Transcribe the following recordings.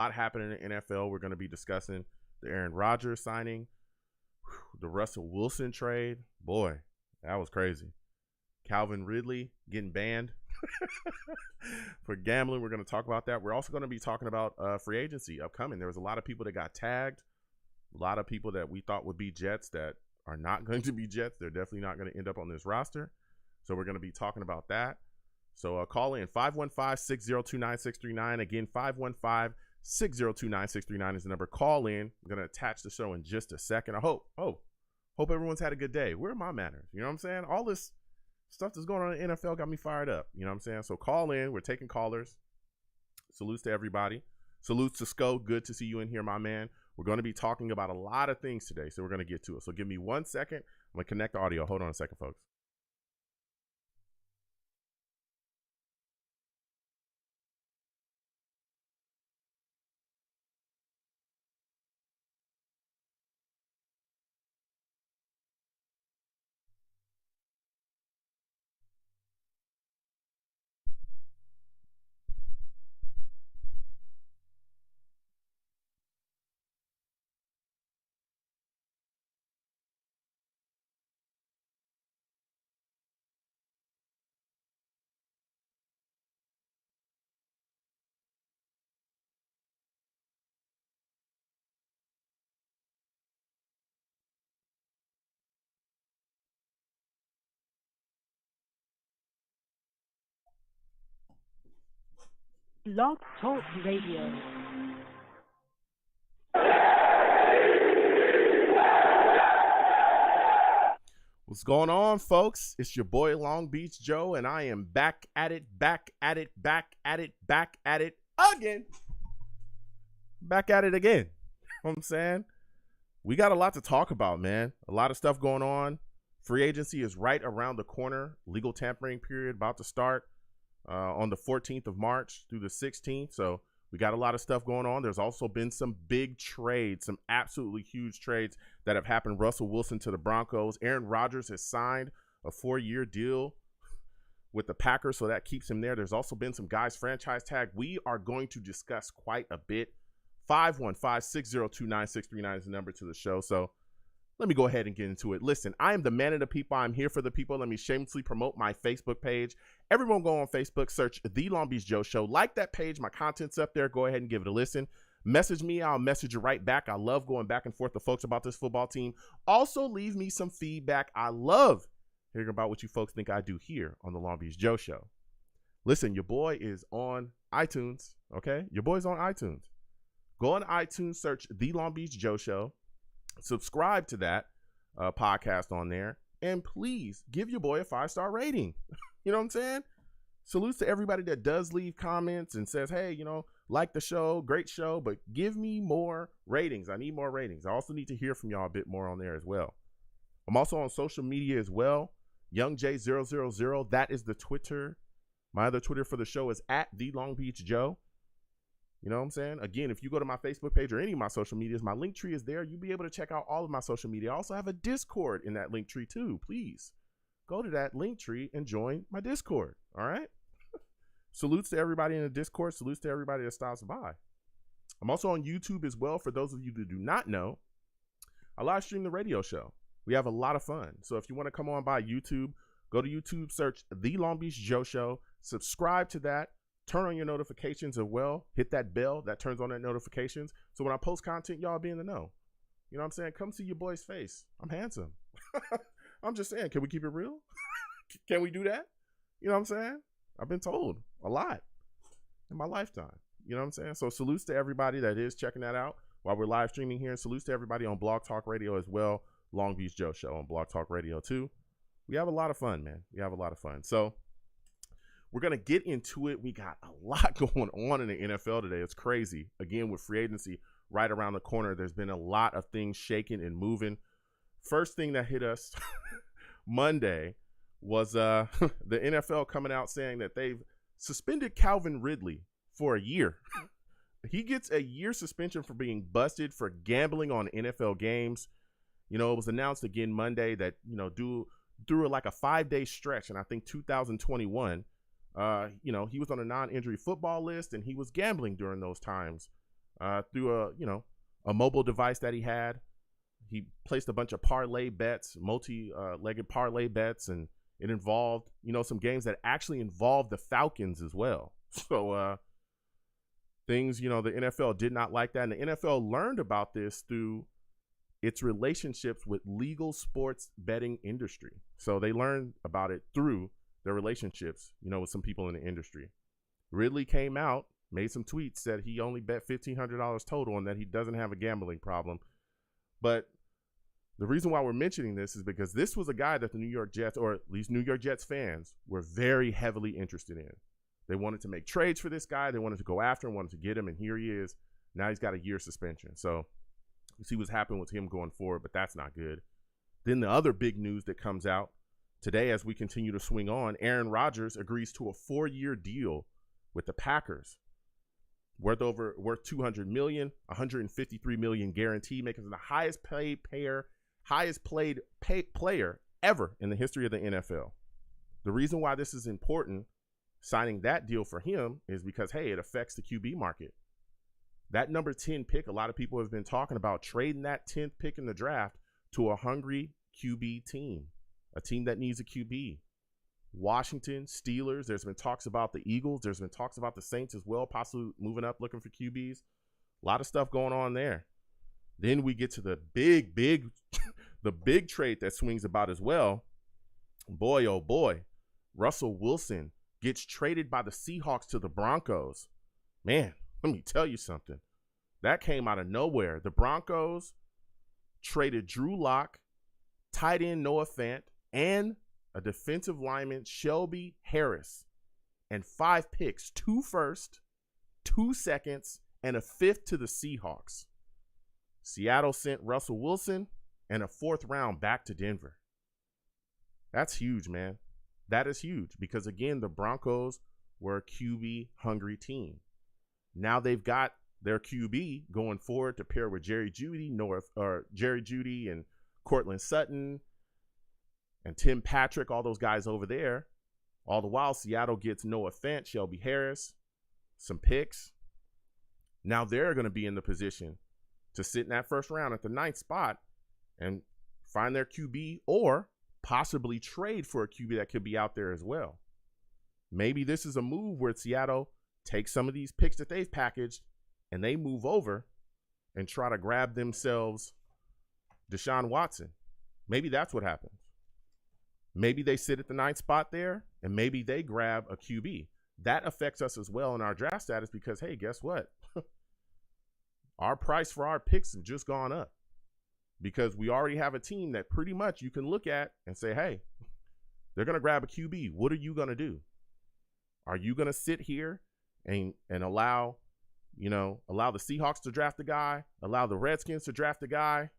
A lot happening in the NFL. We're going to be discussing the Aaron Rodgers signing, the Russell Wilson trade. Boy, that was crazy. Calvin Ridley getting banned for gambling. We're going to talk about that. We're also going to be talking about free agency upcoming. There was a lot of people that got tagged, a lot of people that we thought would be Jets that are not going to be Jets. They're definitely not going to end up on this roster. So we're going to be talking about that. So call in 515-602-9639. Again, 515-602-9639 is the number. Call in. I'm going to attach the show in just a second. I hope everyone's had a good day. Where are my manners? You know what I'm saying? All this stuff that's going on in the NFL got me fired up. You know what I'm saying? So call in. We're taking callers. Salutes to everybody. Salutes to Sco. Good to see you in here, my man. We're going to be talking about a lot of things today, so we're going to get to it. So give me 1 second. I'm going to connect the audio. Hold on a second, folks. Blog Talk Radio. What's going on, folks? It's your boy Long Beach Joe, and I am back at it again. Back at it again. You know what I'm saying? We got a lot to talk about, man. A lot of stuff going on. Free agency is right around the corner. Legal tampering period about to start on the 14th of March through the 16th. So we got a lot of stuff going on. There's also been some big trades, some absolutely huge trades that have happened. Russell Wilson to the Broncos. Aaron Rodgers has signed a 4-year deal with the Packers, so that keeps him there. There's also been some guys franchise tag. We are going to discuss quite a bit. 515-602-9639 is the number to the show. So let me go ahead and get into it. Listen, I am the man of the people. I'm here for the people. Let me shamelessly promote my Facebook page. Everyone go on Facebook, search The Long Beach Joe Show. Like that page. My content's up there. Go ahead and give it a listen. Message me. I'll message you right back. I love going back and forth to folks about this football team. Also, leave me some feedback. I love hearing about what you folks think I do here on The Long Beach Joe Show. Listen, your boy is on iTunes, okay? Your boy's on iTunes. Go on iTunes, search The Long Beach Joe Show. Subscribe to that podcast on there, and please give your boy a 5-star rating. You know what I'm saying? Salutes to everybody that does leave comments and says, hey, like the show, great show, but give me more ratings. I need more ratings. I also need to hear from y'all a bit more on there as well. I'm also on social media as well. YoungJ000, that is the Twitter. My other Twitter for the show is at The Long Beach Joe. You know what I'm saying? Again, if you go to my Facebook page or any of my social medias, my link tree is there. You'll be able to check out all of my social media. I also have a Discord in that link tree too. Please go to that link tree and join my Discord. All right? Salutes to everybody in the Discord. Salutes to everybody that stops by. I'm also on YouTube as well. For those of you that do not know, I live stream the radio show. We have a lot of fun. So if you want to come on by YouTube, go to YouTube, search The Long Beach Joe Show, subscribe to that. Turn on your notifications as well. Hit that bell that turns on that notifications. So when I post content, y'all be in the know. You know what I'm saying? Come see your boy's face. I'm handsome. I'm just saying, can we keep it real? Can we do that? You know what I'm saying? I've been told a lot in my lifetime. You know what I'm saying? So salutes to everybody that is checking that out while we're live streaming here. Salutes to everybody on Blog Talk Radio as well. Long Beach Joe Show on Blog Talk Radio too. We have a lot of fun, man. We have a lot of fun. So we're going to get into it. We got a lot going on in the NFL today. It's crazy. Again, with free agency right around the corner, there's been a lot of things shaking and moving. First thing that hit us Monday was the NFL coming out saying that they've suspended Calvin Ridley for a year. He gets a year suspension for being busted for gambling on NFL games. It was announced again Monday that, through like a 5-day stretch, and I think 2021, he was on a non-injury football list, and he was gambling during those times through a mobile device that he had. He placed a bunch of parlay bets, multi-legged parlay bets, and it involved, some games that actually involved the Falcons as well. So things, the NFL did not like that. And the NFL learned about this through its relationships with legal sports betting industry. So they learned about it through their relationships, with some people in the industry. Ridley came out, made some tweets, said he only bet $1,500 total and that he doesn't have a gambling problem. But the reason why we're mentioning this is because this was a guy that the New York Jets, or at least New York Jets fans, were very heavily interested in. They wanted to make trades for this guy. They wanted to go after him, wanted to get him, and here he is. Now he's got a year suspension. So you see what's happening with him going forward, but that's not good. Then the other big news that comes out today as we continue to swing on, Aaron Rodgers agrees to a 4-year deal with the Packers, worth $200 million, $153 million guaranteed, making him the highest played player ever in the history of the NFL. The reason why this is important, signing that deal for him, is because, hey, it affects the QB market. That number 10 pick, a lot of people have been talking about trading that 10th pick in the draft to a hungry QB team, a team that needs a QB. Washington, Steelers, there's been talks about the Eagles, there's been talks about the Saints as well, possibly moving up looking for QBs. A lot of stuff going on there. Then we get to the big the big trade that swings about as well. Boy, oh boy, Russell Wilson gets traded by the Seahawks to the Broncos. Man, let me tell you something. That came out of nowhere. The Broncos traded Drew Lock, tight end Noah Fant, and a defensive lineman, Shelby Harris, and 5 picks, 2 firsts, 2 seconds, and a 5th to the Seahawks. Seattle sent Russell Wilson and a 4th round back to Denver. That's huge, man. That is huge because, again, the Broncos were a QB-hungry team. Now they've got their QB going forward to pair with Jerry Jeudy and Cortland Sutton and Tim Patrick, all those guys over there. All the while, Seattle gets Noah Fant, Shelby Harris, some picks. Now they're going to be in the position to sit in that first round at the 9th spot and find their QB or possibly trade for a QB that could be out there as well. Maybe this is a move where Seattle takes some of these picks that they've packaged and they move over and try to grab themselves Deshaun Watson. Maybe that's what happens. Maybe they sit at the 9th spot there and maybe they grab a QB. That affects us as well in our draft status because, hey, guess what? Our price for our picks have just gone up because we already have a team that pretty much you can look at and say, hey, they're going to grab a QB. What are you going to do? Are you going to sit here and allow the Seahawks to draft a guy, allow the Redskins to draft a guy?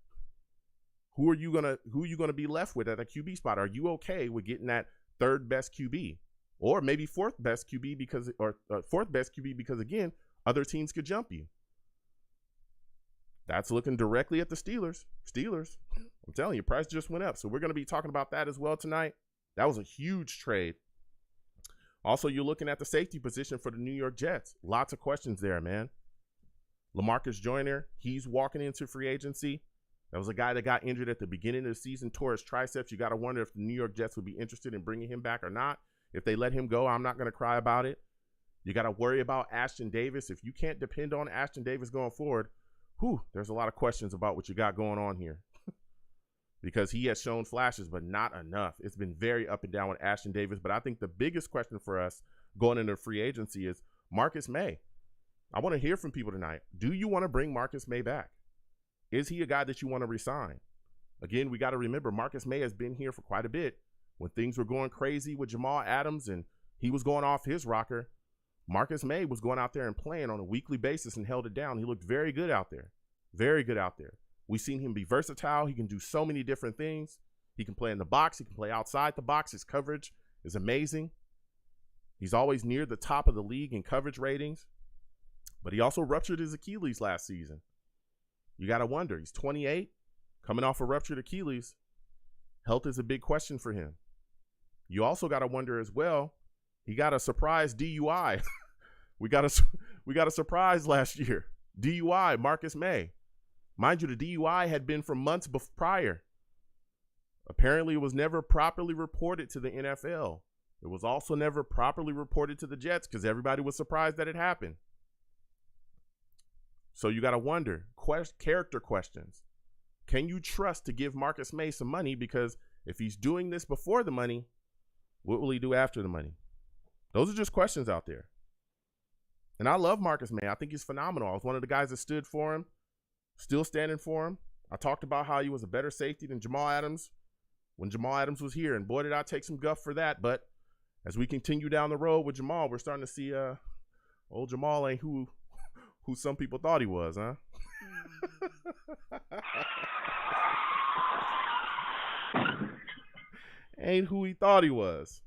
Who are you gonna be left with at a QB spot? Are you okay with getting that 3rd best QB, or maybe 4th best QB because 4th best QB because again, other teams could jump you? That's looking directly at the Steelers. I'm telling you, price just went up. So we're going to be talking about that as well tonight. That was a huge trade. Also, you're looking at the safety position for the New York Jets. Lots of questions there, man. LaMarcus Joyner, he's walking into free agency. That was a guy that got injured at the beginning of the season, tore his triceps. You got to wonder if the New York Jets would be interested in bringing him back or not. If they let him go, I'm not going to cry about it. You got to worry about Ashton Davis. If you can't depend on Ashton Davis going forward, there's a lot of questions about what you got going on here because he has shown flashes, but not enough. It's been very up and down with Ashton Davis. But I think the biggest question for us going into free agency is Marcus Maye. I want to hear from people tonight. Do you want to bring Marcus Maye back? Is he a guy that you want to resign? Again, we got to remember Marcus Maye has been here for quite a bit. When things were going crazy with Jamal Adams and he was going off his rocker, Marcus Maye was going out there and playing on a weekly basis and held it down. He looked very good out there. Very good out there. We've seen him be versatile. He can do so many different things. He can play in the box. He can play outside the box. His coverage is amazing. He's always near the top of the league in coverage ratings. But he also ruptured his Achilles last season. You got to wonder. He's 28, coming off a ruptured Achilles. Health is a big question for him. You also got to wonder as well, he got a surprise DUI. we got a surprise last year. DUI, Marcus Maye. Mind you, the DUI had been from months prior. Apparently, it was never properly reported to the NFL. It was also never properly reported to the Jets because everybody was surprised that it happened. So you got to wonder, character questions. Can you trust to give Marcus Maye some money? Because if he's doing this before the money, what will he do after the money? Those are just questions out there. And I love Marcus Maye. I think he's phenomenal. I was one of the guys that stood for him, still standing for him. I talked about how he was a better safety than Jamal Adams when Jamal Adams was here. And boy, did I take some guff for that. But as we continue down the road with Jamal, we're starting to see old Jamal ain't who some people thought he was, huh? Ain't who he thought he was.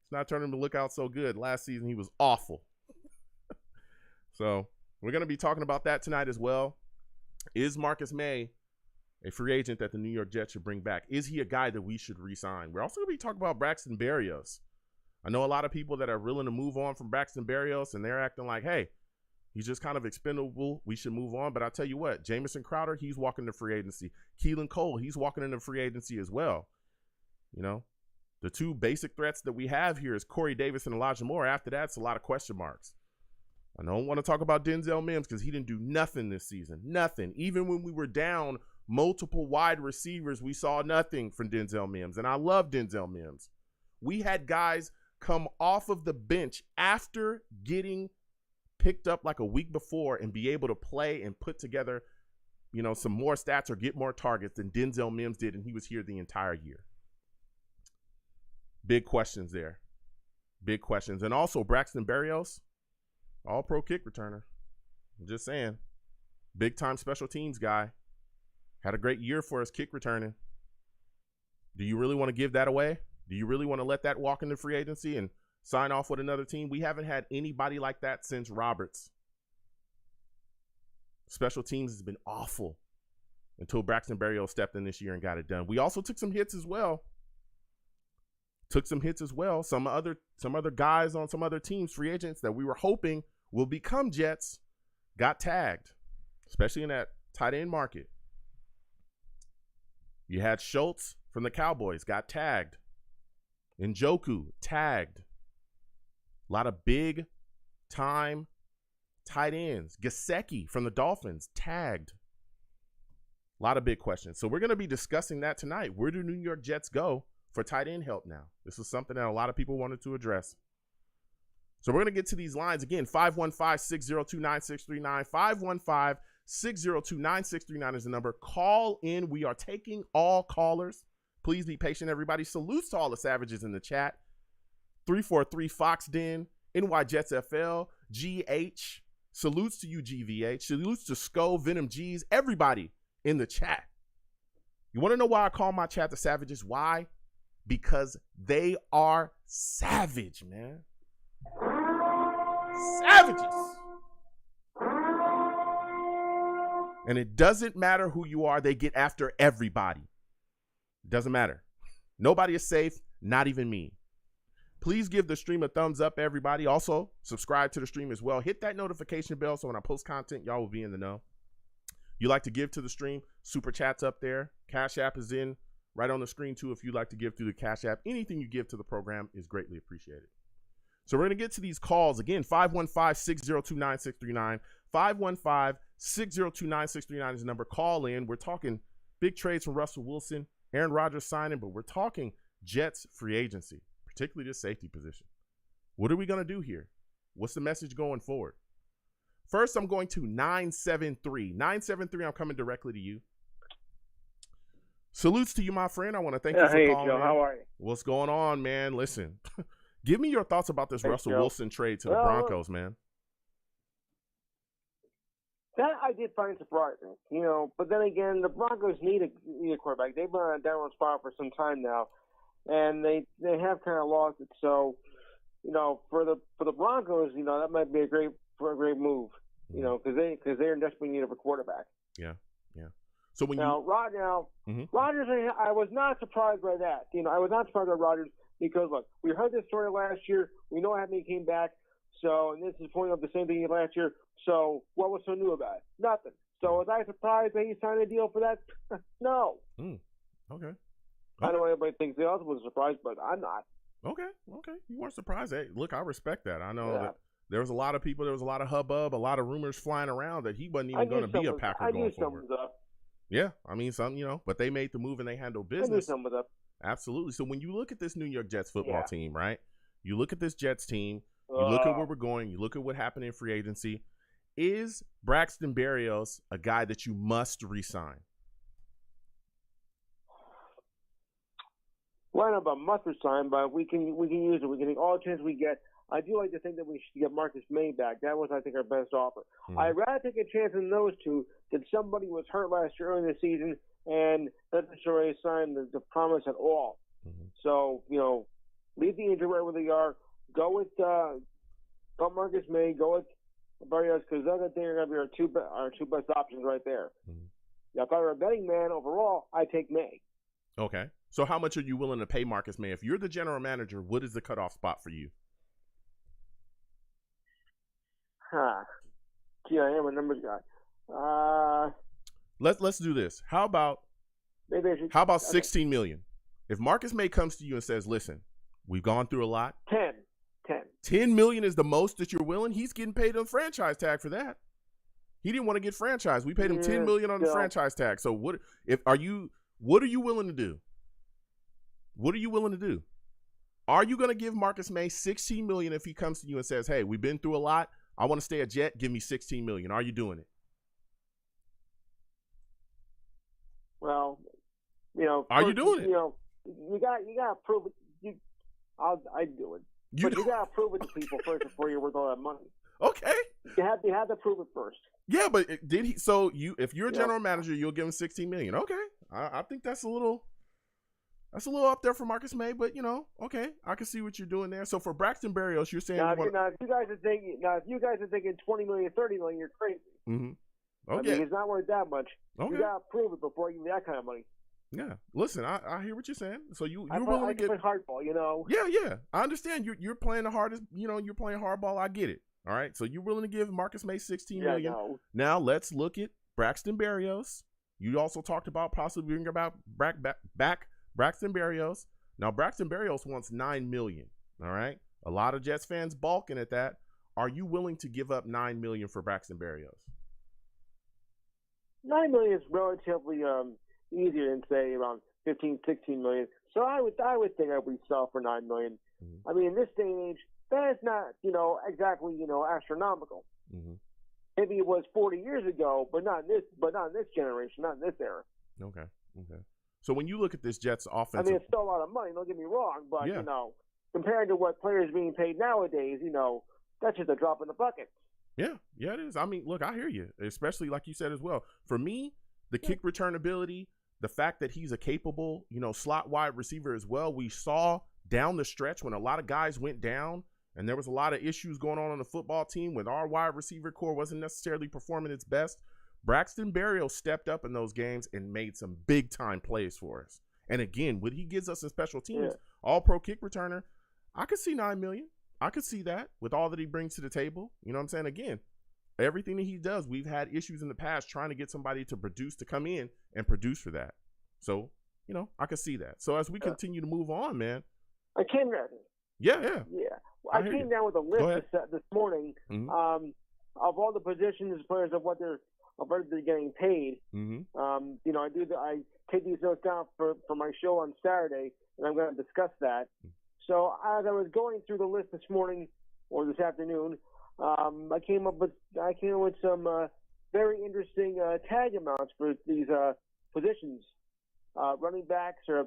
It's not turning to look out so good. Last season, he was awful. So we're going to be talking about that tonight as well. Is Marcus Maye a free agent that the New York Jets should bring back? Is he a guy that we should re-sign? We're also going to be talking about Braxton Berrios. I know a lot of people that are willing to move on from Braxton Berrios, and they're acting like, hey, he's just kind of expendable. We should move on. But I'll tell you what, Jamison Crowder, he's walking into free agency. Keelan Cole, he's walking into free agency as well. You know, the two basic threats that we have here is Corey Davis and Elijah Moore. After that, it's a lot of question marks. I don't want to talk about Denzel Mims because he didn't do nothing this season. Nothing. Even when we were down multiple wide receivers, we saw nothing from Denzel Mims. And I love Denzel Mims. We had guys come off of the bench after getting picked up like a week before and be able to play and put together, you know, some more stats or get more targets than Denzel Mims did, and he was here the entire year. Big questions there. Big questions. And also Braxton Berrios, all-pro kick returner. I'm just saying. Big-time special teams guy. Had a great year for us kick returning. Do you really want to give that away? Do you really want to let that walk into free agency and sign off with another team? We haven't had anybody like that since Roberts. Special teams has been awful until Braxton Berrios stepped in this year and got it done. We also took some hits as well. Some other guys on some other teams, free agents that we were hoping will become Jets, got tagged, especially in that tight end market. You had Schultz from the Cowboys, got tagged. Njoku, tagged. A lot of big-time tight ends. Gesicki from the Dolphins, tagged. A lot of big questions. So we're going to be discussing that tonight. Where do New York Jets go for tight end help now? This is something that a lot of people wanted to address. So we're going to get to these lines again. 515-602-9639. 515-602-9639 is the number. Call in. We are taking all callers. Please be patient, everybody. Salutes to all the savages in the chat. 343 Fox Den, NY Jets FL, GH. Salutes to you, GVH. Salutes to Sko, Venom G's, everybody in the chat. You want to know why I call my chat the savages? Why? Because they are savage, man. Savages. And it doesn't matter who you are. They get after everybody. It doesn't matter. Nobody is safe, not even me. Please give the stream a thumbs up, everybody. Also, subscribe to the stream as well. Hit that notification bell so when I post content, y'all will be in the know. You like to give to the stream, Super Chat's up there. Cash App is in right on the screen, too, if you'd like to give through the Cash App. Anything you give to the program is greatly appreciated. So we're going to get to these calls. Again, 515-602-9639. 515-602-9639 is the number. Call in. We're talking big trades from Russell Wilson, Aaron Rodgers signing, but we're talking Jets free agency, particularly this safety position. What are we going to do here? What's the message going forward? First, I'm going to 973. 973, I'm coming directly to you. Salutes to you, my friend. I want to thank you for calling. Hey, Joe, how are you? What's going on, man? Listen, give me your thoughts about this Russell Wilson trade to the Broncos, man. That I did find surprising, you know. But then again, the Broncos need a quarterback. They've been on a downward spot for some time now, and they have kind of lost it. So, you know, for the Broncos, you know, that might be a great move, you know, because they're in desperate need of a quarterback. Yeah, yeah. So when Rodgers, I was not surprised by that. You know, I was not surprised by Rodgers because look, we heard this story last year. We know how he came back. So, and this is pointing up the same thing last year. So, what was so new about it? Nothing. So, was I surprised that he signed a deal for that? No. Okay. I know everybody thinks the other was surprised, but I'm not. Okay. You weren't surprised. Hey, look, I respect that. I know that there was a lot of people, there was a lot of hubbub, a lot of rumors flying around that he wasn't even going to be a Packer going forward. Yeah, I mean, some, but they made the move and they handled business. I knew something was up. Absolutely. So when you look at this New York Jets football team, right? You look at this Jets team, you look at where we're going, you look at what happened in free agency. Is Braxton Berrios a guy that you must re-sign? Well, I don't know about must resign, but we can use it. We can take all the chance we get. I do like to think that we should get Marcus Maye back. That was, I think, our best offer. I'd rather take a chance in those two than somebody was hurt last year early in the season and doesn't show any sign the promise at all. So, leave the injury right where they are. Go with Marcus Maye. Go with Berrios, because they're going to be our two best options right there. Now, if I were a betting man overall, I'd take Maye. Okay. So how much are you willing to pay Marcus Maye? If you're the general manager, what is the cutoff spot for you? Gee, I am a numbers guy. Let's do this. How about $16 million? If Marcus Maye comes to you and says, "Listen, we've gone through a lot." 10 million is the most that you're willing. He's getting paid a franchise tag for that. He didn't want to get franchised. We paid him $10 million on the franchise tag. So what are you willing to do? What are you willing to do? Are you going to give Marcus Maye $16 million if he comes to you and says, "Hey, we've been through a lot. I want to stay a Jet. Give me $16 million." Are you doing it? Well, are you doing it? You got to prove it. I'd do it. But you got to prove it to people first before you're worth all that money. Okay. You have to prove it first. Yeah, but did he? So if you're a general manager, you'll give him $16 million. Okay, I think that's a little up there for Marcus Maye, but okay, I can see what you're doing there. So for Braxton Berrios, you're saying if you guys are thinking $20 million, $30 million, you're crazy. Okay, I mean, it's not worth that much. Okay. You gotta prove it before you give that kind of money. Yeah, listen, I hear what you're saying. So you're willing to get hardball, Yeah, I understand. You're playing the hardest. You're playing hardball. I get it. All right, so you're willing to give Marcus Maye $16 million. No. Now let's look at Braxton Berrios. You also talked about possibly bringing about back Braxton Berrios. Now Braxton Berrios wants $9 million. All right, a lot of Jets fans balking at that. Are you willing to give up $9 million for Braxton Berrios? $9 million is relatively easier than say around 15, 16 million. So I would think I would sell for $9 million. I mean, in this day and age, that is not exactly astronomical. Maybe it was 40 years ago, but not in this generation, not in this era. Okay. So when you look at this Jets offense, I mean, it's still a lot of money. Don't get me wrong, but compared to what players being paid nowadays, that's just a drop in the bucket. Yeah, it is. I mean, look, I hear you, especially like you said as well. For me, the kick return ability, the fact that he's a capable, slot wide receiver as well. We saw down the stretch when a lot of guys went down and there was a lot of issues going on the football team when our wide receiver core wasn't necessarily performing its best. Braxton Berrios stepped up in those games and made some big time plays for us. And again, what he gives us in special teams, all pro kick returner, I could see $9 million. I could see that with all that he brings to the table. You know what I'm saying? Again, everything that he does, we've had issues in the past trying to get somebody to come in and produce for that. So, I could see that. So as we continue to move on, man. I came down. Yeah. I came down with a list this morning of all the positions, players of what they're getting paid. I take these notes down for my show on Saturday, and I'm going to discuss that. So as I was going through the list this morning or this afternoon, I came up with some very interesting tag amounts for these positions. Running backs are.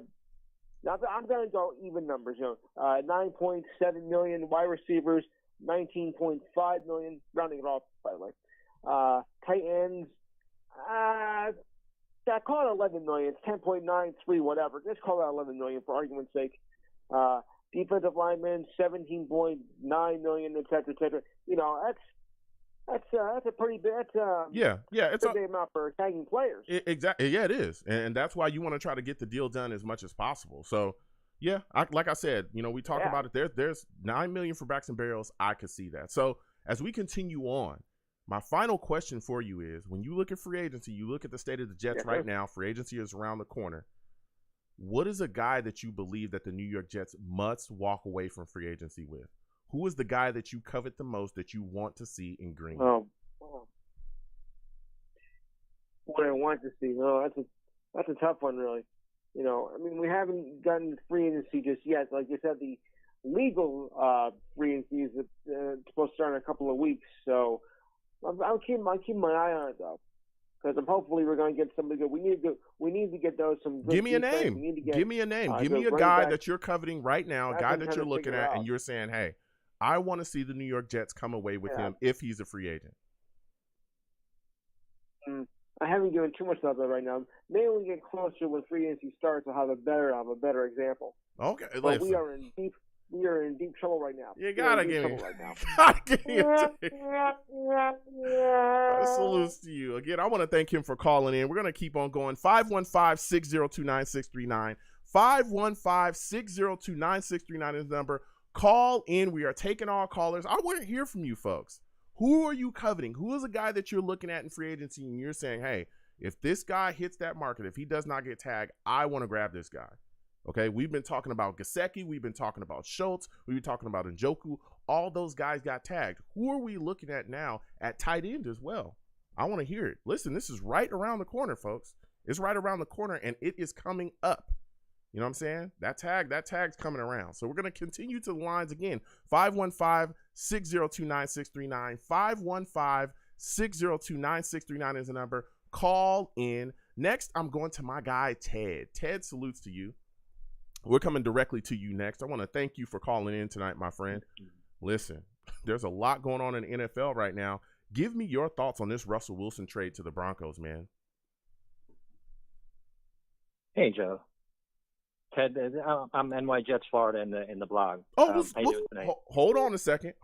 I'm going to go even numbers. 9.7 million. Wide receivers, 19.5 million. Rounding it off, by the way. Tight ends, I call it 11 million. It's 10.93, whatever. Just call it 11 million for argument's sake. Defensive linemen, 17.9 million, et cetera, et cetera. That's a pretty big. It's a big amount for tagging players. Exactly. Yeah, it is, and that's why you want to try to get the deal done as much as possible. So, Yeah, like I said, we talked about it. There's $9 million for Braxton Berrios. I could see that. So as we continue on, my final question for you is: when you look at free agency, you look at the state of the Jets right now. Free agency is around the corner. What is a guy that you believe that the New York Jets must walk away from free agency with? Who is the guy that you covet the most that you want to see in green? What I want to see? That's a tough one, really. We haven't gotten free agency just yet. Like you said, the legal free agency is supposed to start in a couple of weeks. So I'll keep my eye on it though, because hopefully we're going to get somebody good. We need to get those some. Good Give me a defense. name. Give me a name. Give me a guy that you're coveting right now. A guy that you're looking at, and you're saying, "Hey, I want to see the New York Jets come away with him if he's a free agent." I haven't given too much thought to that right now. Maybe when we get closer when free agency starts, I'll have a better example. Okay, but we are in deep trouble right now. You gotta give me. Right now. Salutes to you again. I want to thank him for calling in. We're gonna keep on going. 515-602-9639. 515-602-9639 is the number. Call in. We are taking all callers. I want to hear from you folks. Who are you coveting? Who is a guy that you're looking at in free agency and you're saying, hey, if this guy hits that market, if he does not get tagged, I want to grab this guy. Okay, we've been talking about Gesicki. We've been talking about Schultz. We've been talking about Njoku. All those guys got tagged. Who are we looking at now at tight end as well? I want to hear it. Listen, this is right around the corner, folks. It's right around the corner, and it is coming up. You know what I'm saying? That tag's coming around. So we're going to continue to the lines again. 515-602-9639. 515-602-9639 is the number. Call in. Next, I'm going to my guy, Ted. Ted, salutes to you. We're coming directly to you next. I want to thank you for calling in tonight, my friend. Listen, there's a lot going on in the NFL right now. Give me your thoughts on this Russell Wilson trade to the Broncos, man. Hey, Joe. Ted, I'm NY Jets Florida in the blog. Hold on a second.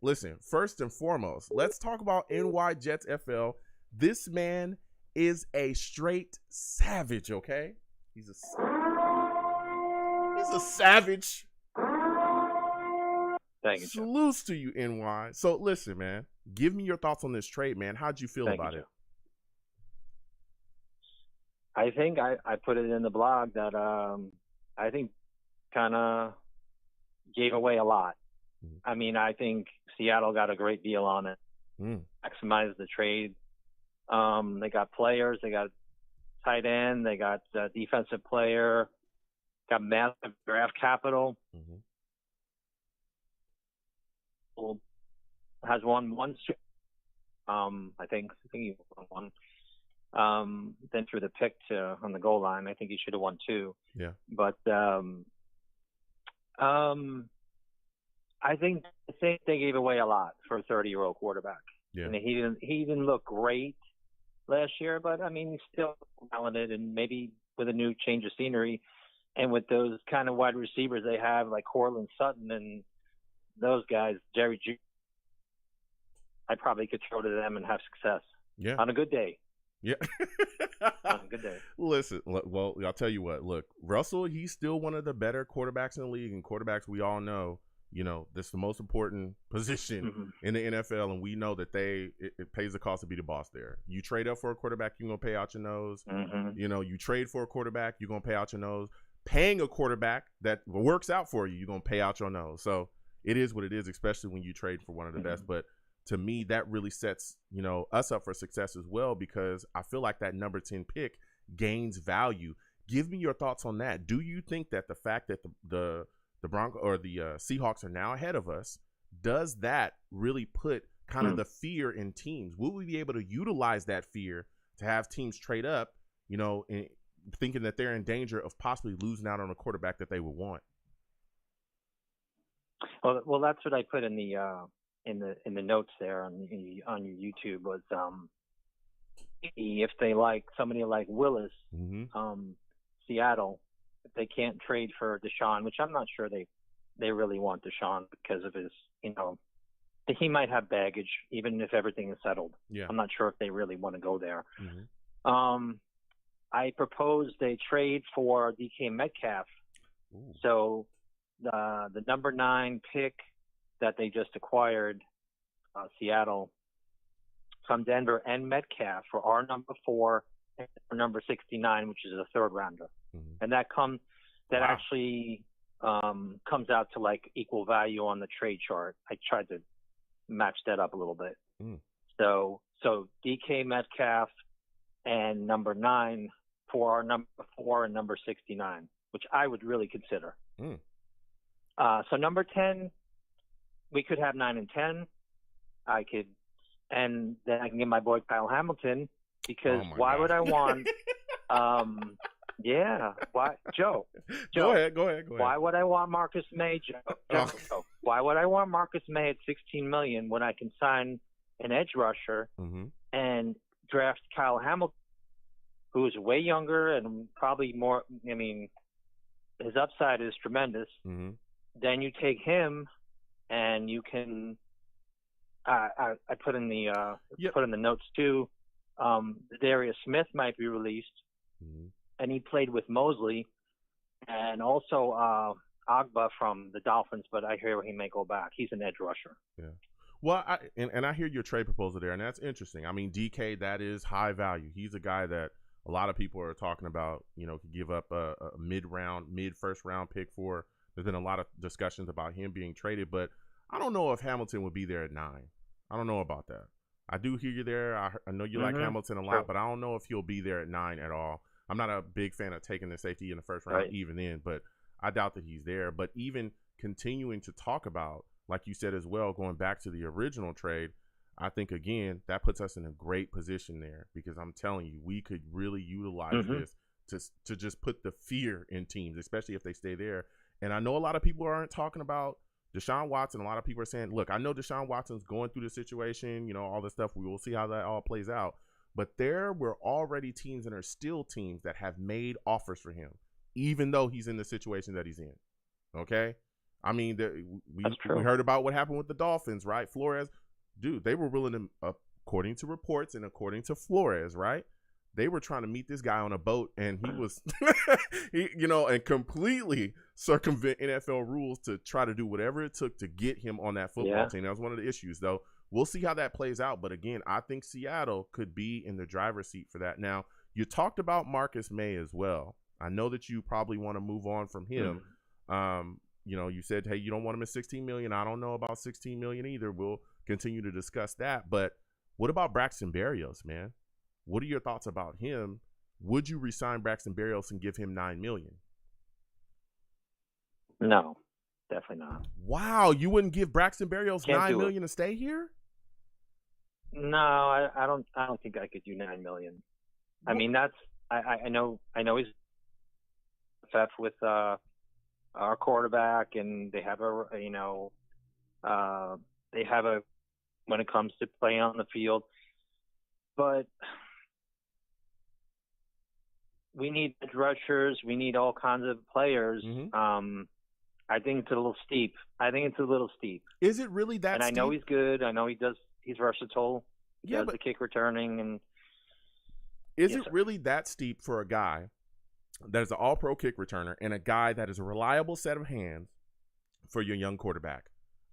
Listen, first and foremost, let's talk about NY Jets FL. This man is a straight savage, okay? He's a savage. Thank you, Salutes to you, NY. So listen, man, give me your thoughts on this trade, man. How'd you feel about it? I think I put it in the blog that I think kind of gave away a lot. I mean, I think Seattle got a great deal on it. Maximized the trade. They got players. They got tight end. They got defensive player. Got massive draft capital. Has won one. I think he won one. Then threw the pick on the goal line. I think he should have won two. Yeah. But I think they gave away a lot for a 30-year-old quarterback. Yeah. And he didn't look great last year, but I mean he's still talented, and maybe with a new change of scenery and with those kind of wide receivers they have like Cortland Sutton and those guys, Jerry G, I probably could throw to them and have success. Yeah. On a good day. Yeah. Good day. Listen, well, I'll tell you what. Look, Russell, he's still one of the better quarterbacks in the league, and quarterbacks we all know, that's the most important position in the NFL, and we know that it pays the cost to be the boss there. You trade up for a quarterback, you're going to pay out your nose. You trade for a quarterback, you're going to pay out your nose. Paying a quarterback that works out for you, you're going to pay out your nose. So it is what it is, especially when you trade for one of the best. But to me, that really sets, us up for success as well, because I feel like that number 10 pick gains value. Give me your thoughts on that. Do you think that the fact that the Broncos or the Seahawks are now ahead of us, does that really put kind of the fear in teams? Will we be able to utilize that fear to have teams trade up, thinking that they're in danger of possibly losing out on a quarterback that they would want? Well, that's what I put in the notes there on your YouTube was if they like somebody like Willis, Seattle, if they can't trade for Deshaun, which I'm not sure they really want Deshaun because of his, he might have baggage even if everything is settled. Yeah. I'm not sure if they really want to go there. I proposed a trade for Dk Metcalf. Ooh. So the number 9 pick that they just acquired, Seattle, from Denver, and Metcalf for our number 4 and our number 69, which is a third rounder. Mm-hmm. And that actually comes out to like equal value on the trade chart. I tried to match that up a little bit. Mm. So DK Metcalf and number 9 for our number 4 and number 69, which I would really consider. Mm. So number 10, we could have 9 and 10. And then I can get my boy Kyle Hamilton, because why would I want? Why, Joe? Go ahead. Why would I want Marcus May, Joe? Why would I want Marcus May at $16 million when I can sign an edge rusher and draft Kyle Hamilton, who is way younger and probably more? I mean, his upside is tremendous. Mm-hmm. Then you take him, and you can. I put in the put in the notes too. Darius Smith might be released, and he played with Mosley, and also Agba from the Dolphins. But I hear he may go back. He's an edge rusher. Yeah. Well, I hear your trade proposal there, and that's interesting. I mean, DK, that is high value. He's a guy that a lot of people are talking about. You know, could give up a mid-first round pick for. There's been a lot of discussions about him being traded, but I don't know if Hamilton would be there at 9. I don't know about that. I do hear you there. I know you like Hamilton a lot, but I don't know if he'll be there at 9 at all. I'm not a big fan of taking the safety in the first round, even then, but I doubt that he's there. But even continuing to talk about, like you said as well, going back to the original trade, I think, again, that puts us in a great position there, because I'm telling you, we could really utilize this to just put the fear in teams, especially if they stay there. And I know a lot of people aren't talking about Deshaun Watson. A lot of people are saying, look, I know Deshaun Watson's going through the situation, you know, all this stuff. We will see how that all plays out. But there were already teams, and are still teams, that have made offers for him, even though he's in the situation that he's in. Okay? I mean, we heard about what happened with the Dolphins, right? Flores, dude, they were willing to, according to reports and according to Flores, right? They were trying to meet this guy on a boat, and he was, and completely circumvent NFL rules to try to do whatever it took to get him on that football team. That was one of the issues, though. We'll see how that plays out. But again, I think Seattle could be in the driver's seat for that. Now, you talked about Marcus May as well. I know that you probably want to move on from him. You said, hey, you don't want him at $16 million. I don't know about $16 million either. We'll continue to discuss that. But what about Braxton Berrios, man? What are your thoughts about him? Would you resign Braxton Berrios and give him $9 million? No, definitely not. Wow, you wouldn't give Braxton Berrios $9 million to stay here? No, I don't think I could do $9 million. What? I mean, that's I know he's FF with our quarterback, and they have when it comes to playing on the field, but we need edge rushers. We need all kinds of players. I think it's a little steep. Is it really that steep? And I know he's good. I know he's versatile. He does the kick returning. And is it really that steep for a guy that is an all-pro kick returner and a guy that is a reliable set of hands for your young quarterback?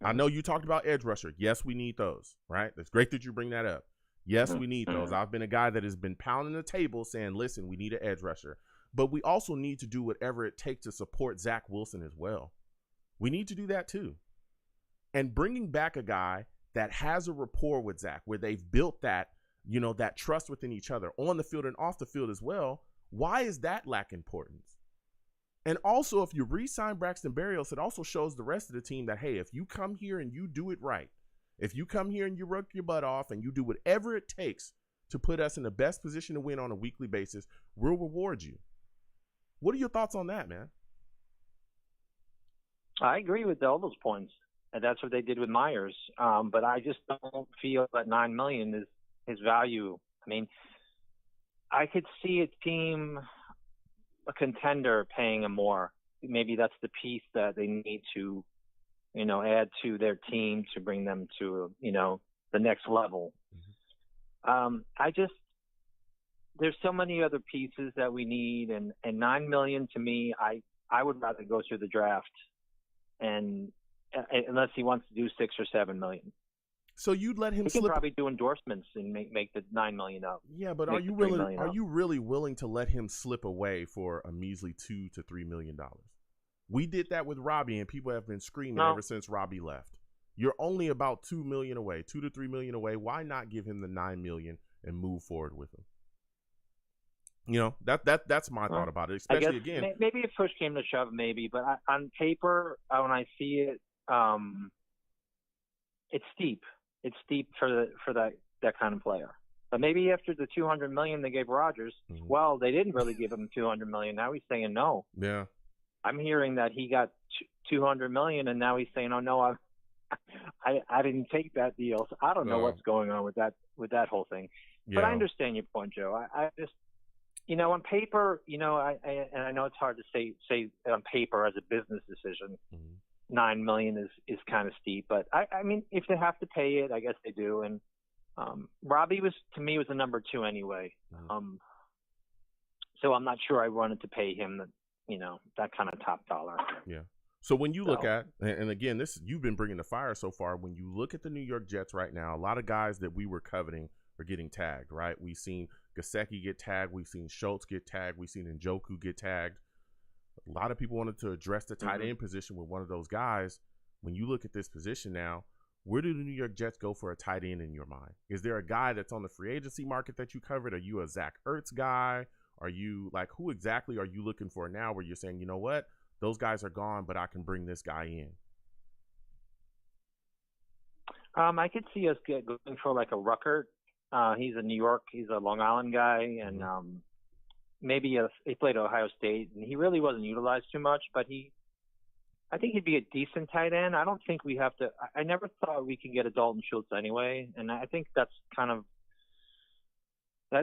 I know you talked about edge rusher. Yes, we need those, right? It's great that you bring that up. Yes, we need those. I've been a guy that has been pounding the table saying, listen, we need an edge rusher. But we also need to do whatever it takes to support Zach Wilson as well. We need to do that too. And bringing back a guy that has a rapport with Zach, where they've built that, that trust within each other on the field and off the field as well, why is that lack importance? And also, if you re-sign Braxton Berrios, it also shows the rest of the team that, hey, if you come here and you do it right, if you come here and you work your butt off and you do whatever it takes to put us in the best position to win on a weekly basis, we'll reward you. What are your thoughts on that, man? I agree with all those points. And that's what they did with Myers. But I just don't feel that $9 million is his value. I mean, I could see a contender paying him more. Maybe that's the piece that they need to, add to their team to bring them to, the next level. There's so many other pieces that we need, and $9 million to me, I would rather go through the draft, and unless he wants to do $6 or $7 million. So you'd let him he can slip? Probably do endorsements and make the $9 million up. Yeah, but are you really willing to let him slip away for a measly $2 to $3 million? We did that with Robbie, and people have been screaming ever since Robbie left. You're only about $2 million away, $2 to $3 million away. Why not give him the $9 million and move forward with him? You know, that's my thought about it. Especially again, maybe if push came to shove, maybe. But on paper, when I see it, it's steep. It's steep for that kind of player. But maybe after the $200 million they gave Rodgers, well, they didn't really give him $200 million. Now he's saying no. Yeah, I'm hearing that he got $200 million, and now he's saying, "Oh no, I didn't take that deal." So I don't know what's going on with that whole thing. Yeah. But I understand your point, Joe. I just, on paper, and I know it's hard to say on paper as a business decision. $9 million is kind of steep, but I mean, if they have to pay it, I guess they do. And Robbie was the number 2 anyway. So I'm not sure I wanted to pay him that kind of top dollar. Yeah. So when you look at, and again, you've been bringing the fire so far. When you look at the New York Jets right now, a lot of guys that we were coveting are getting tagged, right? We've seen Gesicki get tagged. We've seen Schultz get tagged. We've seen Njoku get tagged. A lot of people wanted to address the tight end position with one of those guys. When you look at this position now, where do the New York Jets go for a tight end in your mind? Is there a guy that's on the free agency market that you covered? Are you a Zach Ertz guy? Are you who exactly are you looking for now where you're saying, you know what, those guys are gone, but I can bring this guy in? I could see us going for like a Ruckert. He's a Long Island guy, and maybe he played at Ohio State, and he really wasn't utilized too much, but I think he'd be a decent tight end. I don't think we have to. I never thought we could get a Dalton Schultz anyway, and I think that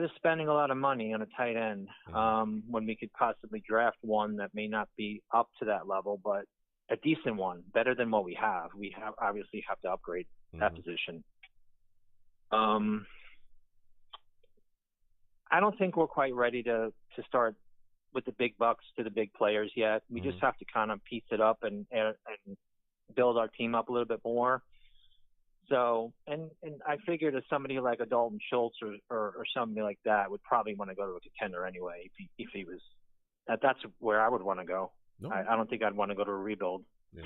is spending a lot of money on a tight end when we could possibly draft one that may not be up to that level, but a decent one, better than what we have. We obviously have to upgrade that position. I don't think we're quite ready to start with the big bucks to the big players yet. We just have to kind of piece it up and build our team up a little bit more. So, and I figured if somebody like a Dalton Schultz or somebody like that would probably want to go to a contender anyway. If he was, that's where I would want to go. No. I don't think I'd want to go to a rebuild. Yeah,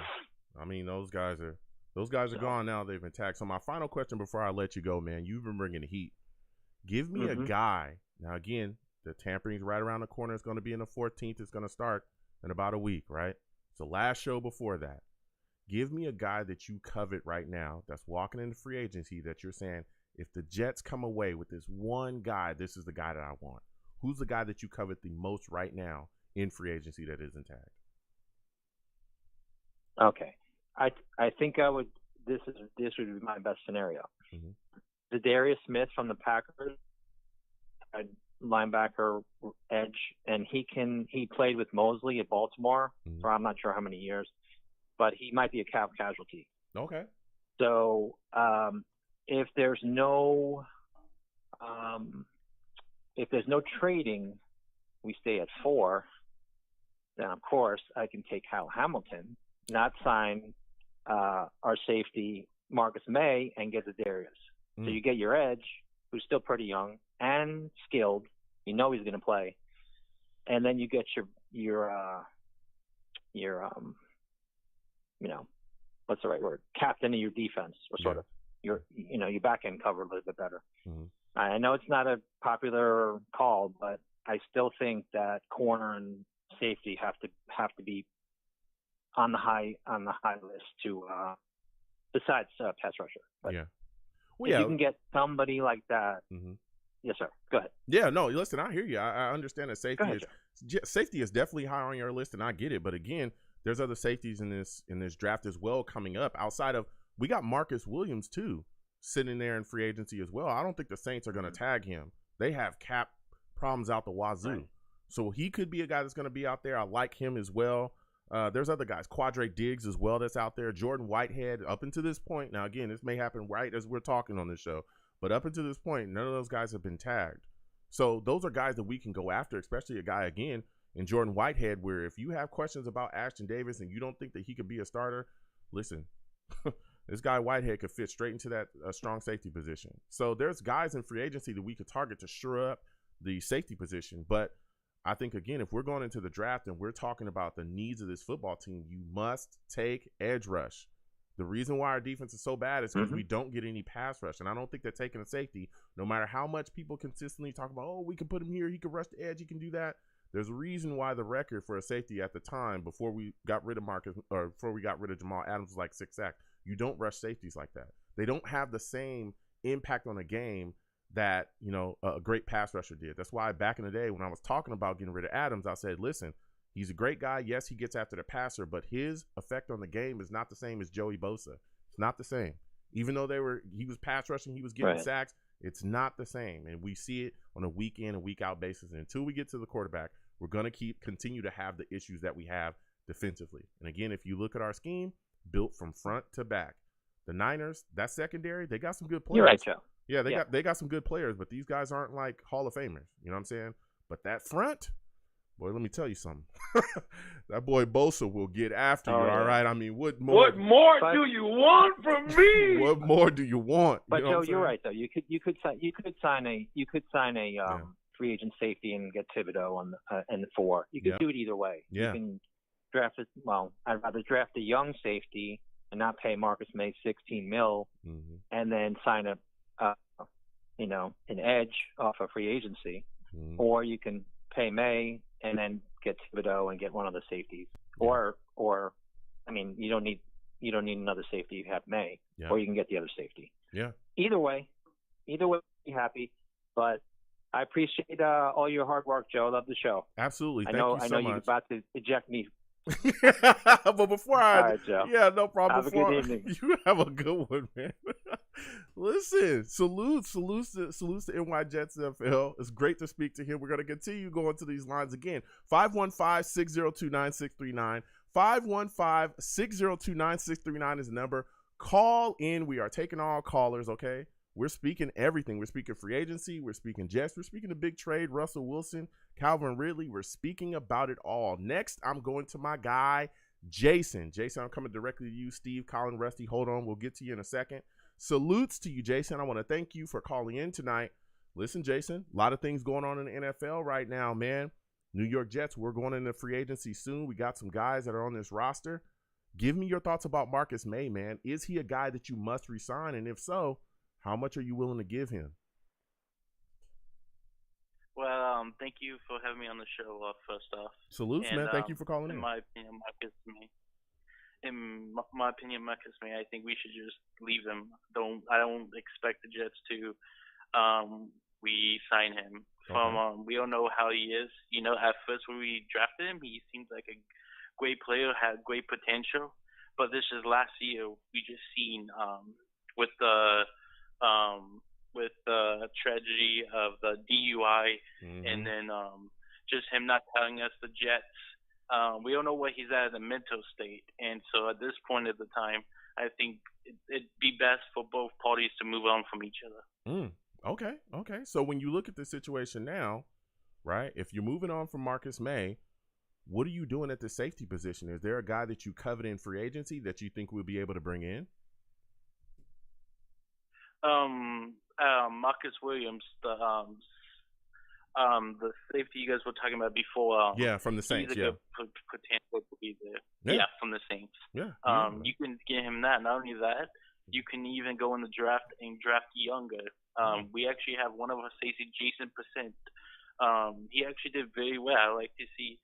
I mean those guys are gone now. They've been tagged. So my final question before I let you go, man, you've been bringing the heat. Give me a guy. Now, again, the tampering's right around the corner. It's going to be in the 14th. It's going to start in about a week, right? It's the last show before that. Give me a guy that you covet right now that's walking into free agency that you're saying, if the Jets come away with this one guy, this is the guy that I want. Who's the guy that you covet the most right now in free agency that isn't tagged? Okay. I think I would – this would be my best scenario. Darius Smith from the Packers, linebacker edge, and he played with Mosley at Baltimore for I'm not sure how many years, but he might be a cap casualty. Okay. So if there's no trading, we stay at 4. Then of course I can take Kyle Hamilton, not sign our safety Marcus May, and get the Darius. So you get your edge, who's still pretty young and skilled. You know he's going to play, and then you get your what's the right word? Captain of your defense, or sort of your back end cover a little bit better. I know it's not a popular call, but I still think that corner and safety have to be on the high list to besides pass rusher. But if you can get somebody like that. Yes, sir. Go ahead. Yeah, no, listen, I hear you. I understand that safety is definitely high on your list, and I get it. But again, there's other safeties in this draft as well coming up. Outside of, we got Marcus Williams too sitting there in free agency as well. I don't think the Saints are going to tag him. They have cap problems out the wazoo, so he could be a guy that's going to be out there. I like him as well. There's other guys, Quadre Diggs as well, that's out there. Jordan Whitehead. Up until this point, now again, this may happen right as we're talking on this show, but up until this point, none of those guys have been tagged. So those are guys that we can go after, especially a guy, again, in Jordan Whitehead, where if you have questions about Ashton Davis and you don't think that he could be a starter, listen, this guy Whitehead could fit straight into that strong safety position. So there's guys in free agency that we could target to shore up the safety position. But I think, again, if we're going into the draft and we're talking about the needs of this football team, you must take edge rush. The reason why our defense is so bad is because we don't get any pass rush. And I don't think that taking a safety, no matter how much people consistently talk about, oh, we can put him here, he can rush the edge, he can do that. There's a reason why the record for a safety at the time, before we got rid of Jamal Adams, was like 6 sacks. You don't rush safeties like that. They don't have the same impact on a game that, you know, a great pass rusher did. That's why back in the day when I was talking about getting rid of Adams, I said, listen, he's a great guy. Yes, he gets after the passer, but his effect on the game is not the same as Joey Bosa. It's not the same. Even though he was pass rushing, he was getting sacks, it's not the same. And we see it on a week in and week out basis. And until we get to the quarterback, we're going to continue to have the issues that we have defensively. And again, if you look at our scheme, built from front to back, the Niners, that secondary, they got some good players. You're right, Joe. Yeah, they got some good players, but these guys aren't like Hall of Famers. You know what I'm saying? But that front, boy, let me tell you something. That boy Bosa will get after you. All right. I mean, what more do you want from me? What more do you want? But Joe, you're right though. You could sign a free agent safety and get Thibodeau on the 4. You could do it either way. Yeah. You can draft it. Well, I'd rather draft a young safety and not pay Marcus May $16 million, and then sign an edge off of free agency, or you can pay May and then get Thibodeau and get one of the safeties, or I mean, you don't need another safety. You have May, or you can get the other safety. Yeah. Either way, be happy. But I appreciate all your hard work, Joe. I love the show. Absolutely. I know you're about to eject me. But before all right, Joe. Yeah, no problem. Have a good evening. You have a good one, man. Listen, salutes to NY Jets NFL. It's great to speak to him. We're going to continue going to these lines again. 515-602-9639. 515-602-9639 is the number. Call in. We are taking all callers, okay? We're speaking everything. We're speaking free agency. We're speaking Jets. We're speaking a big trade, Russell Wilson, Calvin Ridley. We're speaking about it all. Next, I'm going to my guy, Jason. Jason, I'm coming directly to you. Steve, Colin, Rusty, hold on. We'll get to you in a second. Salutes to you, Jason. I want to thank you for calling in tonight. Listen, Jason, a lot of things going on in the NFL right now, man. New York Jets, we're going into free agency soon. We got some guys that are on this roster. Give me your thoughts about Marcus May, man. Is he a guy that you must resign? And if so, how much are you willing to give him? Well, thank you for having me on the show, first off. Salutes, man. Thank you for calling in. In my opinion, Marcus May, I think we should just leave him. I don't expect the Jets to re-sign him. Okay. We don't know how he is. You know, at first when we drafted him, he seemed like a great player, had great potential. But this is last year. We just seen with the tragedy of the DUI, and then just him not telling us the Jets. We don't know where he's at in the mental state, and so at this point of the time, I think it'd be best for both parties to move on from each other. Okay. So when you look at the situation now, right, if you're moving on from Marcus May, what are you doing at the safety position? Is there a guy that you covet in free agency that you think we'll be able to bring in? Marcus Williams, the safety you guys were talking about before. From the Saints. He's a good potential to be there. Yeah, from the Saints. Yeah. You can get him that. Not only that, you can even go in the draft and draft younger. We actually have one of our safety, Jason Percent. He actually did very well. I like to see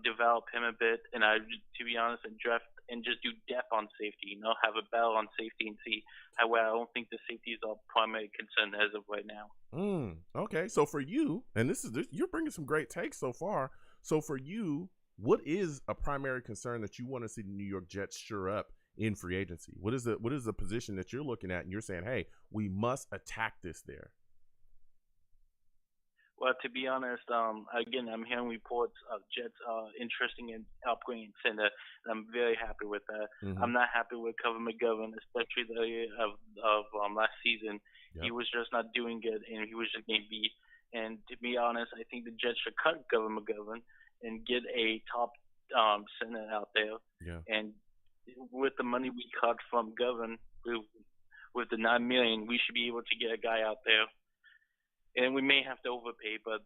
develop him a bit, and to be honest, and draft and just do depth on safety. You know, have a battle on safety and see how well. I don't think the safety is our primary concern as of right now. Okay, so for you, and you're bringing some great takes so far. So for you, what is a primary concern that you want to see the New York Jets shore up in free agency? What is the position that you're looking at and you're saying, hey, we must attack this there? Well, to be honest, again, I'm hearing reports of Jets interesting in upgrading center, and I'm very happy with that. I'm not happy with Kevin McGovern, especially the year of last season. Yep. He was just not doing good, and he was just getting beat. And to be honest, I think the Jets should cut Kevin McGovern and get a top center out there. Yeah. And with the money we cut from Govern, with the $9 million, we should be able to get a guy out there. And we may have to overpay, but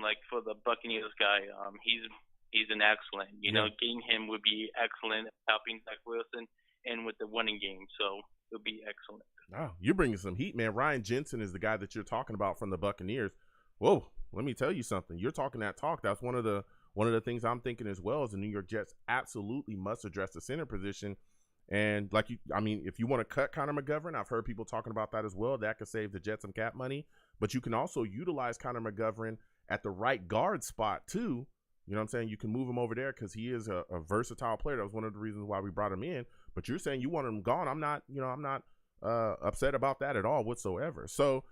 like for the Buccaneers guy, he's an excellent. You know, getting him would be excellent, helping Zach Wilson and with the winning game. So it would be excellent. Wow, you're bringing some heat, man. Ryan Jensen is the guy that you're talking about from the Buccaneers. Whoa, let me tell you something. You're talking that talk. That's one of the things I'm thinking as well. Is the New York Jets absolutely must address the center position. And if you want to cut Connor McGovern, I've heard people talking about that as well. That could save the Jets some cap money. But you can also utilize Connor McGovern at the right guard spot too. You know what I'm saying? You can move him over there because he is a versatile player. That was one of the reasons why we brought him in. But you're saying you want him gone. I'm not upset about that at all whatsoever. So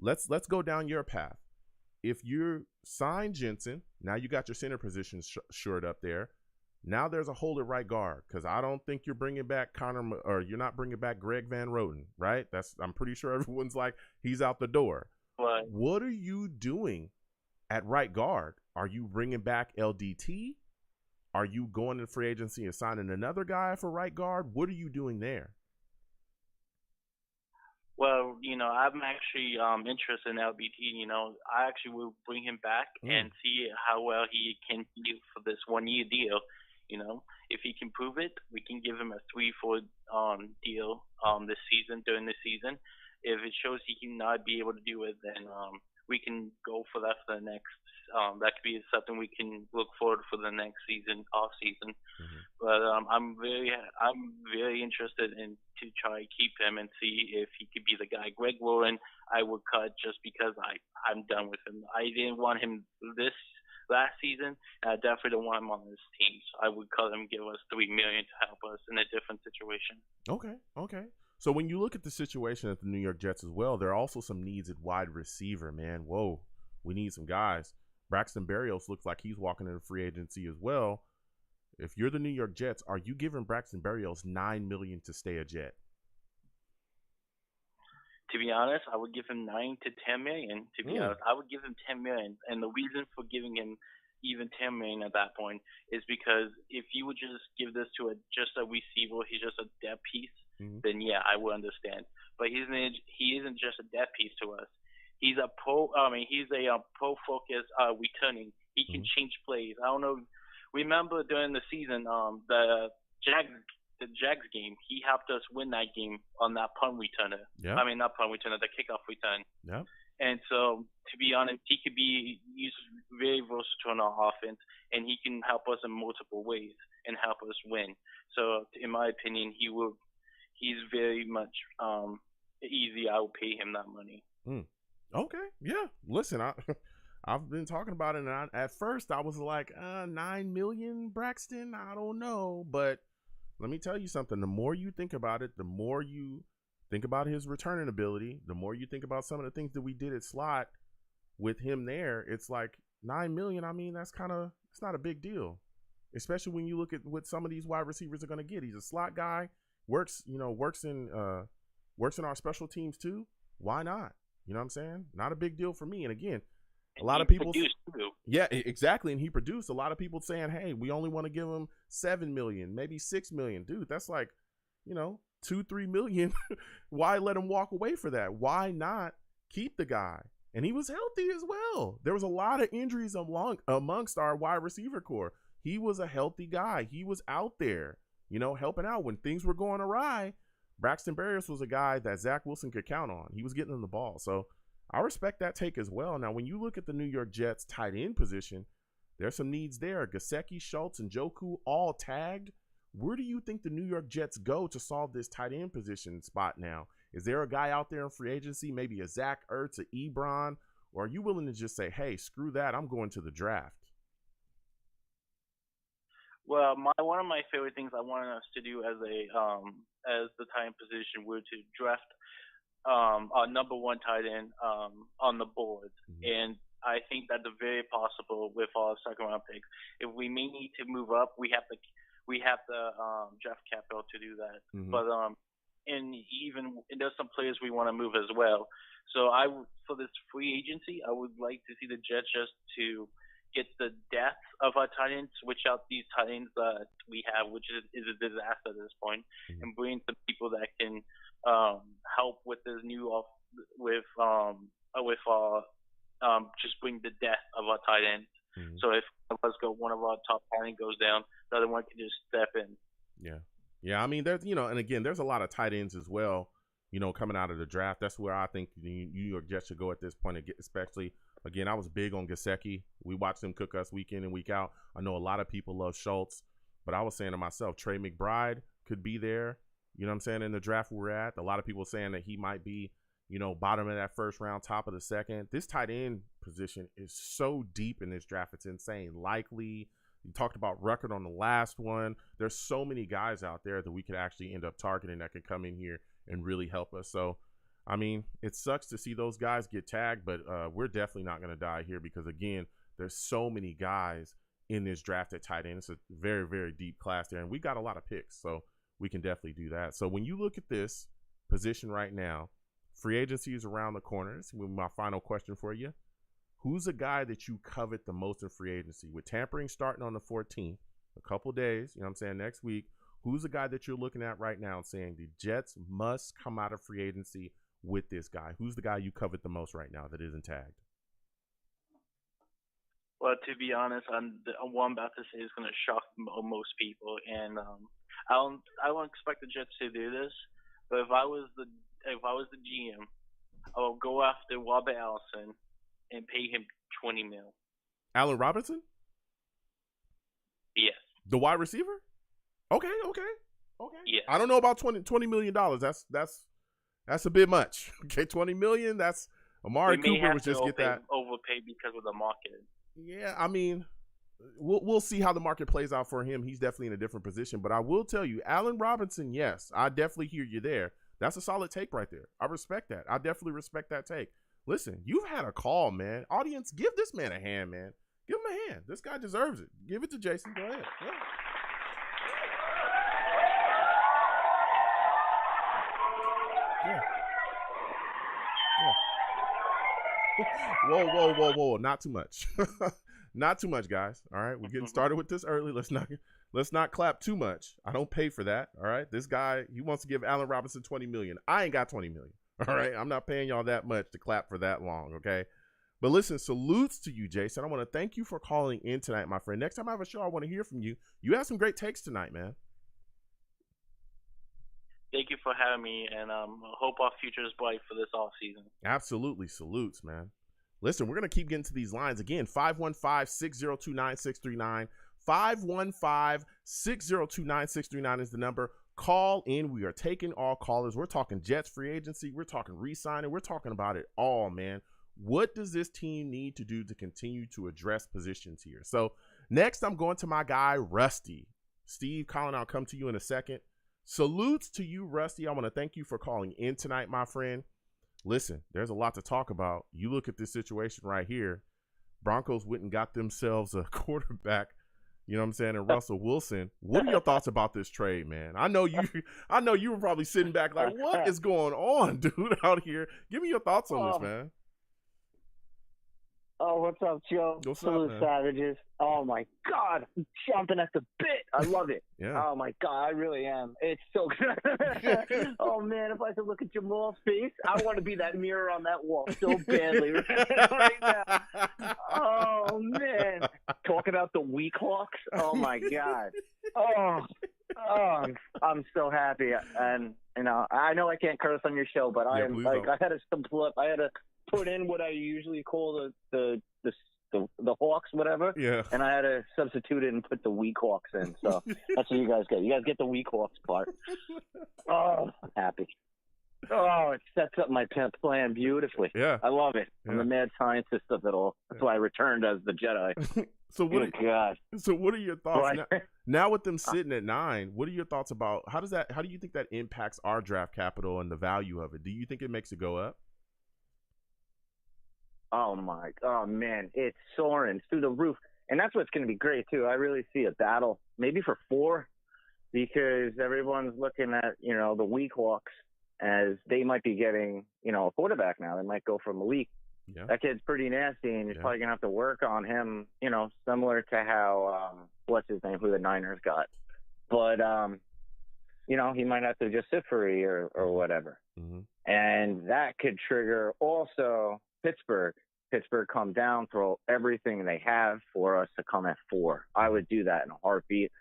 let's go down your path. If you sign Jensen, now you got your center position shored up there. Now there's a hole at right guard because I don't think you're bringing back you're not bringing back Greg Van Roten, right? I'm pretty sure everyone's like he's out the door. Right. What are you doing at right guard? Are you bringing back LDT? Are you going to free agency and signing another guy for right guard? What are you doing there? Well, I'm actually interested in LBT. I actually will bring him back and see how well he can do for this 1-year deal. If he can prove it, we can give him a 3-4 deal during this season. If it shows he cannot be able to do it, then we can go for that for the next. That could be something we can look forward for the next season, off season. Mm-hmm. But I'm very interested in to try to keep him and see if he could be the guy. Greg Warren, I would cut just because I'm done with him. I didn't want him this last season, and I definitely don't want him on this team. So I would cut him, give us $3 million to help us in a different situation. Okay. So when you look at the situation at the New York Jets as well, there are also some needs at wide receiver, man. Whoa, we need some guys. Braxton Berrios looks like he's walking into free agency as well. If you're the New York Jets, are you giving Braxton Berrios $9 million to stay a Jet? To be honest, I would give him $9 to $10 million. To be honest, I would give him $10 million, and the reason for giving him even $10 million at that point is because if you would just give this to just a receiver, he's just a depth piece. Then yeah, I would understand. But he isn't just a depth piece to us. He's a pro focus returning. He can change plays. I don't know. Remember during the season, the Jags game, he helped us win that game on that punt returner. Yeah. I mean, not punt returner, the kickoff return. Yeah. And so, to be honest, he's very versatile in our offense, and he can help us in multiple ways and help us win. So, in my opinion, he's very much easy. I will pay him that money. Okay, yeah. Listen, I've been talking about it, and at first I was like, $9 million, Braxton? I don't know, but let me tell you something. The more you think about it, the more you think about his returning ability, the more you think about some of the things that we did at slot with him there, it's like $9 million. I mean, it's not a big deal, especially when you look at what some of these wide receivers are going to get. He's a slot guy, works in our special teams too. Why not? You know what I'm saying? Not a big deal for me. And again, a lot of people, yeah, exactly. And he produced. A lot of people saying, hey, we only want to give him $7 million, maybe $6 million. Dude, that's like, $2-3 million. Why let him walk away for that? Why not keep the guy? And he was healthy as well. There was a lot of injuries amongst our wide receiver core. He was a healthy guy. He was out there, helping out when things were going awry. Braxton Berrios was a guy that Zach Wilson could count on. He was getting him the ball. So I respect that take as well. Now, when you look at the New York Jets tight end position, there's some needs there. Gesicki, Schultz, and Njoku all tagged. Where do you think the New York Jets go to solve this tight end position spot now? Is there a guy out there in free agency, maybe a Zach Ertz, a Ebron, or are you willing to just say, hey, screw that, I'm going to the draft? Well, one of my favorite things I wanted us to do as the tight end position were to draft our number one tight end on the board. And I think that's very possible with our second round picks. If we may need to move up, we have the draft capital to do that. But and there's some players we want to move as well. So for this free agency, I would like to see the Jets just to get the depth of our tight ends, switch out these tight ends that we have, which is a disaster at this point, and bring in some people that can help with this just bring the depth of our tight ends. So if one of our top tight end goes down, the other one can just step in. Yeah. I mean, there's and again, there's a lot of tight ends as well. Coming out of the draft, that's where I think the New York Jets should go at this point, especially. Again, I was big on Gesicki. We watched him cook us week in and week out. I know a lot of people love Schultz, but I was saying to myself, Trey McBride could be there. You know what I'm saying? In the draft we're at, a lot of people saying that he might be, bottom of that first round, top of the second. This tight end position is so deep in this draft. It's insane. Likely, you talked about Ruckert on the last one. There's so many guys out there that we could actually end up targeting that could come in here and really help us. So, I mean, it sucks to see those guys get tagged, but we're definitely not going to die here because, again, there's so many guys in this draft at tight end. It's a very, very deep class there, and we got a lot of picks, so we can definitely do that. So when you look at this position right now, free agency is around the corner. This is my final question for you. Who's a guy that you covet the most in free agency? With tampering starting on the 14th, a couple days, next week, who's a guy that you're looking at right now and saying the Jets must come out of free agency with this guy? Who's the guy you covet the most right now that isn't tagged? Well, to be honest, what I'm about to say is going to shock most people, and I don't expect the Jets to do this. But if I was the GM, I would go after Robert Allison and pay him $20 million. Allen Robinson? Yes. The wide receiver? Okay. Yes. I don't know about $20 million. That's a bit much. Okay, $20 million. That's Amari Cooper was just get that overpaid because of the market. Yeah, I mean, we'll see how the market plays out for him. He's definitely in a different position, but I will tell you, Allen Robinson, yes, I definitely hear you there. That's a solid take right there. I respect that. I definitely respect that take. Listen, you've had a call, man. Audience, give this man a hand, man. Give him a hand. This guy deserves it. Give it to Jason. Go ahead. Yeah. Whoa. Not too much. Not too much, guys. All right. We're getting started with this early. Let's not clap too much. I don't pay for that. All right. This guy, he wants to give Allen Robinson $20 million. I ain't got $20 million. All right. I'm not paying y'all that much to clap for that long. Okay. But listen, salutes to you, Jason. I want to thank you for calling in tonight, my friend. Next time I have a show, I want to hear from you. You have some great takes tonight, man. Thank you for having me, and hope our future is bright for this offseason. Absolutely. Salutes, man. Listen, we're going to keep getting to these lines. Again, 515-602-9639. 515-602-9639 is the number. Call in. We are taking all callers. We're talking Jets free agency. We're talking re-signing. We're talking about it all, man. What does this team need to do to continue to address positions here? So next, I'm going to my guy, Rusty. Steve, Colin, I'll come to you in a second. Salutes to you, Rusty. I want to thank you for calling in tonight, my friend. Listen, there's a lot to talk about. You look at this situation right here. Broncos went and got themselves a quarterback, you know what I'm saying, and Russell Wilson. What are your thoughts about this trade, man? I know you were probably sitting back like, what is going on, dude, out here? Give me your thoughts on this, man. Oh, what's up, Joe? What's Salute, up, man? Savages. Oh, my God. I'm jumping at the bit. I love it. Yeah. Oh, my God. I really am. It's so good. Oh, man. If I could look at Jamal's face, I want to be that mirror on that wall so badly right now. Oh, man. Talk about the weak hawks. Oh, my God. Oh, I'm so happy. And, I know I can't curse on your show, but I am like, I had to put in what I usually call the Hawks, whatever. Yeah. And I had to substitute it and put the weak Hawks in. So that's what you guys get. You guys get the weak Hawks part. Oh, I'm happy. Oh, it sets up my plan beautifully. Yeah. I love it. Yeah. I'm the mad scientist of it all. That's why I returned as the Jedi. So what are your thoughts now with them sitting at 9? What are your thoughts about how do you think that impacts our draft capital and the value of it? Do you think it makes it go up? Oh man, it's soaring through the roof. And that's what's going to be great too. I really see a battle maybe for 4 because everyone's looking at, the weak Hawks as they might be getting, a quarterback now. They might go for Malik. Yeah. That kid's pretty nasty, and you're probably going to have to work on him, you know, similar to how, what's his name, who the Niners got. But, you know, he might have to just sit for a year or whatever. Mm-hmm. And that could trigger also Pittsburgh. Pittsburgh come down, throw everything they have for us to come at 4. I would do that in a heartbeat.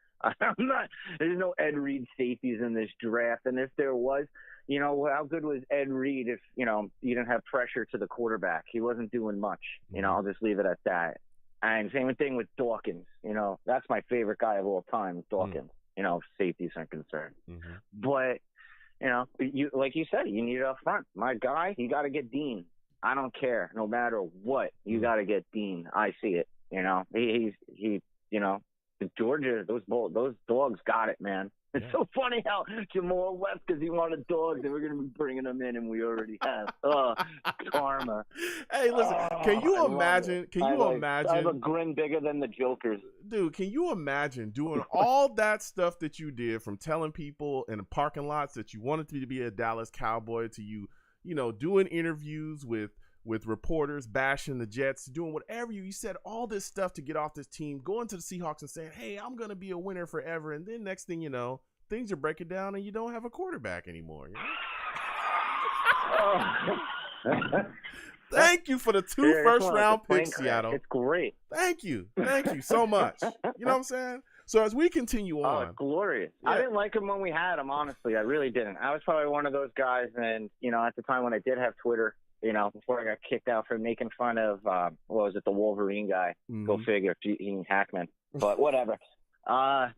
There's no Ed Reed safeties in this draft. And if there was, you know, how good was Ed Reed if, you know, you didn't have pressure to the quarterback? He wasn't doing much. You know, I'll just leave it at that. And same thing with Dawkins. You know, that's my favorite guy of all time, Dawkins, you know, if safeties are concerned. But, you know, you like you said, you need it up front. My guy, you got to get Dean. I don't care. No matter what, you got to get Dean. I see it. You know, he you know, Georgia, those dogs got it, man. It's so funny how Jamal left because he wanted dogs, and we're going to be bringing them in, and we already have. Karma. Hey, listen, can you imagine? Can you imagine? I have a grin bigger than the Joker's. Dude, can you imagine doing all that stuff that you did, from telling people in the parking lots that you wanted to be a Dallas Cowboy to you know, doing interviews with reporters, bashing the Jets, doing whatever you said, all this stuff to get off this team, going to the Seahawks and saying, hey, I'm going to be a winner forever. And then next thing you know, things are breaking down and you don't have a quarterback anymore. You know? Thank you for the 2 first-round picks, Seattle. It's great. Thank you so much. You know what I'm saying? So as we continue on. Oh, it's glorious. Yeah. I didn't like him when we had him, honestly. I really didn't. I was probably one of those guys, and, you know, at the time when I did have Twitter, you know, before I got kicked out for making fun of, what was it, the Wolverine guy? Go figure, Gene Hackman. But whatever. I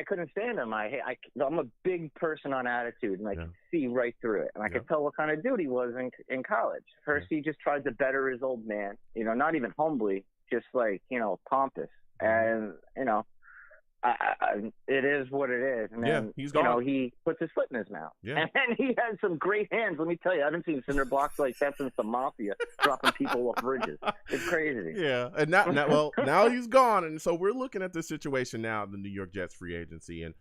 couldn't stand him. I'm a big person on attitude, and I could see right through it. And I could tell what kind of dude he was in college. First, he just tried to better his old man, you know, not even humbly, just like, you know, pompous. And, you know, it is what it is. And then, he's gone. You know, he puts his foot in his mouth. Yeah. And he has some great hands. Let me tell you, I haven't seen cinder blocks like that since the Mafia, dropping people off bridges. It's crazy. Yeah. And now he's gone. And so we're looking at the situation now, the New York Jets free agency. And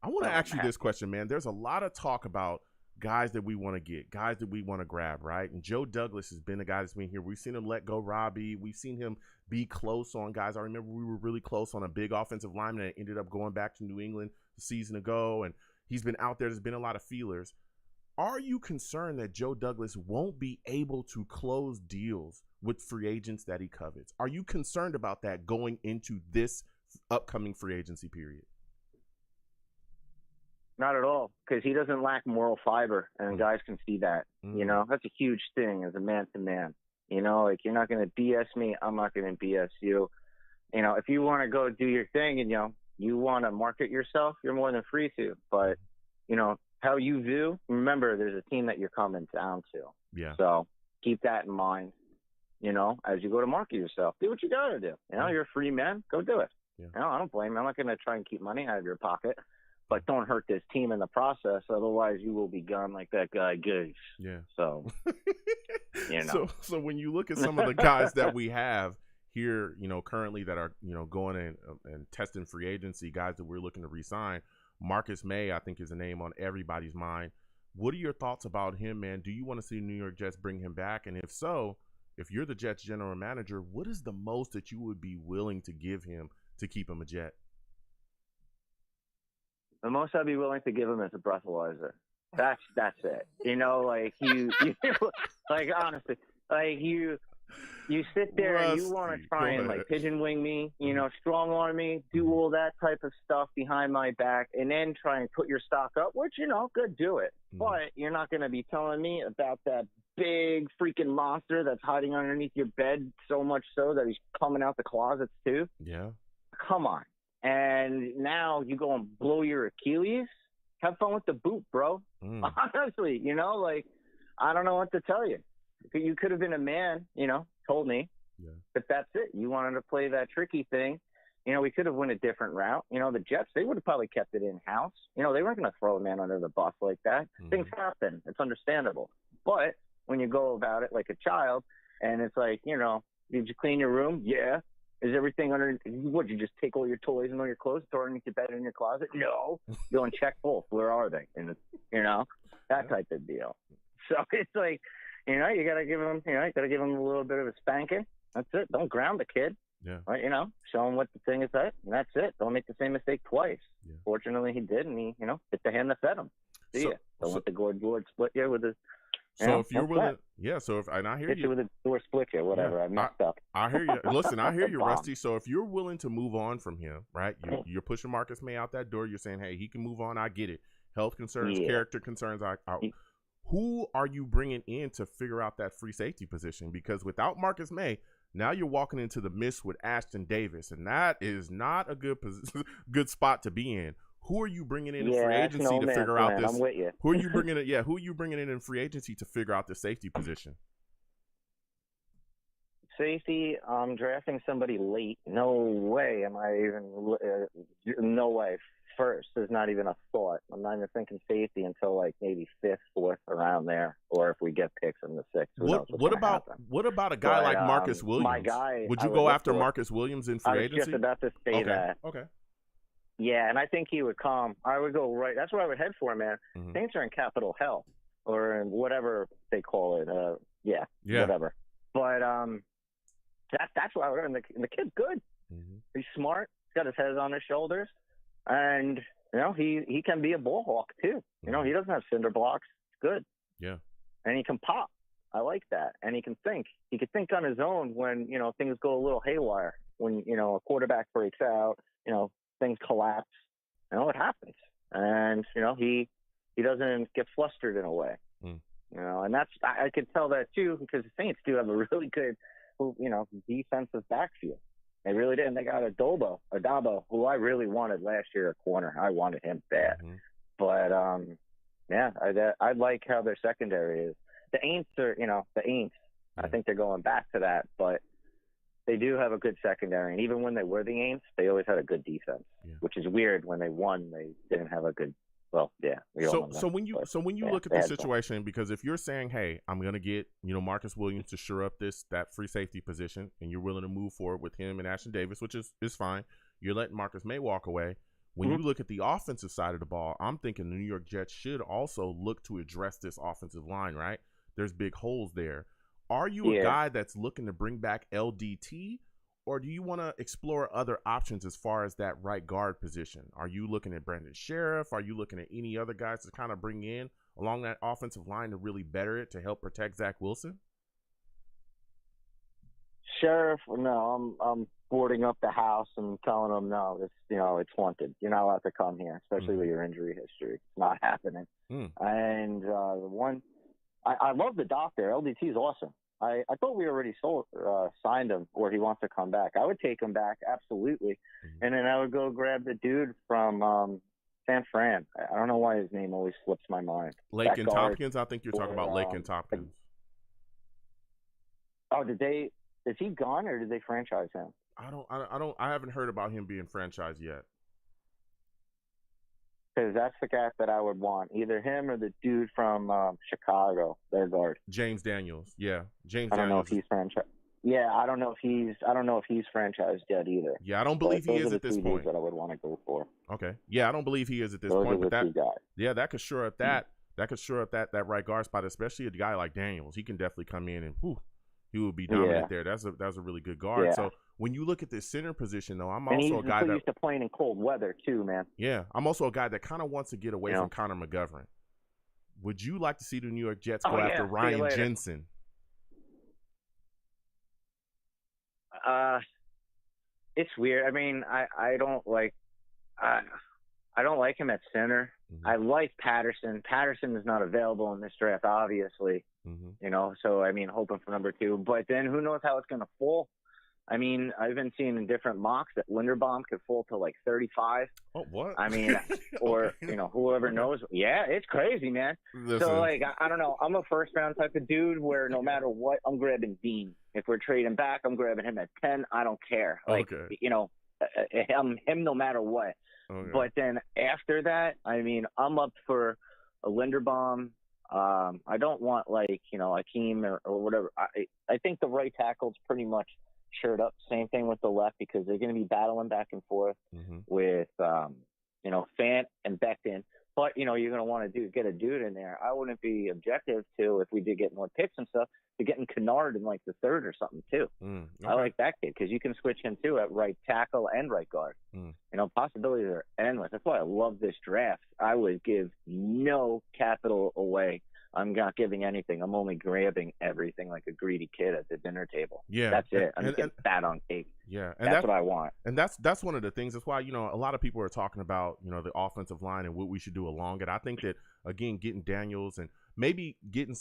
I want to ask you this question, man. There's a lot of talk about guys that we want to get, guys that we want to grab, right? And Joe Douglas has been a guy that's been here. We've seen him let go Robbie. We've seen him be close on guys. I remember we were really close on a big offensive lineman that ended up going back to New England a season ago, and he's been out there. There's been a lot of feelers. Are you concerned that Joe Douglas won't be able to close deals with free agents that he covets? Are you concerned about that going into this upcoming free agency period? Not at all, because he doesn't lack moral fiber, and guys can see that. You know, that's a huge thing as a man-to-man. You know, like, you're not going to BS me, I'm not going to BS you. You know, if you want to go do your thing and, you know, you want to market yourself, you're more than free to. But, you know, how you view, remember, there's a team that you're coming down to. Yeah. So keep that in mind, you know, as you go to market yourself. Do what you got to do. You know, you're a free man, go do it. Yeah. You know, I don't blame you. I'm not going to try and keep money out of your pocket. But don't hurt this team in the process, otherwise you will be gone like that guy Gase. Yeah. So, you know. So when you look at some of the guys that we have here, you know, currently that are, you know, going in and testing free agency, guys that we're looking to re-sign, Marcus Maye, I think, is a name on everybody's mind. What are your thoughts about him, man? Do you want to see New York Jets bring him back? And if so, if you're the Jets general manager, what is the most that you would be willing to give him to keep him a Jet? The most I'd be willing to give him is a breathalyzer. That's it. You know, like you like, honestly, like you sit there and you want to try and like pigeon wing me, you know, strong arm me, do all that type of stuff behind my back, and then try and put your stock up, which, you know, good, do it. But you're not going to be telling me about that big freaking monster that's hiding underneath your bed, so much so that he's coming out the closets too. Yeah. Come on. And now you go and blow your Achilles? Have fun with the boot, bro. Honestly, you know, like, I don't know what to tell you. You could have been a man, you know, told me. Yeah. But that's it. You wanted to play that tricky thing. You know, we could have went a different route. You know, the Jets, they would have probably kept it in-house. You know, they weren't going to throw a man under the bus like that. Things happen. It's understandable. But when you go about it like a child, and it's like, you know, did you clean your room? Yeah. Is everything under? Would you just take all your toys and all your clothes, throw underneath your bed in your closet? No. Go and check both. Where are they? And you know, that type of deal. So it's like, You know, you got to give him, a little bit of a spanking. That's it. Don't ground the kid. Yeah. Right, you know, show him what the thing is at, and that's it. Don't make the same mistake twice. Yeah. Fortunately, he did, and he, hit the hand that fed him. See ya. Don't let the gourd split you with his. So if you're willing, and I hear hit you with a door split you, whatever. I messed up. I hear you. Listen, I hear you, Rusty. So if you're willing to move on from him, right? You're pushing Marcus Maye out that door. You're saying, hey, he can move on. I get it. Health concerns, character concerns. Who are you bringing in to figure out that free safety position? Because without Marcus Maye, now you're walking into the mist with Ashton Davis, and that is not a good spot to be in. Who are you bringing in free agency to figure out this? I'm with you. Who are you bringing in? Yeah, who are you bringing in free agency to figure out the safety position? Safety, I'm drafting somebody late. No way am I even. No way. First, there's not even a thought. I'm not even thinking safety until like maybe 5th, 4th, around there, or if we get picks in the 6th. What about a guy like Marcus Williams? My guy. Would you go after Marcus Williams in free agency? I was just about to say that. Okay. Yeah, and I think he would come. I would go right. That's what I would head for, man. Mm-hmm. Saints are in Capitol Hill, or in whatever they call it. Whatever. But that's why we're in. The kid's good. Mm-hmm. He's smart. He's got his head on his shoulders, and he can be a ball hawk too. He doesn't have cinder blocks. It's good. Yeah. And he can pop. I like that. And he can think. He can think on his own when things go a little haywire. When a quarterback breaks out. Things collapse. It happens. And, he doesn't get flustered in a way. And that's, I could tell that too, because the Saints do have a really good, defensive backfield. They really did. And they got Adabo, who I really wanted last year at corner. I wanted him bad. Mm-hmm. But, I like how their secondary is. The Aints are, the Aints, I think they're going back to that, but they do have a good secondary, and even when they were the Aints, they always had a good defense, which is weird. When they won, they didn't have a good. Well, yeah. So when you look at the situation, because if you're saying, hey, I'm gonna get Marcus Williams to shore up that free safety position, and you're willing to move forward with him and Ashton Davis, which is fine. You're letting Marcus Maye walk away. When you look at the offensive side of the ball, I'm thinking the New York Jets should also look to address this offensive line. Right? There's big holes there. Are you a guy that's looking to bring back LDT, or do you want to explore other options as far as that right guard position? Are you looking at Brandon Sheriff? Are you looking at any other guys to kind of bring in along that offensive line to really better it to help protect Zach Wilson? Sheriff, no, I'm boarding up the house and telling him, no, it's haunted. You're not allowed to come here, especially with your injury history. It's not happening. And I love the doctor. LDT is awesome. I thought we already signed him, or he wants to come back. I would take him back, absolutely. And then I would go grab the dude from San Fran. I don't know why his name always slips my mind. Lakin Tompkins? I think you're talking about Lakin Tompkins. Oh, is he gone, or did they franchise him? I haven't heard about him being franchised yet. Because that's the guy that I would want. Either him or the dude from Chicago, their guard. James Daniels. Yeah. James Daniels. I don't know if he's franchised. Yeah, I don't know if he's franchised yet either. Yeah, I don't believe he is at this point. That I would want to go for. Okay. Yeah, I don't believe he is at this Those point. Are the two guys. Yeah, that could shore up that. That could shore up that right guard spot, especially a guy like Daniels. He can definitely come in and he would be dominant there. That's a really good guard. Yeah. So when you look at this center position, though, I'm and also a guy that used to playing in cold weather too, man. Yeah, I'm also a guy that kind of wants to get away from Connor McGovern. Would you like to see the New York Jets go after Ryan Jensen? It's weird. I mean, I don't like him at center. Mm-hmm. I like Patterson. Patterson is not available in this draft, obviously. Mm-hmm. So I mean, hoping for number 2. But then who knows how it's going to fall? I mean, I've been seeing in different mocks that Linderbaum could fall to like 35. Oh, what? I mean, or whoever knows. Yeah, it's crazy, man. Listen. So like, I don't know. I'm a first round type of dude where no matter what, I'm grabbing Dean. If we're trading back, I'm grabbing him at 10. I don't care. Like, him no matter what. Okay. But then after that, I mean, I'm up for a Linderbaum. I don't want like, Akeem or whatever. I think the right tackle's pretty much shirt up. Same thing with the left, because they're going to be battling back and forth with, Fant and Becton. But, you know, you're going to want to get a dude in there. I wouldn't be objective to, if we did get more picks and stuff, to getting Kennard in like the third or something too. Okay. I like that kid because you can switch him too at right tackle and right guard. You know, possibilities are endless. That's why I love this draft. I would give no capital away. I'm not giving anything. I'm only grabbing everything like a greedy kid at the dinner table. Yeah, that's it. I'm just getting fat on cake. Yeah, and that's what I want. And that's one of the things. That's why, you know, a lot of people are talking about, you know, the offensive line and what we should do along it. I think that, again, getting Daniels and maybe getting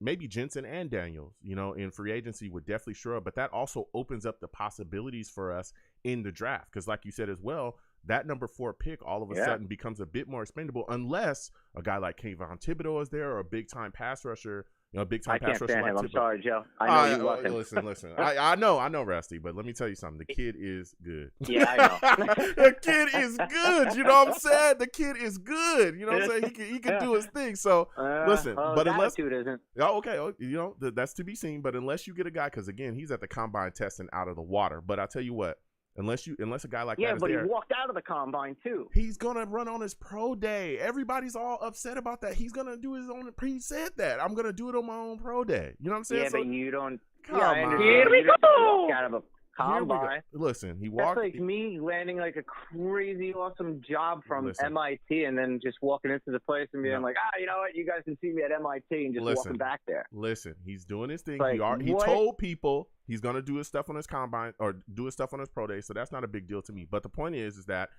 maybe Jensen and Daniels, you know, in free agency would definitely sure up. But that also opens up the possibilities for us in the draft, because like you said as well, that number 4 pick all of a sudden becomes a bit more expendable unless a guy like Kayvon Thibodeau is there or a big time pass rusher. You know, big time pass rusher. I can't stand him. like I'm sorry, Joe. I know you love him. Listen. I know, Rusty, but let me tell you something. The kid is good. Yeah, I know. The kid is good. You know what I'm saying? The kid is good. You know what I'm saying? He can do his thing. So listen, but unless isn't. Oh, okay. You know, that's to be seen. But unless you get a guy, because again, he's at the combine testing out of the water. But I tell you what. Unless a guy like that is there. Yeah, but he walked out of the combine too. He's gonna run on his pro day. Everybody's all upset about that. He's gonna do his own. He said that I'm gonna do it on my own pro day. You know what I'm saying? Yeah, but you don't. Come on. Here we go. Out of a combine. Listen, he walked. That's like me landing like a crazy awesome job from MIT and then just walking into the place and being like, you know what, you guys can see me at MIT and just walking back there. Listen, he's doing his thing. Like, he told people he's gonna do his stuff on his combine or do his stuff on his pro day, so that's not a big deal to me. But the point is that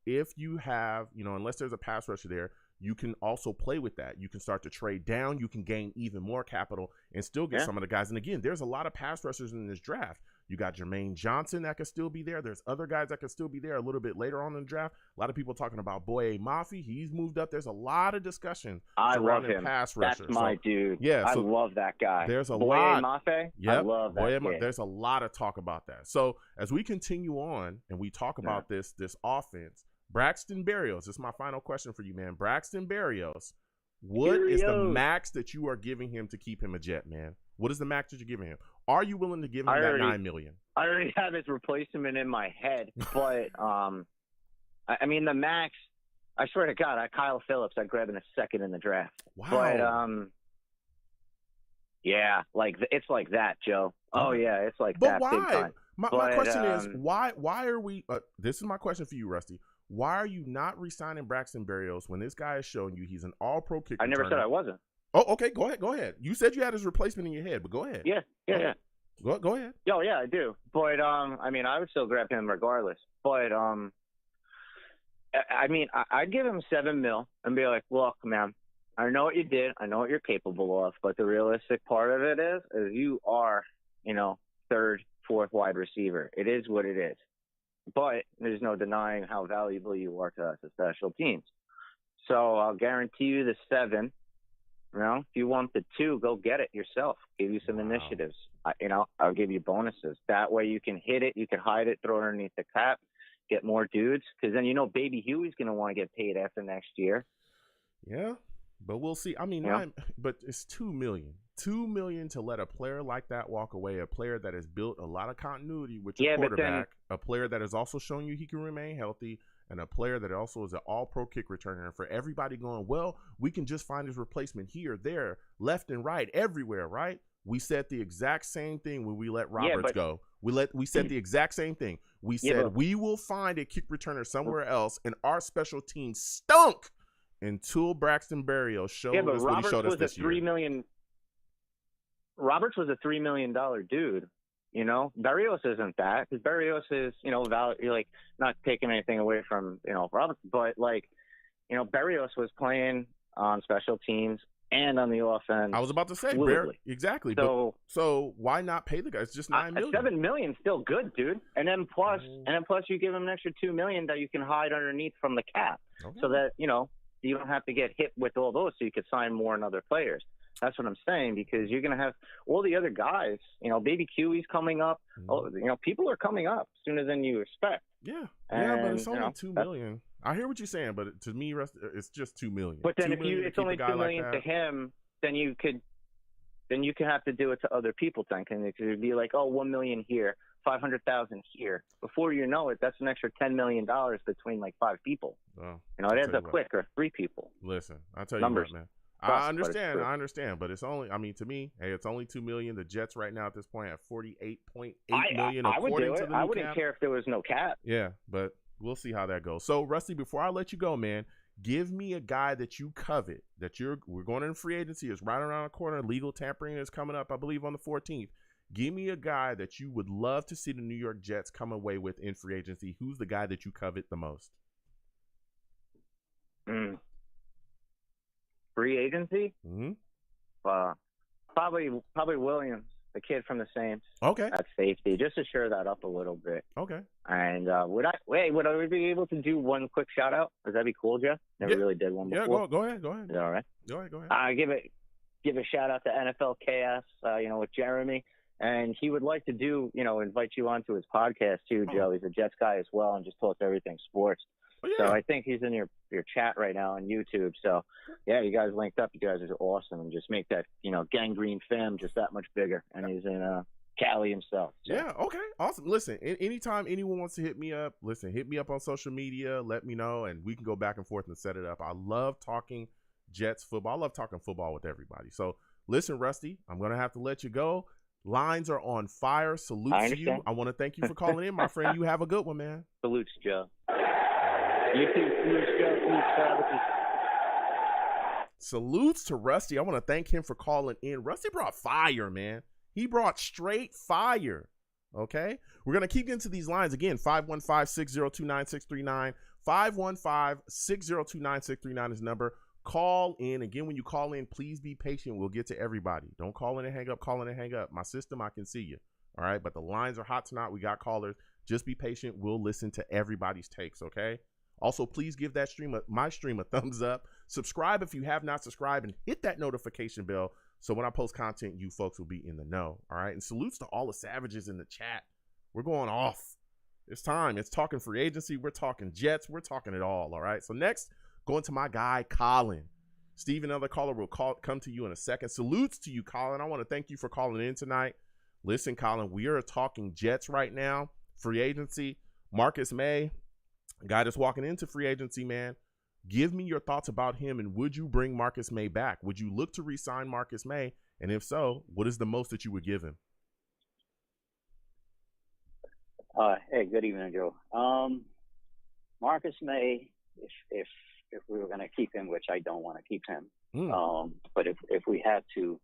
if you have, you know, unless there's a pass rusher there, you can also play with that. You can start to trade down. You can gain even more capital and still get some of the guys. And again, there's a lot of pass rushers in this draft. You got Jermaine Johnson that could still be there. There's other guys that could still be there a little bit later on in the draft. A lot of people talking about Boye Mafe. He's moved up. There's a lot of discussion. I love him. Pass rusher. That's my dude. Yeah, I love that guy. There's a lot. Mafe. Yep. I love that kid. There's a lot of talk about that. So as we continue on and we talk about this offense, Braxton Berrios, this is my final question for you, man. Braxton Berrios, what is the max that you are giving him to keep him a Jet, man? What is the max that you're giving him? Are you willing to give him that $9 million? I already have his replacement in my head, but I mean the max. I swear to God, Kyle Phillips, I'd grab in a second in the draft. Wow. But yeah, like it's like that, Joe. Oh yeah, it's like that. But big why? time. My question is why? Why are we? This is my question for you, Rusty. Why are you not re-signing Braxton Berrios when this guy is showing you he's an all-pro kick returner? I never said I wasn't. Oh, okay. Go ahead. You said you had his replacement in your head, but go ahead. Yeah. Go ahead. Oh, yeah, I do. But, I mean, I would still grab him regardless. But, I mean, I'd give him $7 million and be like, look, man, I know what you did. I know what you're capable of. But the realistic part of it is you are, you know, third, fourth wide receiver. It is what it is. But there's no denying how valuable you are to us as special teams. So I'll guarantee you the 7. You know, if you want the 2, go get it yourself. Give you some initiatives. You know, I'll give you bonuses. That way you can hit it, you can hide it, throw it underneath the cap, get more dudes. Because then, you know, Baby Huey's going to want to get paid after next year. Yeah, but we'll see. I mean, but it's $2 million. $2 million to let a player like that walk away, a player that has built a lot of continuity with your quarterback, a player that has also shown you he can remain healthy, and a player that also is an all-pro kick returner. And for everybody going, well, we can just find his replacement here, there, left and right, everywhere, right? We said the exact same thing when we let Roberts go. We said the exact same thing. We said we will find a kick returner somewhere else, and our special team stunk until Braxton Berrios showed us what he showed us this year. Roberts was a $3 million dude, you know. Berrios isn't that, because Berrios is, you know, like not taking anything away from, you know, Roberts, but like, you know, Berrios was playing on special teams and on the offense. I was about to say, exactly. So why not pay the guy? It's just $9 million. $7 million still good, dude. And then plus you give him an extra $2 million that you can hide underneath from the cap, so that, you know, you don't have to get hit with all those, so you could sign more and other players. That's what I'm saying, because you're going to have all the other guys, you know, Baby Huey's coming up. Oh, you know, people are coming up sooner than you expect. Yeah. But it's only $2 million. I hear what you're saying, but to me, it's just $2 million. But then it's only $2 million to him, then you could have to do it to other people. Then it could be like, $1 million here, $500,000 here. Before you know it, that's an extra $10 million between like 5 people. Oh, it adds up quick, or 3 people. Listen, I'll tell Numbers. you what, man. I understand, but it's only, I mean, to me, hey, it's only $2 million. The Jets right now at this point have $48.8 million. I would do it. I wouldn't wouldn't care if there was no cap. Yeah, but we'll see how that goes. So, Rusty, before I let you go, man, give me a guy that you covet, we're going in free agency. It's right around the corner. Legal tampering is coming up, I believe, on the 14th. Give me a guy that you would love to see the New York Jets come away with in free agency. Who's the guy that you covet the most? Free agency? Mm-hmm. Probably Williams, the kid from the Saints. Okay. At safety, just to shore that up a little bit. Okay. And would I be able to do one quick shout out? Would that be cool, Jeff? Never really did one before. Yeah, go ahead. Is that all right? Go ahead. Give a shout out to NFL Chaos, with Jeremy. And he would like to do, invite you onto his podcast too, Joe. He's a Jets guy as well, and just talks everything sports. Oh, yeah. So I think he's in your chat right now on YouTube. So, yeah, you guys linked up. You guys are awesome. And just make that, gangrene fam just that much bigger. And he's in Cali himself. So. Yeah, okay. Awesome. Listen, anytime anyone wants to hit me up, hit me up on social media. Let me know, and we can go back and forth and set it up. I love talking Jets football. I love talking football with everybody. So, listen, Rusty, I'm going to have to let you go. Lines are on fire. Salute to you. I want to thank you for calling in, my friend. You have a good one, man. Salutes, Joe. You too. Salutes, Joe. Salutes to Rusty. I want to thank him for calling in. Rusty brought fire, man. He brought straight fire. Okay? We're going to keep getting to these lines again. 515-602-9639. 515-602-9639 is the number. Call in. Again, when you call in, please be patient. We'll get to everybody. Don't call in and hang up. Call in and hang up. My system, I can see you. All right? But the lines are hot tonight. We got callers. Just be patient. We'll listen to everybody's takes, okay? Also, please give that my stream a thumbs up. Subscribe if you have not subscribed, and hit that notification bell so when I post content, you folks will be in the know. All right? And salutes to all the savages in the chat. We're going off. It's time. It's talking free agency. We're talking Jets. We're talking it all. All right? So next, going to my guy, Colin. Steve, another caller will come to you in a second. Salutes to you, Colin. I want to thank you for calling in tonight. Listen, Colin, we are talking Jets right now. Free agency. Marcus Maye, a guy that's walking into free agency, man. Give me your thoughts about him, and would you bring Marcus Maye back? Would you look to re-sign Marcus Maye? And if so, what is the most that you would give him? Hey, good evening, Joe. Marcus Maye, if we were going to keep him, which I don't want to keep him, but if we had to,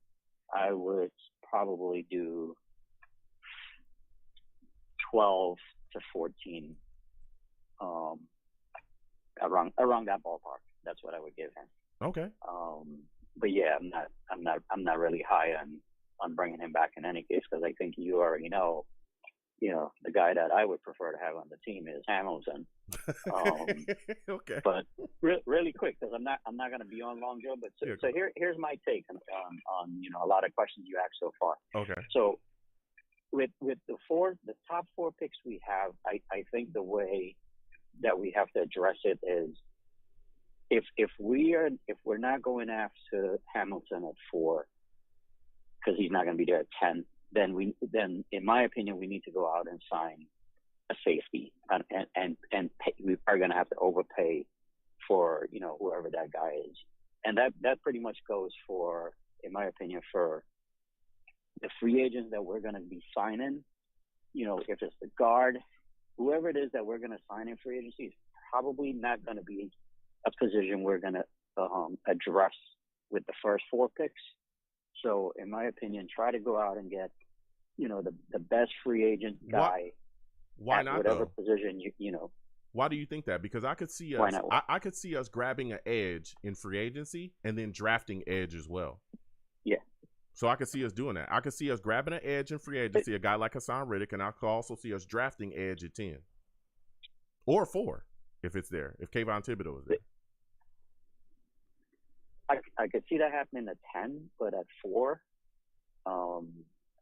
I would probably do 12 to 14, around that ballpark. That's what I would give him. Okay. But yeah, I'm not really high on bringing him back in any case, because I think you already know, the guy that I would prefer to have on the team is Hamilton. Okay. But really quick, because I'm not going to be on long, Joe. But so here's my take on a lot of questions you asked so far. Okay. So with the top 4 picks we have, I think the way that we have to address it is if we're not going after Hamilton at 4, because he's not going to be there at 10. Then in my opinion, we need to go out and sign a safety, and pay, we are going to have to overpay for whoever that guy is, and that pretty much goes for, in my opinion, for the free agents that we're going to be signing. If it's the guard, whoever it is that we're going to sign in free agency is probably not going to be a position we're going to address with the first 4 picks. So, in my opinion, try to go out and get, the best free agent guy. Why not? Whatever though? Position you. Why do you think that? Because I could see us. I could see us grabbing an edge in free agency and then drafting edge as well. Yeah. So I could see us doing that. I could see us grabbing an edge in free agency, a guy like Hassan Reddick, and I could also see us drafting edge at 10 or 4 if it's there. If Kayvon Thibodeau is there. I could see that happening at 10, but at 4,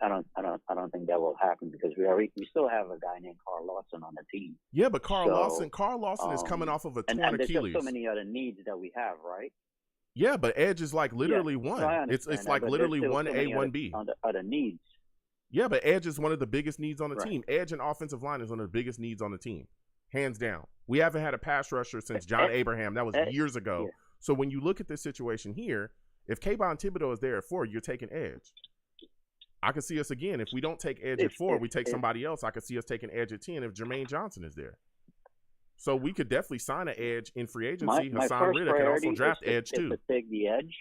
I don't think that will happen, because we still have a guy named Carl Lawson on the team. Yeah, but Carl Lawson is coming off of a torn and Achilles. There's just so many other needs that we have, right? Yeah, but edge is like literally one. So it's like literally 1A, 1B. Other needs. Yeah, but edge is one of the biggest needs on the Right. team. Edge and offensive line is one of the biggest needs on the team, hands down. We haven't had a pass rusher since John Abraham. That was years ago. Yeah. So when you look at this situation here, if Kayvon Thibodeau is there at 4, you're taking edge. I could see us again. If we don't take edge at 4, we take somebody else. I could see us taking edge at 10 if Jermaine Johnson is there. So we could definitely sign an edge in free agency. My Hassan first Reddick can also priority draft is edge too. to take the edge.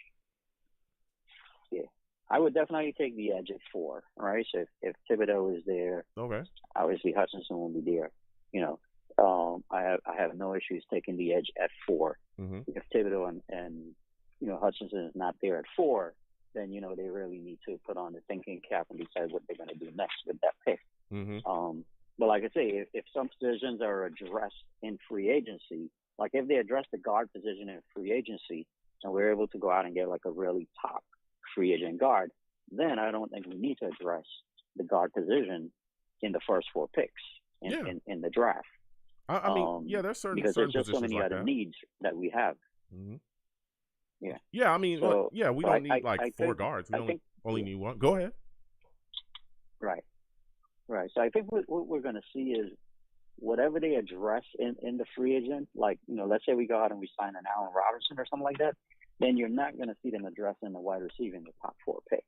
Yeah, I would definitely take the edge at 4. All right, so if Thibodeau is there, Okay. obviously Hutchinson will be there. You know, I have no issues taking the edge at 4. Mm-hmm. If Thibodeau and you know Hutchinson is not there at 4, then you know they really need to put on the thinking cap and decide what they're going to do next with that pick. Mm-hmm. But like I say, if some positions are addressed in free agency, like if they address the guard position in free agency, and we're able to go out and get like a really top free agent guard, then I don't think we need to address the guard position in the first 4 picks in the draft. I mean, yeah, there's certain because there's just so positions many like other that. needs that we have. Mm-hmm. Yeah. Yeah, I mean, So, we don't I need like 4 think- guards. I We think- only need 1. Go ahead. Right. So I think what we're going to see is whatever they address in the free agent, like, you know, let's say we go out and we sign an Allen Robinson or something like that, then you're not going to see them addressing the wide receiver in the top 4 picks.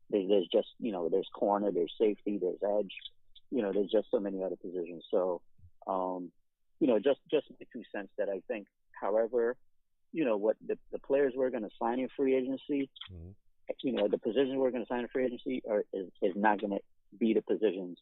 There's just, you know, there's corner, there's safety, there's edge, you know, there's just so many other positions. So, you know, just my 2 cents that I think, however, you know, what the players we're going to sign in free agency, Mm-hmm. you know, the positions we're going to sign in free agency is not going to be the positions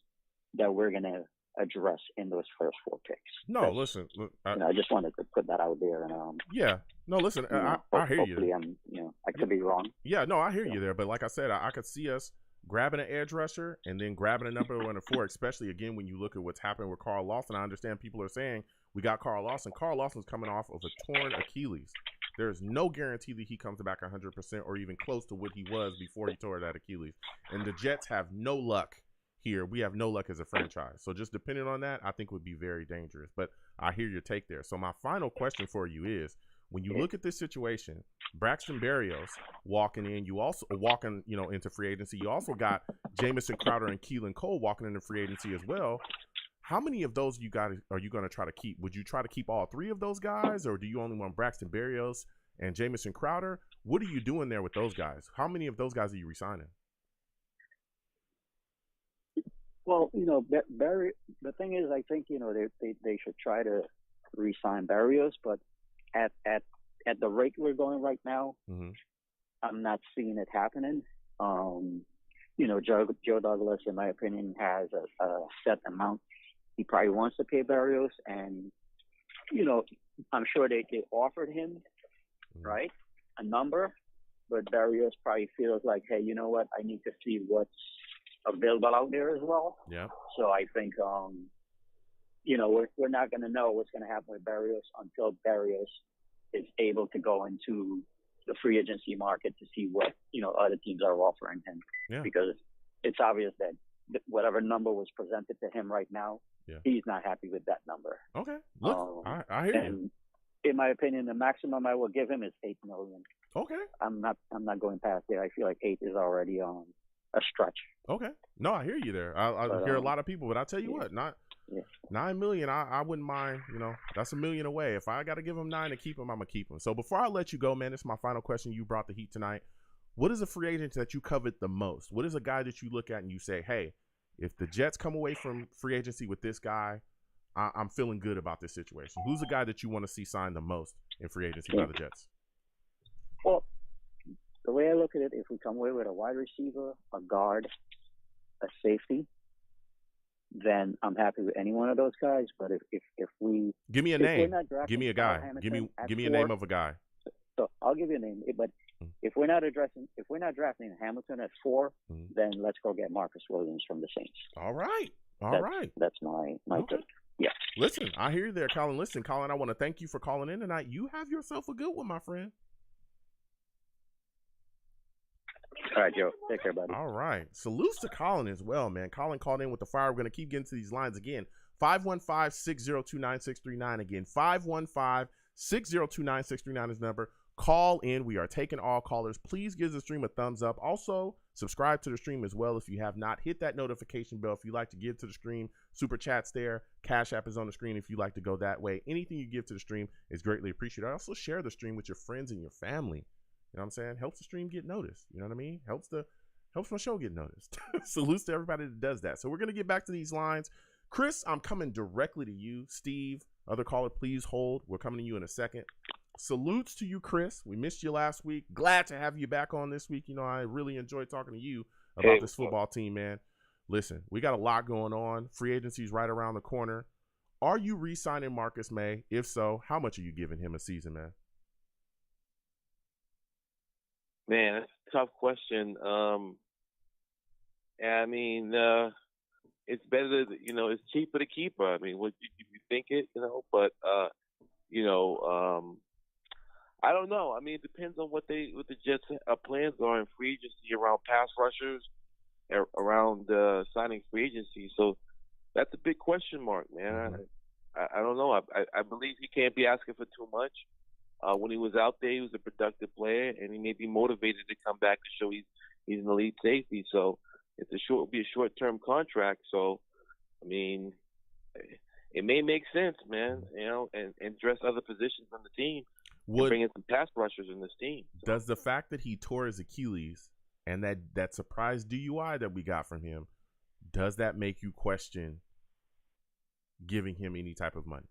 that we're going to address in those first 4 picks. No, listen. Look, You know, I just wanted to put that out there, and yeah. No, listen. you know, I hear you. hopefully you know, I could be wrong. Yeah, no, I hear you there. But like I said, I could see us grabbing an edge rusher and then grabbing a number 1 or 4, especially again when you look at what's happening with Carl Lawson. I understand people are saying we got Carl Lawson. Carl Lawson's coming off of a torn Achilles. There's no guarantee that he comes back 100% or even close to what he was before he tore that Achilles. And the Jets have no luck here. We have no luck as a franchise. So just depending on that, I think would be very dangerous. But I hear your take there. So my final question for you is, when you look at this situation, Braxton Berrios walking in, you also walking, you know, into free agency. You also got Jamison Crowder and Keelan Cole walking into free agency as well. How many of those are you going to try to keep? Would you try to keep all 3 of those guys, or do you only want Braxton Berrios and Jamison Crowder? What are you doing there with those guys? How many of those guys are you re-signing? Well, you know, the thing is, I think, you know, they should try to re-sign Berrios, but at the rate we're going right now, Mm-hmm. I'm not seeing it happening. You know, Joe Douglas, in my opinion, has a set amount he probably wants to pay Berrios, and you know, I'm sure they offered him, right, a number, but Berrios probably feels like, hey, you know what, I need to see what's available out there as well. Yeah. So I think, you know, we're not going to know what's going to happen with Berrios until Berrios is able to go into the free agency market to see what, you know, other teams are offering him. Yeah. Because it's obvious that whatever number was presented to him right now, he's not happy with that number. Okay. Look, I hear and you. In my opinion, the maximum I will give him is $8 million. Okay. I'm not going past there. I feel like 8 is already a stretch. Okay. No, I hear you there. I hear a lot of people, but I tell you what, $9 million, I wouldn't mind. You know, that's $1 million away. If I got to give him 9 to keep him, I'm gonna keep him. So before I let you go, man, this is my final question. You brought the heat tonight. What is a free agent that you covet the most? What is a guy that you look at and you say, hey, if the Jets come away from free agency with this guy, I'm feeling good about this situation? Who's the guy that you want to see sign the most in free agency by the Jets? Well, the way I look at it, if we come away with a wide receiver, a guard, a safety, then I'm happy with any one of those guys. But if we give me a name, give me a guy, give me a name of a guy. So I'll give you a name. But if we're not drafting Hamilton at 4, then let's go get Marcus Williams from the Saints. All right. That's my pick. Yeah. Listen, I hear you there, Colin. Listen, Colin, I want to thank you for calling in tonight. You have yourself a good one, my friend. All right, Joe. Take care, buddy. All right. Salutes to Colin as well, man. Colin called in with the fire. We're going to keep getting to these lines again. 515-602-9639. Again, 515-602-9639 is the number. Call in. We are taking all callers. Please give the stream a thumbs up. Also, Subscribe to the stream as well if you have not. Hit that notification bell if you like to give to the stream. Super Chat's there. Cash App is on the screen if you like to go that way. Anything you give to the stream is greatly appreciated. Also share the stream with your friends and your family. You know what I'm saying? Helps the stream get noticed. You know what I mean? Helps my show get noticed. Salutes to everybody that does that. So we're going to get back to these lines. Chris, I'm coming directly to you. Steve, other caller, please hold. We're coming to you in a second. Salutes to you, Chris. We missed you last week. Glad to have you back on this week. You know, I really enjoyed talking to you about this football team, man. Listen, we got a lot going on. Free agency's right around the corner. Are you re-signing Marcus Maye? If so, how much are you giving him a season, man? Man, that's a tough question. I mean, it's better to, it's cheaper to keep her. I mean, what you think it, but I don't know. I mean, it depends on what the Jets' plans are in free agency around pass rushers, around signing free agency. So that's a big question mark, man. I don't know. I believe he can't be asking for too much. When he was out there, he was a productive player, and he may be motivated to come back to show he's an elite safety. So it'll be a short-term contract. So, I mean, it may make sense, man, and address other positions on the team. Bring in some pass rushers in this team. So. Does the fact that he tore his Achilles and that surprise DUI that we got from him, does that make you question giving him any type of money?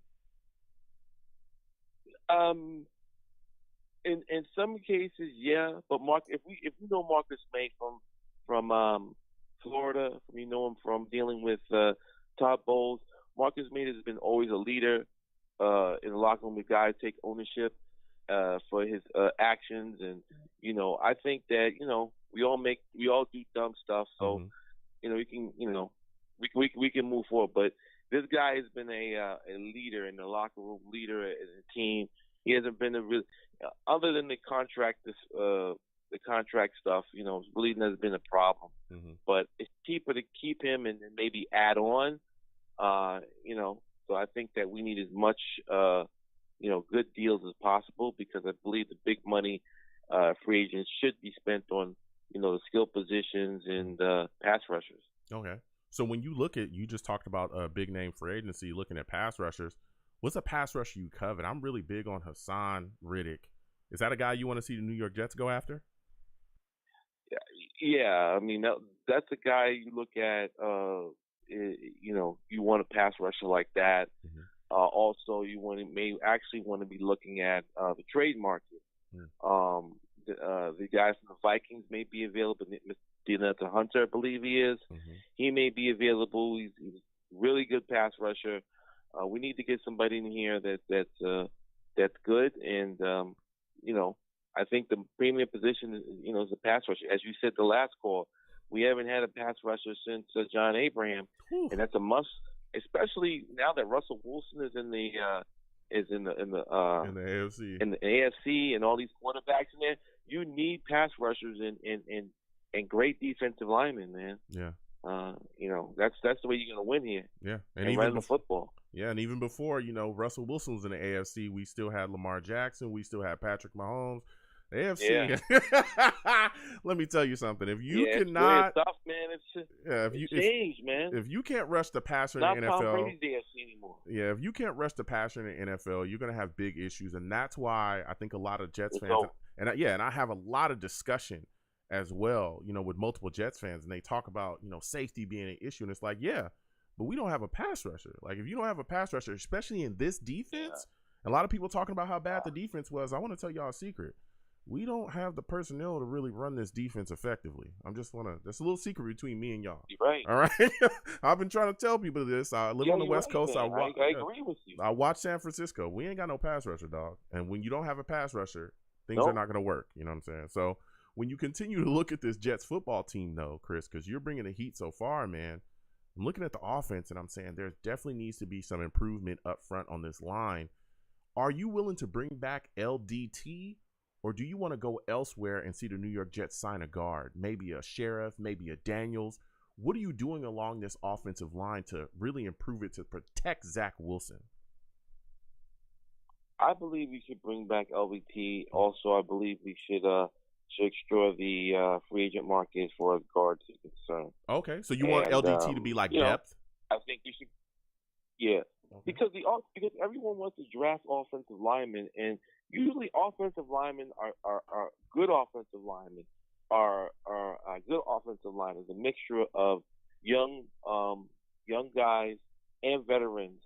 In some cases, yeah. But Mark, if we know Marcus Maye from Florida, we know him from dealing with Todd Bowles. Marcus Maye has been always a leader in the locker room. The guys take ownership for his actions, and I think that we all do dumb stuff, so we can move forward. But this guy has been a leader in the locker room, leader in the team. He hasn't been other than the contract stuff, really hasn't been a problem. But it's cheaper to keep him and maybe add on, So I think that we need as much, good deals as possible, because I believe the big money free agents should be spent on, the skill positions and pass rushers. Okay. So when you look at, you just talked about a big name free agency, looking at pass rushers. What's a pass rusher you covet? I'm really big on Hassan Riddick. Is that a guy you want to see the New York Jets go after? Yeah. I mean, that's a guy you look at, you want a pass rusher like that. Also, you may actually want to be looking at the trade market. The guy from the Vikings may be available. Mr. Hunter, I believe he is. He may be available. He's a really good pass rusher. We need to get somebody in here that's good, and I think the premium position is a pass rusher. As you said the last call, we haven't had a pass rusher since John Abraham, and that's a must, especially now that Russell Wilson is in the AFC, and all these quarterbacks in there. You need pass rushers and great defensive linemen, man. Yeah. That's the way you're gonna win here. Yeah, and run the football. Yeah, and even before Russell Wilson was in the AFC, we still had Lamar Jackson, we still had Patrick Mahomes. The AFC. Yeah. Let me tell you something. If you cannot, it's tough, man. It's changed, man. If you can't rush the passer in the NFL, Tom Brady's the AFC anymore. Yeah, if you can't rush the passer in the NFL, you're gonna have big issues, and that's why I think a lot of Jets fans, and I have a lot of discussion as well, with multiple Jets fans, and they talk about, safety being an issue, and it's like, yeah, but we don't have a pass rusher. Like, if you don't have a pass rusher, especially in this defense, a lot of people talking about how bad the defense was. I want to tell y'all a secret. We don't have the personnel to really run this defense effectively. That's a little secret between me and y'all. You're right. All right. I've been trying to tell people this. I live on the West Coast. I agree with you. I watch San Francisco. We ain't got no pass rusher, dog. And when you don't have a pass rusher, things are not going to work. You know what I'm saying? So when you continue to look at this Jets football team, though, Chris, because you're bringing the heat so far, man, I'm looking at the offense, and I'm saying there definitely needs to be some improvement up front on this line. Are you willing to bring back LDT, or do you want to go elsewhere and see the New York Jets sign a guard, maybe a Sheriff, maybe a Daniels? What are you doing along this offensive line to really improve it to protect Zach Wilson? I believe we should bring back LVT. Also, I believe we should should explore the free agent market as far as guards is concerned. Okay, so you want LDT to be like depth? I think you should. Yeah, okay. Because everyone wants to draft offensive linemen, and usually offensive linemen are good offensive linemen are good offensive linemen. A mixture of young guys and veterans,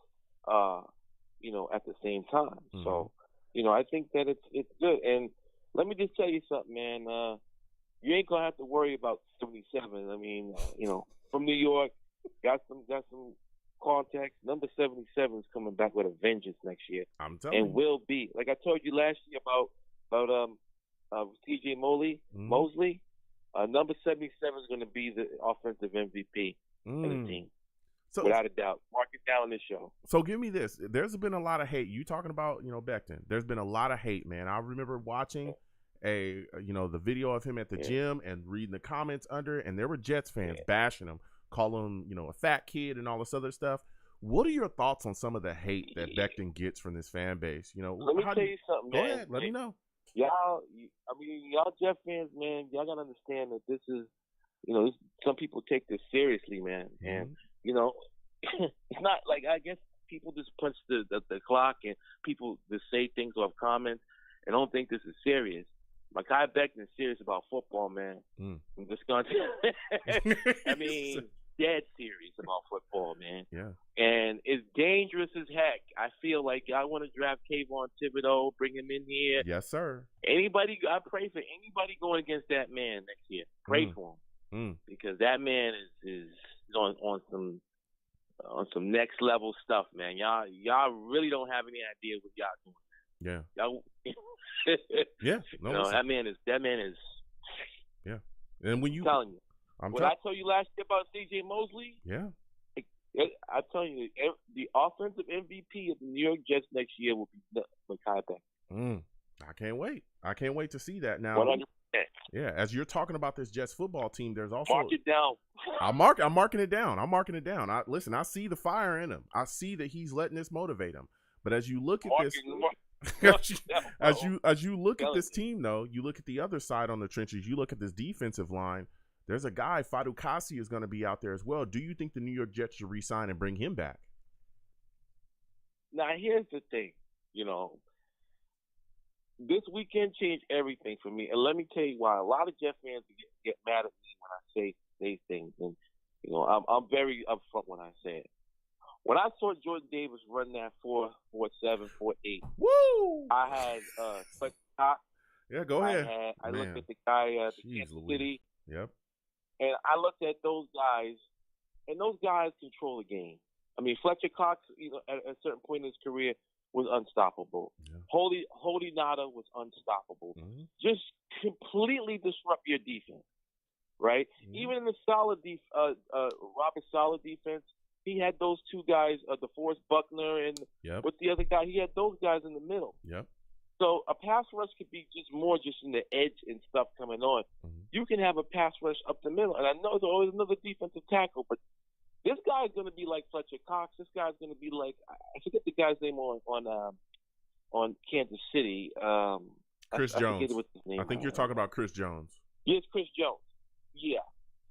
at the same time. Mm-hmm. So, I think that it's good. And let me just tell you something, man. You ain't gonna have to worry about 77. I mean, from New York, got some contacts. Number 77 is coming back with a vengeance next year. I'm telling you. And will be, like I told you last year about T.J. Mosley. Number 77 is going to be the offensive MVP of the team. So, without a doubt. Mark it down on this show. So give me this. There's been a lot of hate. You talking about, Becton. There's been a lot of hate, man. I remember watching the video of him at the gym and reading the comments under it, and there were Jets fans bashing him, calling him, a fat kid and all this other stuff. What are your thoughts on some of the hate that Becton gets from this fan base? Let me tell you something, man. Go ahead. Let me know. Y'all Jet fans, man, y'all got to understand that this is, some people take this seriously, man. Mm-hmm. And, it's not like, I guess people just punch the clock and people just say things off comments and don't think this is serious. Mekhi Becton is serious about football, man. I'm just going to, dead serious about football, man. Yeah. And it's dangerous as heck. I feel like I want to draft Kayvon Thibodeau, bring him in here. Yes, sir. I pray for anybody going against that man next year. Pray for him. Because that man is on some next level stuff, man. Y'all really don't have any idea what y'all doing. Yeah. Y'all, yeah. No, that man is. Yeah. And when you telling you. I told you last year about C.J. Mosley? Yeah. I tell you, the offensive MVP of the New York Jets next year will be Mekhi Becton. I can't wait. I can't wait to see that now. 100%. Yeah, as you're talking about this Jets football team, there's also mark it down. I'm marking it down. I see the fire in him. I see that he's letting this motivate him. But as you look at as you look at this team, though, you look at the other side on the trenches. You look at this defensive line. There's a guy, Fadu Kasi, is going to be out there as well. Do you think the New York Jets should re-sign and bring him back? Now, here's the thing. This weekend changed everything for me. And let me tell you why. A lot of Jet fans get mad at me when I say things. And, I'm very upfront when I say it. When I saw Jordan Davis run that 4.47, 4.8, woo! I had Fletcher Cox. Yeah, go ahead. I looked at the guy at Kansas City. Yep. And I looked at those guys, and those guys control the game. I mean, Fletcher Cox, at a certain point in his career, was unstoppable. Yeah. Holy Nada was unstoppable. Mm-hmm. Just completely disrupt your defense, right? Mm-hmm. Even in the solid Robert Saleh defense, he had those two guys, DeForest Buckner and what's the other guy? He had those guys in the middle. Yep. So a pass rush could be just in the edge and stuff coming on. Mm-hmm. You can have a pass rush up the middle. And I know there's always another defensive tackle, but this guy's going to be like Fletcher Cox. This guy's going to be like, I forget the guy's name on Kansas City. Chris Jones. I think you're talking about Chris Jones. Yes, Chris Jones. Yeah.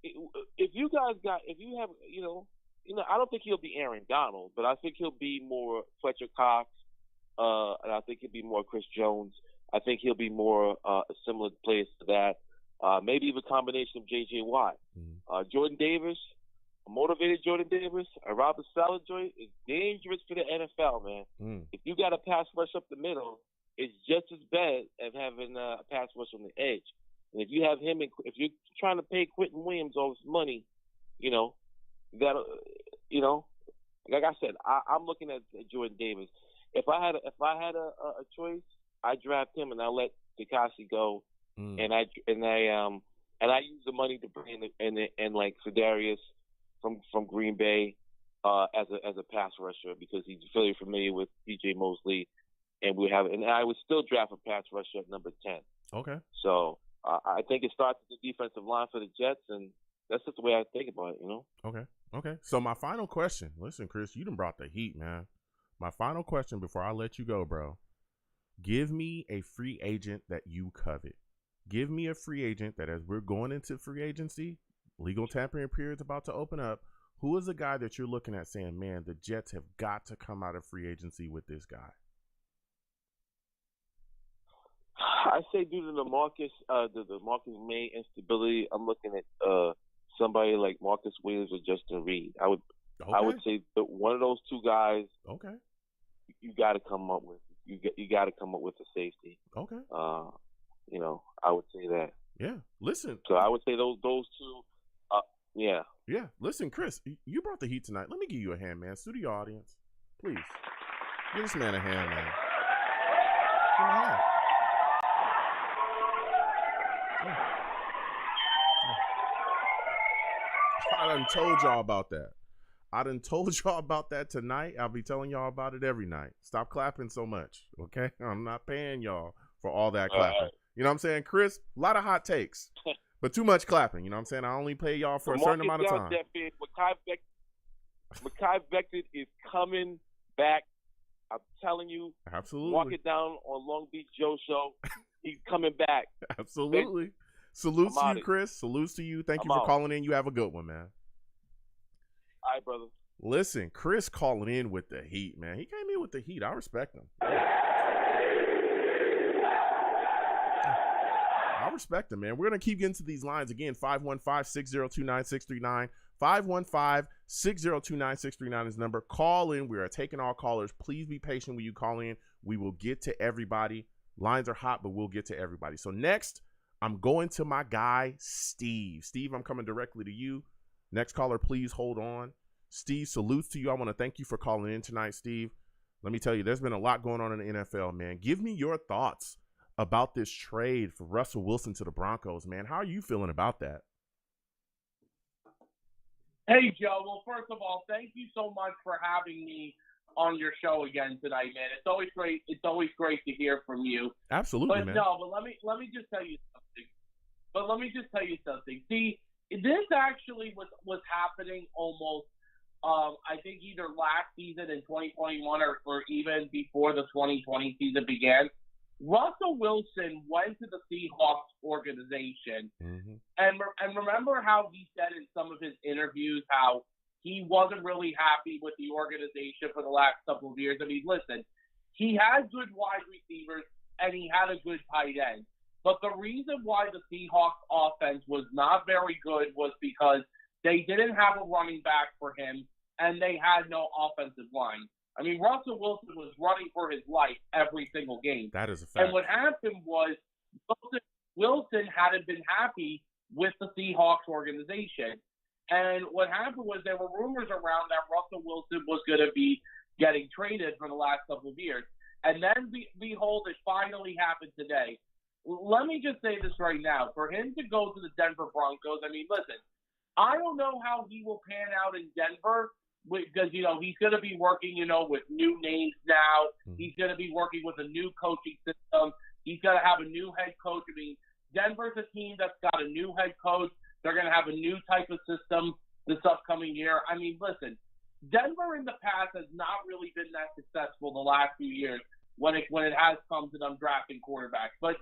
If you have, I don't think he'll be Aaron Donald, but I think he'll be more Fletcher Cox. And I think he'll be more Chris Jones. I think he'll be more a similar place to that. Maybe even a combination of J.J. Watt. Mm-hmm. Jordan Davis, a motivated Jordan Davis, a Robert Saleh joint is dangerous for the NFL, man. Mm. If you got a pass rush up the middle, it's just as bad as having a pass rush on the edge. And if you have him, if you're trying to pay Quentin Williams all this money, like I said, I'm looking at Jordan Davis. If I had a choice, I draft him and I let Takashi go, and I use the money to bring in like Sedarius from Green Bay as a pass rusher because he's very familiar with DJ Mosley, and I would still draft a pass rusher at number 10. Okay. So I think it starts with the defensive line for the Jets, and that's just the way I think about it. Okay. So my final question. Listen, Chris, you done brought the heat, man. My final question before I let you go, bro. Give me a free agent that you covet. Give me a free agent that, as we're going into free agency, legal tampering period's about to open up. Who is a guy that you're looking at saying, man, the Jets have got to come out of free agency with this guy? I say due to the Marcus May instability, I'm looking at somebody like Marcus Williams or Justin Reed. I would say that one of those two guys. Okay. You got to come up with you got to come up with a safety. Okay. I would say that. Yeah. Listen. So I would say those two. Yeah. Yeah. Listen, Chris, you brought the heat tonight. Let me give you a hand, man. Studio audience, please give this man a hand, man. Give him a hand. I done told y'all about that. I done told y'all about that tonight. I'll be telling y'all about it every night. Stop clapping so much, okay? I'm not paying y'all for all that clapping. You know what I'm saying, Chris? A lot of hot takes, but too much clapping. You know what I'm saying? I only pay y'all for a certain amount of time. Makai Becton is coming back. I'm telling you. Absolutely. Walk it down on Long Beach Joe Show. He's coming back. Absolutely. Salutes to you, Chris. Salutes to you. Thank you for calling in. You have a good one, man. All right, brother. Listen, Chris calling in with the heat, man. He came in with the heat. I respect him. I respect him, man. We're going to keep getting to these lines again. 515-602-9639. 515-602-9639 is the number. Call in. We are taking all callers. Please be patient when you call in. We will get to everybody. Lines are hot, but we'll get to everybody. So next, I'm going to my guy, Steve. Steve, I'm coming directly to you. Next caller, please hold on. Steve, salutes to you. I want to thank you for calling in tonight, Steve. Let me tell you, there's been a lot going on in the NFL, man. Give me your thoughts about this trade for Russell Wilson to the Broncos, man. How are you feeling about that? Hey, Joe. Well, first of all, thank you so much for having me on your show again tonight, man. It's always great. It's always great to hear from you. Absolutely, but man. No, but let me just tell you something. See, this actually was happening almost, I think either last season in 2021 or even before the 2020 season began. Russell Wilson went to the Seahawks organization, and remember how he said in some of his interviews how he wasn't really happy with the organization for the last couple of years. I mean, listen, he had good wide receivers and he had a good tight end. But the reason why the Seahawks offense was not very good was because they didn't have a running back for him and they had no offensive line. I mean, Russell Wilson was running for his life every single game. That is a fact. And what happened was Wilson hadn't been happy with the Seahawks organization. And what happened was there were rumors around that Russell Wilson was going to be getting traded for the last couple of years. And then, behold, it finally happened today. Let me just say this right now. For him to go to the Denver Broncos, I mean, listen, I don't know how he will pan out in Denver because, he's going to be working, with new names now. He's going to be working with a new coaching system. He's going to have a new head coach. I mean, Denver's a team that's got a new head coach. They're going to have a new type of system this upcoming year. I mean, listen, Denver in the past has not really been that successful the last few years when it has come to them drafting quarterbacks. But,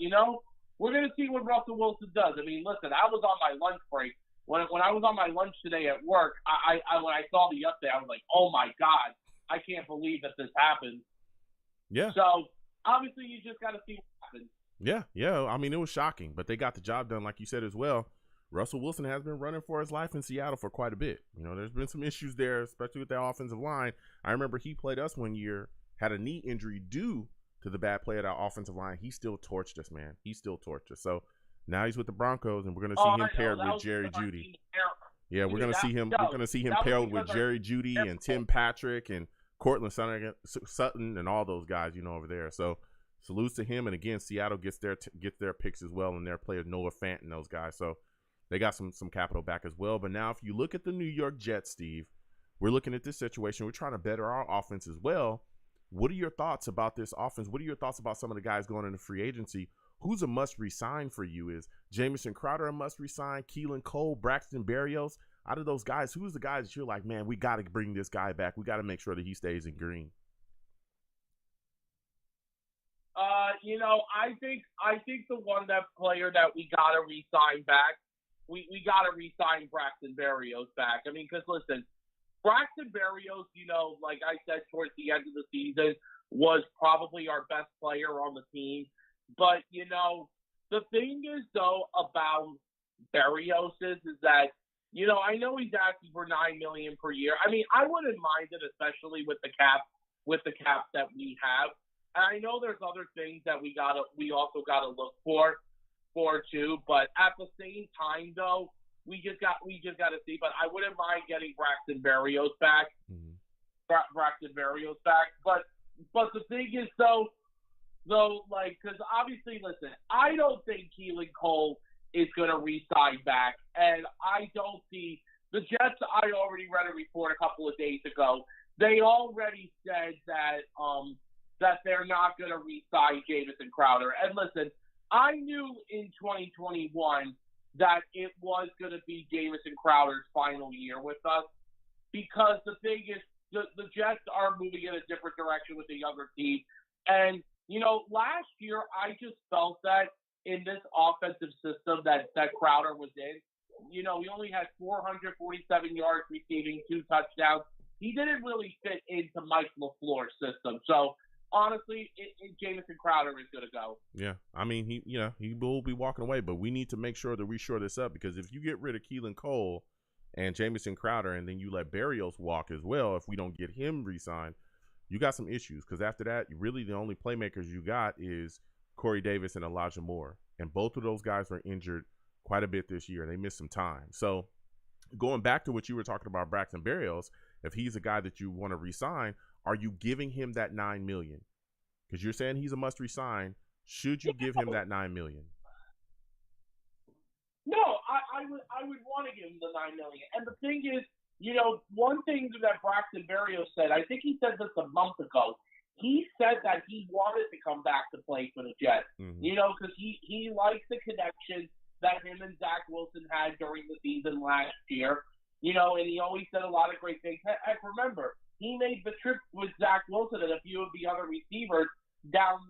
we're going to see what Russell Wilson does. I mean, listen, I was on my lunch break. When I was on my lunch today at work, I when I saw the update, I was like, oh, my God, I can't believe that this happened. Yeah. So, obviously, you just got to see what happens. Yeah. I mean, it was shocking, but they got the job done, like you said as well. Russell Wilson has been running for his life in Seattle for quite a bit. There's been some issues there, especially with that offensive line. I remember he played us one year, had a knee injury due to the bad play of that offensive line. He still torched us, man. He still torched us. So now he's with the Broncos, and we're going to see him paired with Jerry Jeudy. Yeah, we're going to see him. We're going to see him paired with Jerry Jeudy and Tim Patrick and Cortland Sutton and all those guys, over there. So salutes to him. And again, Seattle gets their picks as well, and their player Noah Fant and those guys. So they got some capital back as well. But now if you look at the New York Jets, Steve, we're looking at this situation. We're trying to better our offense as well. What are your thoughts about this offense? What are your thoughts about some of the guys going into free agency? Who's a must resign for you? Is Jamison Crowder a must resign? Keelan Cole, Braxton Berrios? Out of those guys, who's the guys that you're like, man, we got to bring this guy back. We got to make sure that he stays in green. I think the player that we gotta re-sign back, we gotta re-sign Braxton Berrios back. I mean, because listen, Braxton Berrios, like I said towards the end of the season, was probably our best player on the team. But the thing is though about Berrios is that I know he's asking for $9 million per year. I mean, I wouldn't mind it, especially with the cap that we have. And I know there's other things that we also gotta look for too. But at the same time, though, we just gotta see. But I wouldn't mind getting Braxton Berrios back. Mm-hmm. But the thing is, though, because obviously, listen, I don't think Keelan Cole is gonna re-sign back, and I don't see the Jets. I already read a report a couple of days ago. They already said that they're not going to re-sign Jamison Crowder. And listen, I knew in 2021 that it was going to be Jamison Crowder's final year with us, because the thing is, the Jets are moving in a different direction with the younger team. And, last year I just felt that in this offensive system that Crowder was in, he only had 447 yards receiving, 2 touchdowns. He didn't really fit into Mike LaFleur's system. So, honestly, Jamison Crowder is going to go. Yeah, I mean, he will be walking away, but we need to make sure that we shore this up, because if you get rid of Keelan Cole and Jamison Crowder and then you let Berrios walk as well, if we don't get him re-signed, you got some issues, because after that, really the only playmakers you got is Corey Davis and Elijah Moore, and both of those guys were injured quite a bit this year, and they missed some time. So going back to what you were talking about, Braxton Berrios, if he's a guy that you want to re-sign, are you giving him that $9 million? Because you're saying he's a must resign. Should you give him that $9 million? No, I would want to give him the $9 million. And the thing is, one thing that Braxton Berrios said, I think he said this a month ago. He said that he wanted to come back to play for the Jets. Mm-hmm. Because he likes the connection that him and Zach Wilson had during the season last year. And he always said a lot of great things. Heck, remember, he made the trip with Zach Wilson and a few of the other receivers down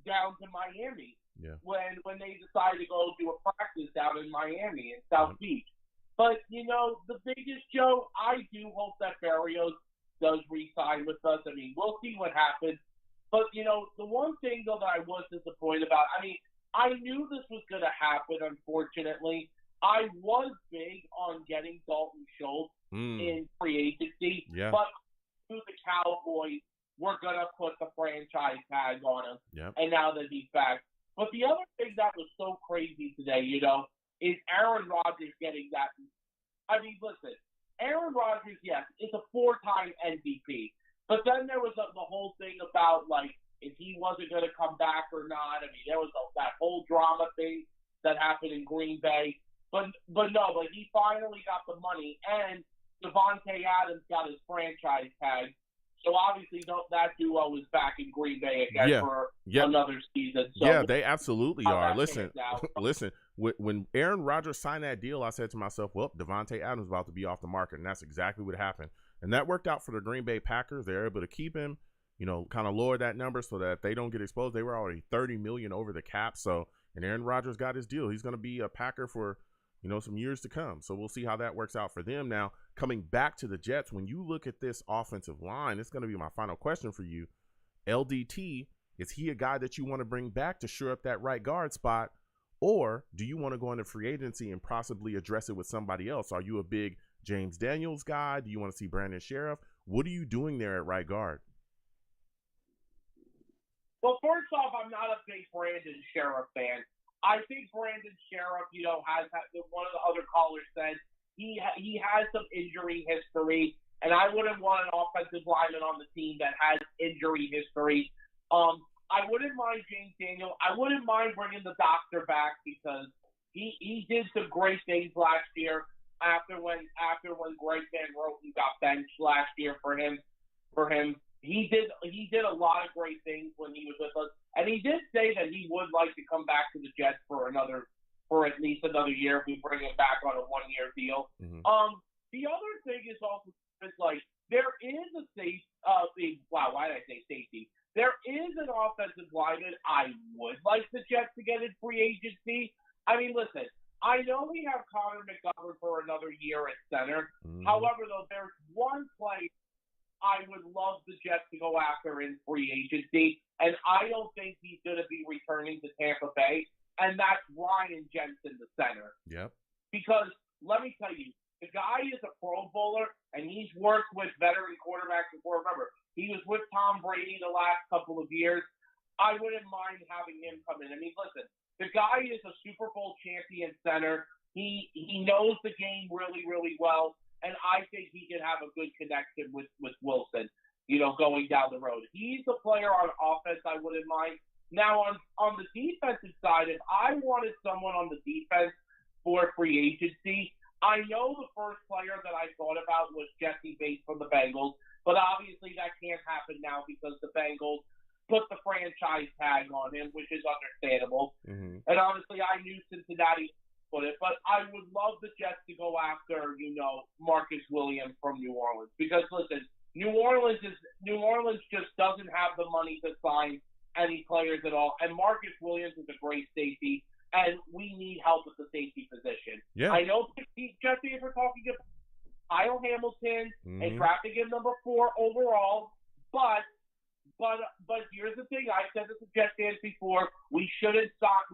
to Miami. Yeah. When they decided to go do a practice down in Miami in South Beach. But, the biggest, Joe, I do hope that Berrios does re-sign with us. I mean, we'll see what happens. But, the one thing, though, that I was disappointed about, I mean, I knew this was going to happen, unfortunately. I was big on getting Dalton Schultz in free agency, but the Cowboys were going to put the franchise tag on him, and now that he's back. But the other thing that was so crazy today, is Aaron Rodgers getting that. I mean, listen, Aaron Rodgers, yes, is a 4-time MVP. But then there was the whole thing about, like, if he wasn't going to come back or not. I mean, there was that whole drama thing that happened in Green Bay. But he finally got the money, and Devontae Adams got his franchise tag. So obviously that duo is back in Green Bay again for another season. So they absolutely are. Listen, when Aaron Rodgers signed that deal, I said to myself, well, Devontae Adams is about to be off the market, and that's exactly what happened. And that worked out for the Green Bay Packers. They're able to keep him, kind of lower that number so that they don't get exposed. They were already $30 million over the cap. So, and Aaron Rodgers got his deal. He's going to be a Packer for some years to come. So we'll see how that works out for them. Now, coming back to the Jets, when you look at this offensive line, it's going to be my final question for you. LDT, is he a guy that you want to bring back to shore up that right guard spot? Or do you want to go into free agency and possibly address it with somebody else? Are you a big James Daniels guy? Do you want to see Brandon Sheriff? What are you doing there at right guard? Well, first off, I'm not a big Brandon Sheriff fan. I think Brandon Sheriff, has one of the other callers said he has some injury history, and I wouldn't want an offensive lineman on the team that has injury history. I wouldn't mind James Daniel. I wouldn't mind bringing the doctor back because he did some great things last year after when Greg Van Roten got benched last year for him. He did a lot of great things when he was with us. And he did say that he would like to come back to the Jets for at least another year if we bring him back on a 1-year deal. Mm-hmm. The other thing is also like there is a safety. Wow, why did I say safety? There is an offensive lineman I would love the Jets to go after in free agency, and I don't think he's going to be returning to Tampa Bay, and that's Ryan Jensen, the center. Yep. Because let me tell you, the guy is a Pro Bowler, and he's worked with veteran quarterbacks before. Remember, he was with Tom Brady the last couple of years. I wouldn't mind having him come in. I mean, listen, the guy is a Super Bowl champion center. He knows the game really, really well, and I think he can have a good connection with Wilson, going down the road. He's a player on offense I wouldn't mind. Now, on the defensive side, if I wanted someone on the defense for free agency, I know the first player that I thought about was Jesse Bates from the Bengals, but obviously that can't happen now because the Bengals put the franchise tag on him, which is understandable. Mm-hmm. And honestly, I knew Cincinnati put it, but I would love the Jets to go after, Marcus Williams from New Orleans. Because listen, New Orleans just doesn't have the money to sign any players at all. And Marcus Williams is a great safety, and we need help with the safety position. Yeah. I know Jesse, if we're talking about Kyle Hamilton and drafting him number 4 overall, but here's the thing. I said this to Jets fans before. We shouldn't draft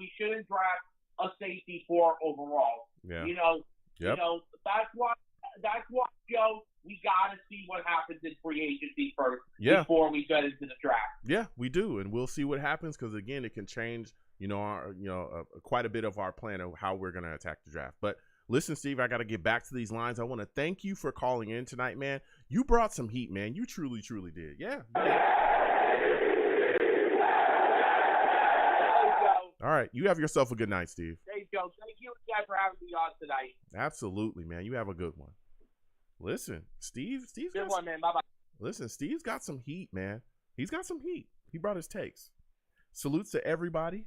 a safety 4 overall. Yeah. That's why, Joe, we got to see what happens in free agency first before we get into the draft. Yeah, we do, and we'll see what happens because again, it can change, quite a bit of our plan of how we're going to attack the draft. But listen, Steve, I got to get back to these lines. I want to thank you for calling in tonight, man. You brought some heat, man. You truly, truly did. Yeah. All right, you have yourself a good night, Steve. Hey, Joe. Thank you again for having me on tonight. Absolutely, man. You have a good one. Listen, Steve's good one, man. Bye-bye. Listen, Steve's got some heat, man. He's got some heat. He brought his takes. Salutes to everybody.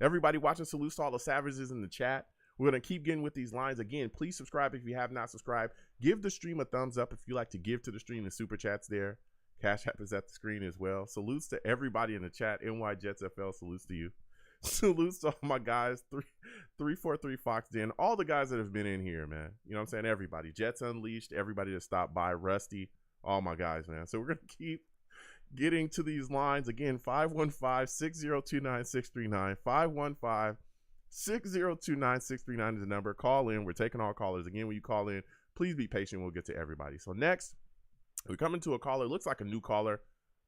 Everybody watching, salutes to all the savages in the chat. We're going to keep getting with these lines. Again, please subscribe if you have not subscribed. Give the stream a thumbs up if you like to give to the stream. The super chat's there. Cash App is at the screen as well. Salutes to everybody in the chat. NY Jets FL, salutes to you. Salutes to all my guys. 343 Fox Den. All the guys that have been in here, man. You know what I'm saying? Everybody. Jets Unleashed. Everybody that stopped by. Rusty. All my guys, man. So we're going to keep getting to these lines. Again, 515-602-9639. 515-602-9639 is the number. Call in. We're taking all callers. Again, when you call in, please be patient. We'll get to everybody. So next, we're coming to a caller. Looks like a new caller.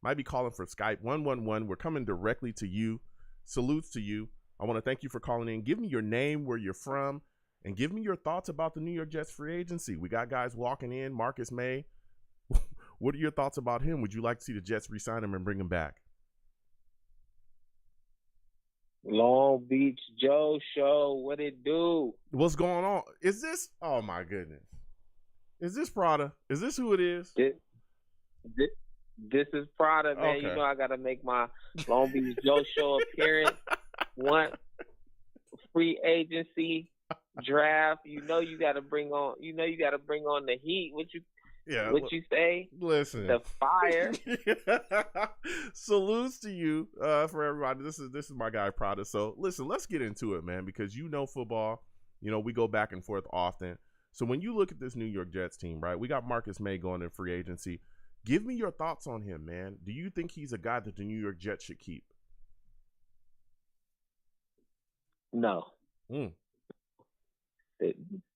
Might be calling for Skype. 111. We're coming directly to you. Salutes to you. I want to thank you for calling in. Give me your name, where you're from, and give me your thoughts about the New York Jets free agency. We got guys walking in. Marcus Maye. What are your thoughts about him? Would you like to see the Jets re-sign him and bring him back? Long Beach Joe Show. What it do? What's going on? Is this? Oh my goodness. Is this Prada? Is this who it is? This is Prada, man. Okay. You know I gotta make my Long Beach Joe Show appearance. One free agency draft. You gotta bring on the heat. What you say? Listen. The fire. Salutes to you for everybody. This is my guy Prada. So listen, let's get into it, man, because football. We go back and forth often. So when you look at this New York Jets team, right, we got Marcus Maye going in free agency. Give me your thoughts on him, man. Do you think he's a guy that the New York Jets should keep? No. The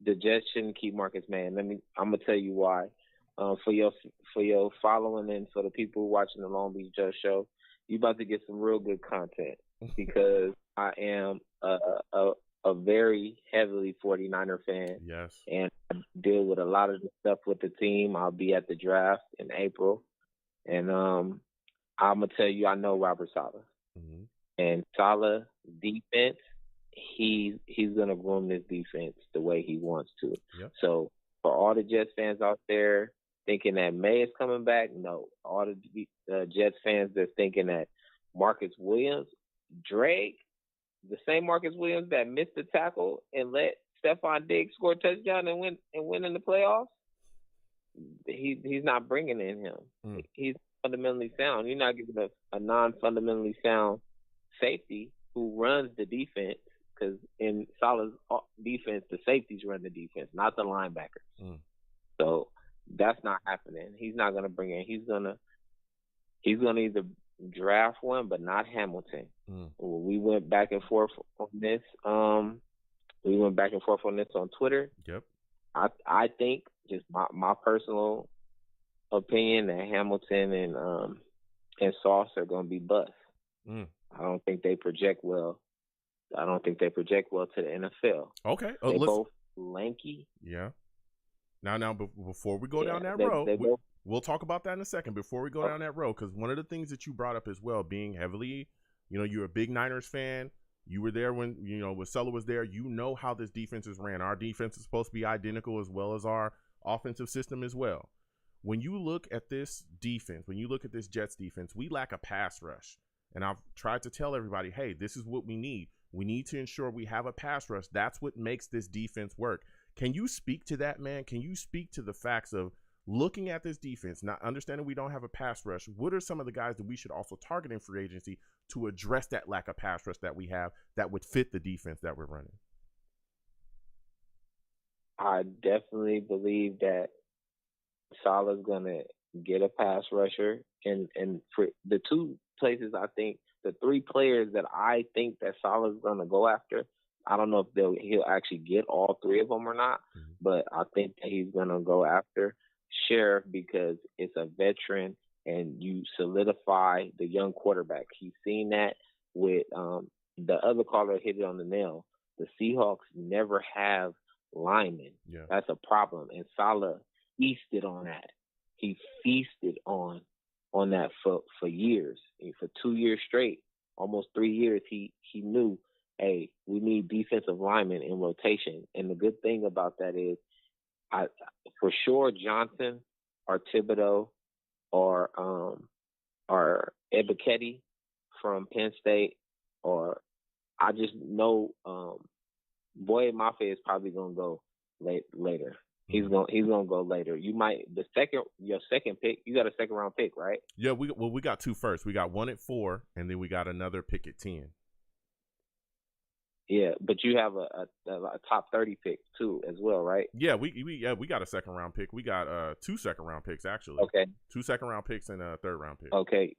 Jets shouldn't keep Marcus Maye. I'm gonna tell you why. For your following and for the people watching the Long Beach Joe Show, you about to get some real good content because I am a very heavily 49er fan. Yes. And I deal with a lot of the stuff with the team. I'll be at the draft in April. And I'm going to tell you, I know Robert Saleh. Mm-hmm. And Saleh defense, he's going to groom this defense the way he wants to. Yep. So for all the Jets fans out there thinking that May is coming back, no. All the Jets fans that's thinking that Marcus Williams, Drake, the same Marcus Williams that missed the tackle and let Stephon Diggs score a touchdown and win in the playoffs, he's not bringing in him. He's fundamentally sound. You're not giving a non-fundamentally sound safety who runs the defense, because in Saleh's defense, the safeties run the defense, not the linebackers. So That's not happening. He's not gonna bring in. He's gonna either draft one, but not Hamilton. We went back and forth on this. We went back and forth on this on Twitter. Yep. I think, just my personal opinion, that Hamilton and Sauce are going to be busts. I don't think they project well. I don't think they project well to the NFL. Okay. They both lanky. Yeah. Now, before we go down that road, we'll talk about that in a second. Before we go down that road, because one of the things that you brought up as well, being heavily, you're a big Niners fan. You were there when, when Sulla was there. You know how this defense is ran. Our defense is supposed to be identical as well as our offensive system as well. When you look at this defense, when you look at this Jets defense, we lack a pass rush. And I've tried to tell everybody, hey, this is what we need. We need to ensure we have a pass rush. That's what makes this defense work. Can you speak to that, man? Can you speak to the facts of looking at this defense, not understanding we don't have a pass rush? What are some of the guys that we should also target in free agency to address that lack of pass rush that we have that would fit the defense that we're running? I definitely believe that Salah's going to get a pass rusher. And for the two places, I think, the three players that I think that Salah's going to go after, I don't know if he'll actually get all three of them or not, but I think that he's going to go after Sheriff because it's a veteran and you solidify the young quarterback. He's seen that with the other caller hit it on the nail. The Seahawks never have linemen. Yeah. That's a problem. And Salah feasted on that. He feasted on that for years. And for 2 years straight, almost 3 years, he knew, hey, we need defensive linemen in rotation. And the good thing about that is, for sure, Johnson or Thibodeau or Ebiketie from Penn State, or I just know Boye Mafe is probably gonna go later. He's gonna go later. You might your second pick. You got a second round pick, right? Yeah, we got two first. We got one at 4, and then we got another pick at 10. Yeah, but you have a top 30 pick too as well, right? Yeah, we got a second round pick. We got 2 second round picks actually. Okay. 2 second round picks and a third round pick. Okay.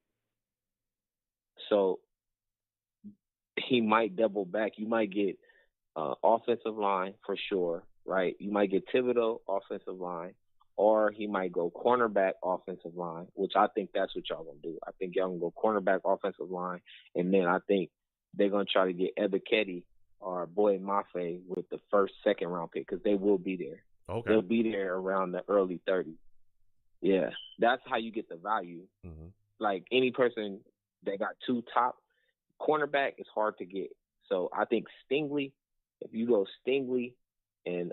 So he might double back. You might get offensive line for sure, right? You might get Thibodeau offensive line, or he might go cornerback offensive line, which I think that's what y'all gonna do. I think y'all gonna go cornerback offensive line, and then I think they're gonna try to get Ebiketie or Boye Mafe with the second round pick because they will be there. Okay. They'll be there around the early 30s. Yeah, that's how you get the value. Mm-hmm. Like any person that got 2 top cornerback is hard to get. So I think Stingley, if you go Stingley and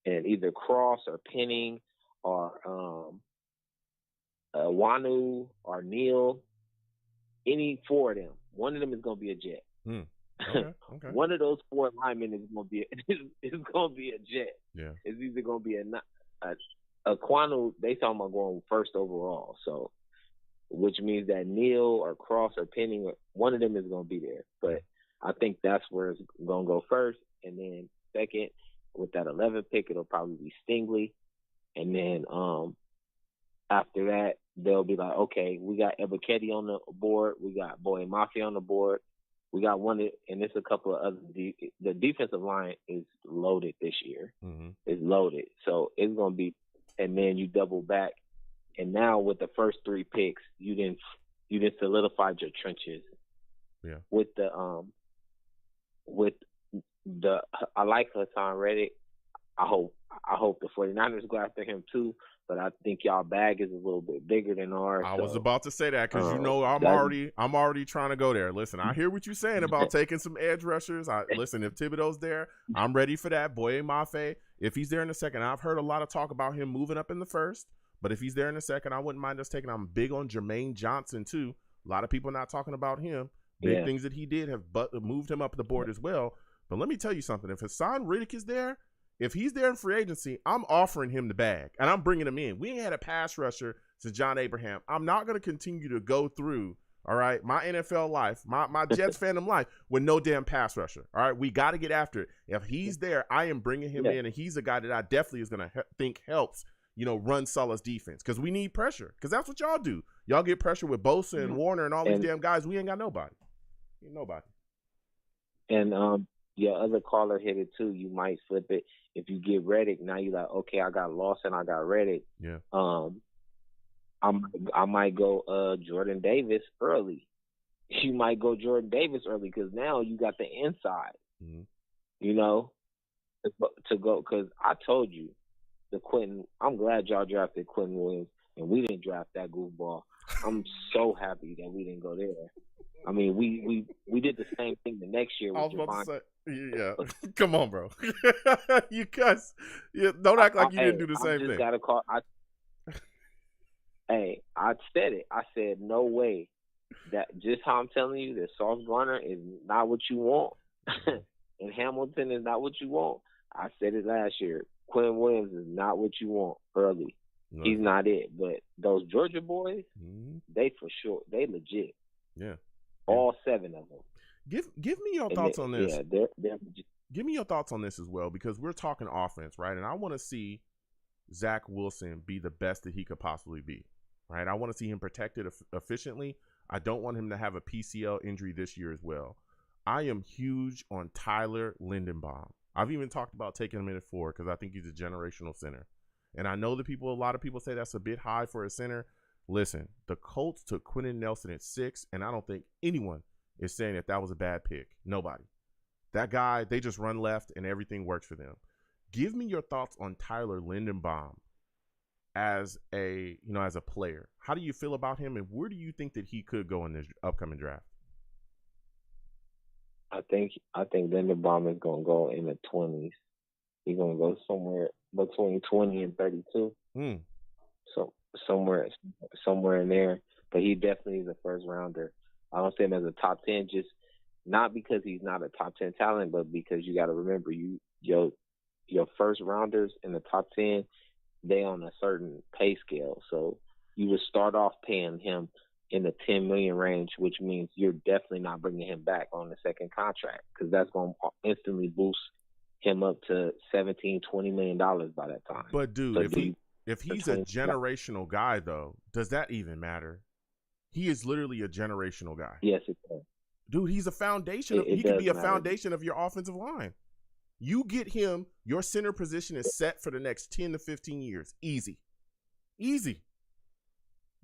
either Cross or Penning or Wanu or Neal, any 4 of them, one of them is gonna be a Jet. Okay. One of those 4 linemen is gonna be a Jet. Yeah. It's either gonna be a Kwanu. They talking about going first overall, so which means that Neal or Cross or Penning, one of them is gonna be there. But I think that's where it's gonna go first, and then second with that 11th pick, it'll probably be Stingley, and then after that they'll be like, okay, we got Ebiketie on the board, we got Boye Mafe on the board. We got one, and there's a couple of other. The defensive line is loaded this year. Mm-hmm. It's loaded, so it's gonna be. And then you double back, and now with the first 3 picks, you didn't solidified your trenches. Yeah. With the I like Hassan Reddick. I hope the 49ers go after him too. But I think y'all bag is a little bit bigger than ours. I was about to say that because I'm already trying to go there. Listen, I hear what you're saying about taking some edge rushers. Listen, if Thibodeau's there, I'm ready for that. Boye Mafe, if he's there in the second, I've heard a lot of talk about him moving up in the first. But if he's there in the second, I wouldn't mind us taking. I'm big on Jermaine Johnson too. A lot of people not talking about him. Big things that he did have moved him up the board as well. But let me tell you something. If Hassan Reddick is there, if he's there in free agency, I'm offering him the bag, and I'm bringing him in. We ain't had a pass rusher since John Abraham. I'm not going to continue to go through, all right, my NFL life, my Jets fandom life with no damn pass rusher, all right? We got to get after it. If he's there, I am bringing him in, and he's a guy that I definitely is going to think helps run Salah's defense, because we need pressure, because that's what y'all do. Y'all get pressure with Bosa and Warner and all these damn guys. We ain't got nobody. Ain't nobody. And your other caller hit it too. You might flip it if you get Reddick. Now you're like, okay, I got Lawson, I got Reddick. Yeah. I might go Jordan Davis early. You might go Jordan Davis early because now you got the inside. To go, because I told you I'm glad y'all drafted Quentin Williams and we didn't draft that goofball. I'm so happy that we didn't go there. I mean, we did the same thing the next year. I was about to say, yeah. Come on, bro. You cuss. Don't act like you didn't do the same thing. Got a call. I said it. I said, no way. That just how I'm telling you that Sauce Gardner is not what you want, and Hamilton is not what you want. I said it last year. Quentin Williams is not what you want early. No. He's not it. But those Georgia boys, they for sure, they legit. Yeah. All 7 of them. Give me your thoughts on this. Yeah, they're legit. Give me your thoughts on this as well, because we're talking offense, right? And I want to see Zach Wilson be the best that he could possibly be, right? I want to see him protected efficiently. I don't want him to have a PCL injury this year as well. I am huge on Tyler Lindenbaum. I've even talked about taking him in at 4 because I think he's a generational center. And I know a lot of people say that's a bit high for a center. Listen, the Colts took Quentin Nelson at 6, and I don't think anyone is saying that was a bad pick. Nobody. That guy, they just run left and everything works for them. Give me your thoughts on Tyler Lindenbaum as a player. How do you feel about him, and where do you think that he could go in this upcoming draft? I think Lindenbaum is going to go in the 20s. He's going to go somewhere between 20 and 32. So somewhere in there. But he definitely is a first rounder. I don't see him as a top 10, just not because he's not a top 10 talent, but because you got to remember your first rounders in the top 10, they on a certain pay scale. So you would start off paying him in the $10 million range, which means you're definitely not bringing him back on the second contract, because that's going to instantly boost him up to $17, $20 million by that time. But dude, so if he's a generational guy, though, does that even matter? He is literally a generational guy. Yes, it does. Dude, he's a foundation. He could be a foundation of your offensive line. You get him, your center position is set for the next 10 to 15 years. Easy.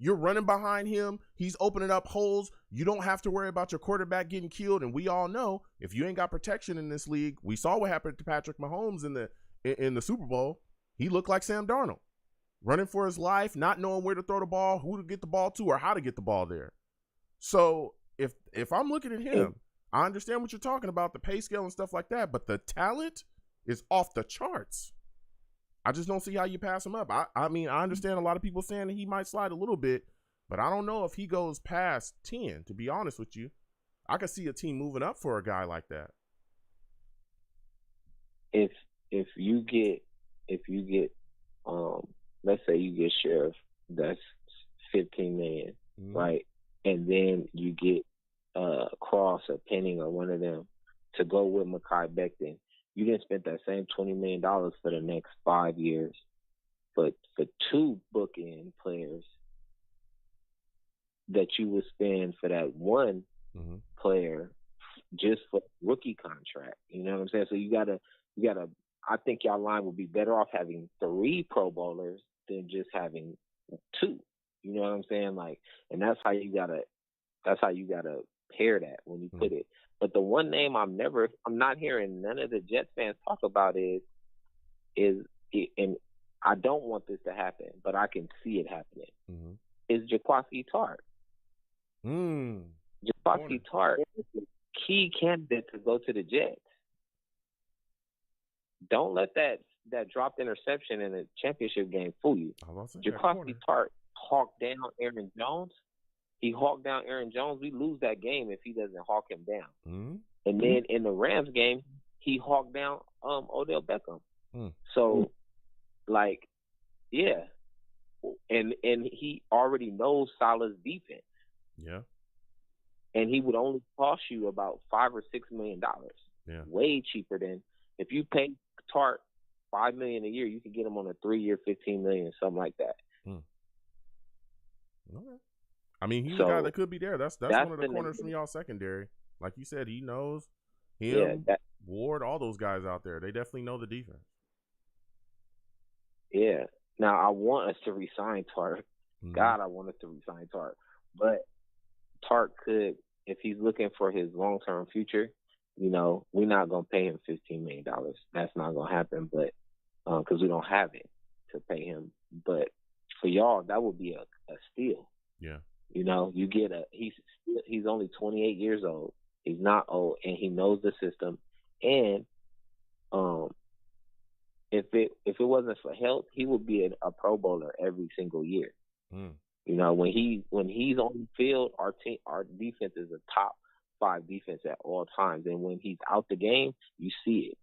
You're running behind him. He's opening up holes. You don't have to worry about your quarterback getting killed. And we all know if you ain't got protection in this league, we saw what happened to Patrick Mahomes in the Super Bowl. He looked like Sam Darnold, running for his life, not knowing where to throw the ball, who to get the ball to, or how to get the ball there. So if I'm looking at him, I understand what you're talking about, the pay scale and stuff like that, but the talent is off the charts. I just don't see how you pass him up. I mean, I understand a lot of people saying that he might slide a little bit, but I don't know if he goes past 10, to be honest with you. I could see a team moving up for a guy like that. If you get let's say you get Sheriff, that's $15 million, right? And then you get Cross or Penning or one of them to go with Mekhi Becton. You didn't spend that same $20 million for the next 5 years. But for 2 bookend players that you would spend for that one player just for rookie contract. You know what I'm saying? So you gotta I think y'all line would be better off having 3 Pro Bowlers than just having 2. You know what I'm saying? Like, and that's how you gotta pair that when you put it. But the one name I'm not hearing none of the Jets fans talk about is, and I don't want this to happen, but I can see it happening, is Jaquiski Tartt. Jaquiski Tartt is the key candidate to go to the Jets. Don't let that dropped interception in the championship game fool you. Jaquiski Tartt hawked down Aaron Jones. He hawked down Aaron Jones. We lose that game if he doesn't hawk him down. And then in the Rams game, he hawked down Odell Beckham. So, like, yeah. And he already knows Salah's defense. Yeah. And he would only cost you about $5 or $6 million. Yeah. Way cheaper than if you pay Tartt $5 million a year. You can get him on a 3-year, $15 million, something like that. Okay. I mean, he's a guy that could be there. That's one of the corners from y'all secondary. Like you said, he knows him, Ward, all those guys out there. They definitely know the defense. Yeah. Now, I want us to re-sign Tark. God, I want us to re-sign Tark. But Tark could, if he's looking for his long-term future, you know, we're not going to pay him $15 million. That's not going to happen, but because we don't have it to pay him. But for y'all, that would be a steal. Yeah. You know, you get he's only 28 years old. He's not old, and he knows the system. And if it wasn't for health, he would be a Pro Bowler every single year. You know, when he's on the field, our defense is a top 5 defense at all times. And when he's out the game, you see it.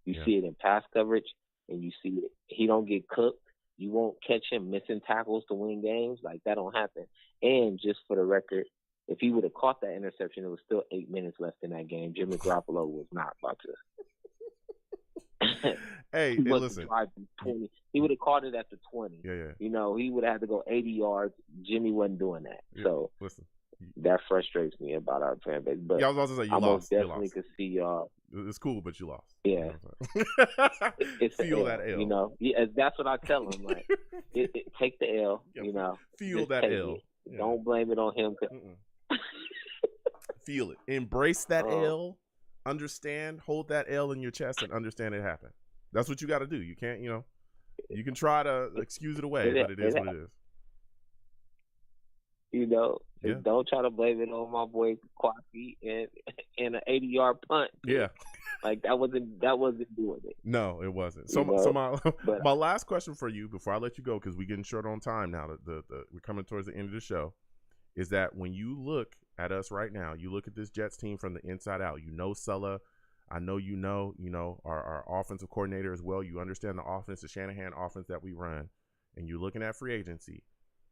You see it in pass coverage, and you see it. He don't get cooked. You won't catch him missing tackles to win games. Like, that don't happen. And just for the record, if he would have caught that interception, it was still 8 minutes left in that game. Jimmy Garoppolo was not about to. Hey, listen. 20. He would have caught it at the 20. Yeah. You know, he would have had to go 80 yards. Jimmy wasn't doing that. Yeah, so listen, that frustrates me about our fan base. But I was about to say, you I lost. most definitely could see y'all. It's cool, but you lost. Yeah. It's feel that L. You know, that's what I tell him. Like, take the L. You know, feel that L. Yeah. Don't blame it on him. Feel it. Embrace that L. Understand. Hold that L in your chest and understand it happened. That's what you got to do. You can't, you know, you can try to excuse it away, but it is what it is. You know, don't try to blame it on my boy Kwasi and an 80-yard punt. Yeah. Like, that wasn't doing it. No, it wasn't. So my last question for you before I let you go, because we're getting short on time now. We're coming towards the end of the show. Is that when you look at us right now, you look at this Jets team from the inside out. You know Sulla. I know you know our offensive coordinator as well. You understand the offense, the Shanahan offense that we run, and you're looking at free agency.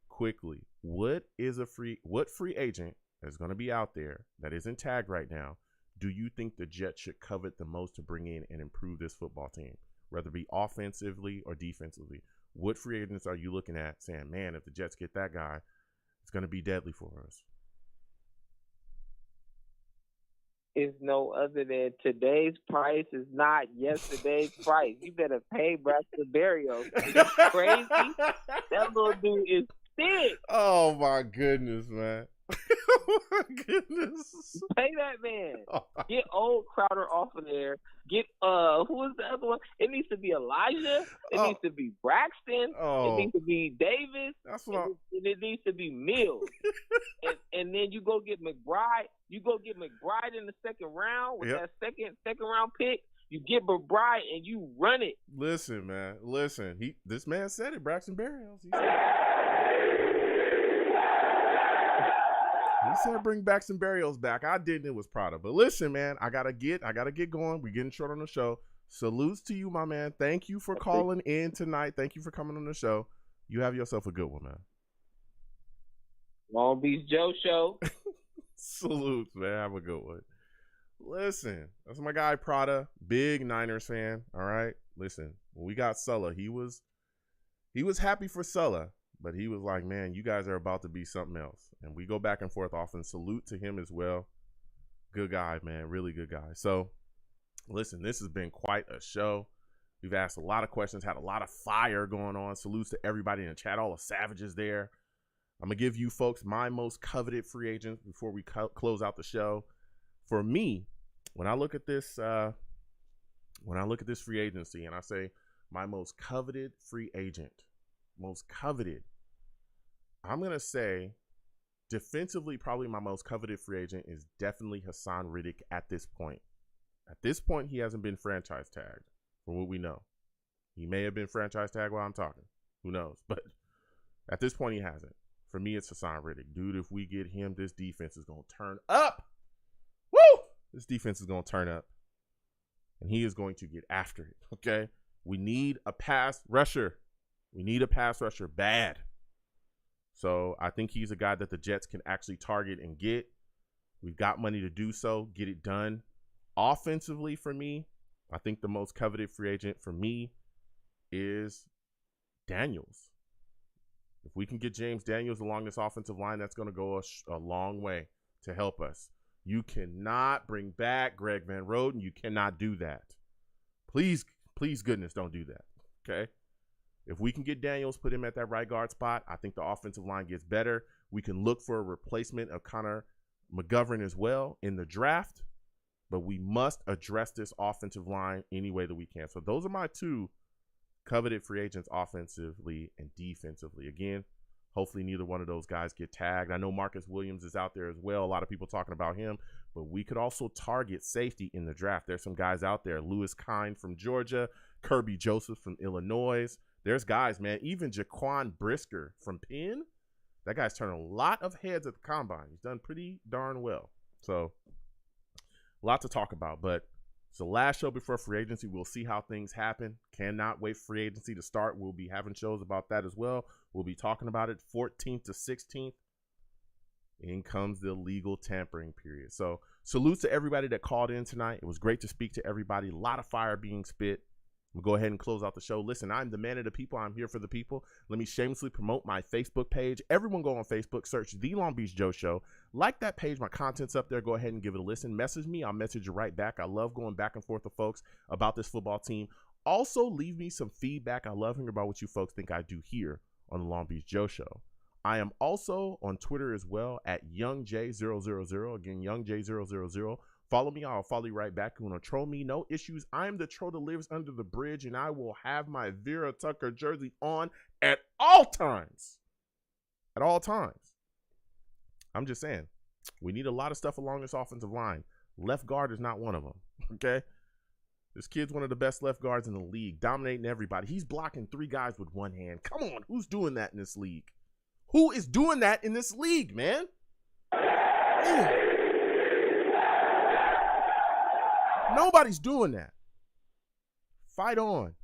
Quickly, what free agent is going to be out there that isn't tagged right now do you think the Jets should covet the most to bring in and improve this football team, whether it be offensively or defensively? What free agents are you looking at saying, man, if the Jets get that guy, it's going to be deadly for us? Is no other than today's price is not yesterday's price. You better pay Braxton Berrios. It's crazy. That little dude is sick. Oh my goodness, man. Oh my goodness. Pay that man. Get old Crowder off of there. Get who is the other one? It needs to be Elijah. It needs to be Braxton. It needs to be Davis. That's what it needs to be Mills. and then you go get McBride. You go get McBride in the second round with that second round pick. You get McBride and you run it. Listen, man. Listen. This man said it, Braxton Berrios. He said bring Braxton Berrios back. I didn't. It was Prada. But listen, man, I gotta get going. We're getting short on the show. Salutes to you, my man. Thank you for calling in tonight. Thank you for coming on the show. You have yourself a good one, man. Long Beach Joe Show. Salutes, man. Have a good one. Listen, that's my guy Prada, big Niners fan. All right. Listen, when we got Sulla, he was happy for Sulla, but he was like, man, you guys are about to be something else. And we go back and forth often. Salute to him as well. Good guy, man. Really good guy. So, listen, this has been quite a show. We've asked a lot of questions, had a lot of fire going on. Salutes to everybody in the chat, all the savages there. I'm going to give you folks my most coveted free agent before we close out the show. For me, when I look at this free agency and I say my most coveted free agent, most coveted, I'm going to say defensively, probably my most coveted free agent is definitely Hassan Riddick at this point. At this point, he hasn't been franchise tagged from what we know. He may have been franchise tagged while I'm talking. Who knows? But at this point, he hasn't. For me, it's Hassan Riddick. Dude, if we get him, this defense is going to turn up. Woo! This defense is going to turn up. And he is going to get after it, okay? We need a pass rusher. We need a pass rusher bad. So I think he's a guy that the Jets can actually target and get. We've got money to do so, get it done. Offensively, for me, I think the most coveted free agent for me is Daniels. If we can get James Daniels along this offensive line, that's going to go a long way to help us. You cannot bring back Greg Van Roten. You cannot do that. Please, goodness, don't do that. Okay? If we can get Daniels, put him at that right guard spot, I think the offensive line gets better. We can look for a replacement of Connor McGovern as well in the draft, but we must address this offensive line any way that we can. So those are my two coveted free agents offensively and defensively. Again, hopefully neither one of those guys get tagged. I know Marcus Williams is out there as well. A lot of people talking about him, but we could also target safety in the draft. There's some guys out there. Lewis Kine from Georgia, Kirby Joseph from Illinois. There's guys, man. Even Jaquan Brisker from Penn. That guy's turned a lot of heads at the combine. He's done pretty darn well. So, a lot to talk about. But it's the last show before free agency. We'll see how things happen. Cannot wait for free agency to start. We'll be having shows about that as well. We'll be talking about it 14th to 16th. In comes the legal tampering period. So, salutes to everybody that called in tonight. It was great to speak to everybody. A lot of fire being spit. We'll go ahead and close out the show. Listen, I'm the man of the people. I'm here for the people. Let me shamelessly promote my Facebook page. Everyone go on Facebook, search The Long Beach Joe Show. Like that page. My content's up there. Go ahead and give it a listen. Message me. I'll message you right back. I love going back and forth with folks about this football team. Also, leave me some feedback. I love hearing about what you folks think I do here on The Long Beach Joe Show. I am also on Twitter as well at YoungJ000. Again, YoungJ000. Follow me. I'll follow you right back. You want to troll me? No issues. I am the troll that lives under the bridge, and I will have my Vera Tucker jersey on at all times. At all times. I'm just saying, we need a lot of stuff along this offensive line. Left guard is not one of them, okay? This kid's one of the best left guards in the league, dominating everybody. He's blocking 3 guys with one hand. Come on, who's doing that in this league? Who is doing that in this league, man? Nobody's doing that. Fight on.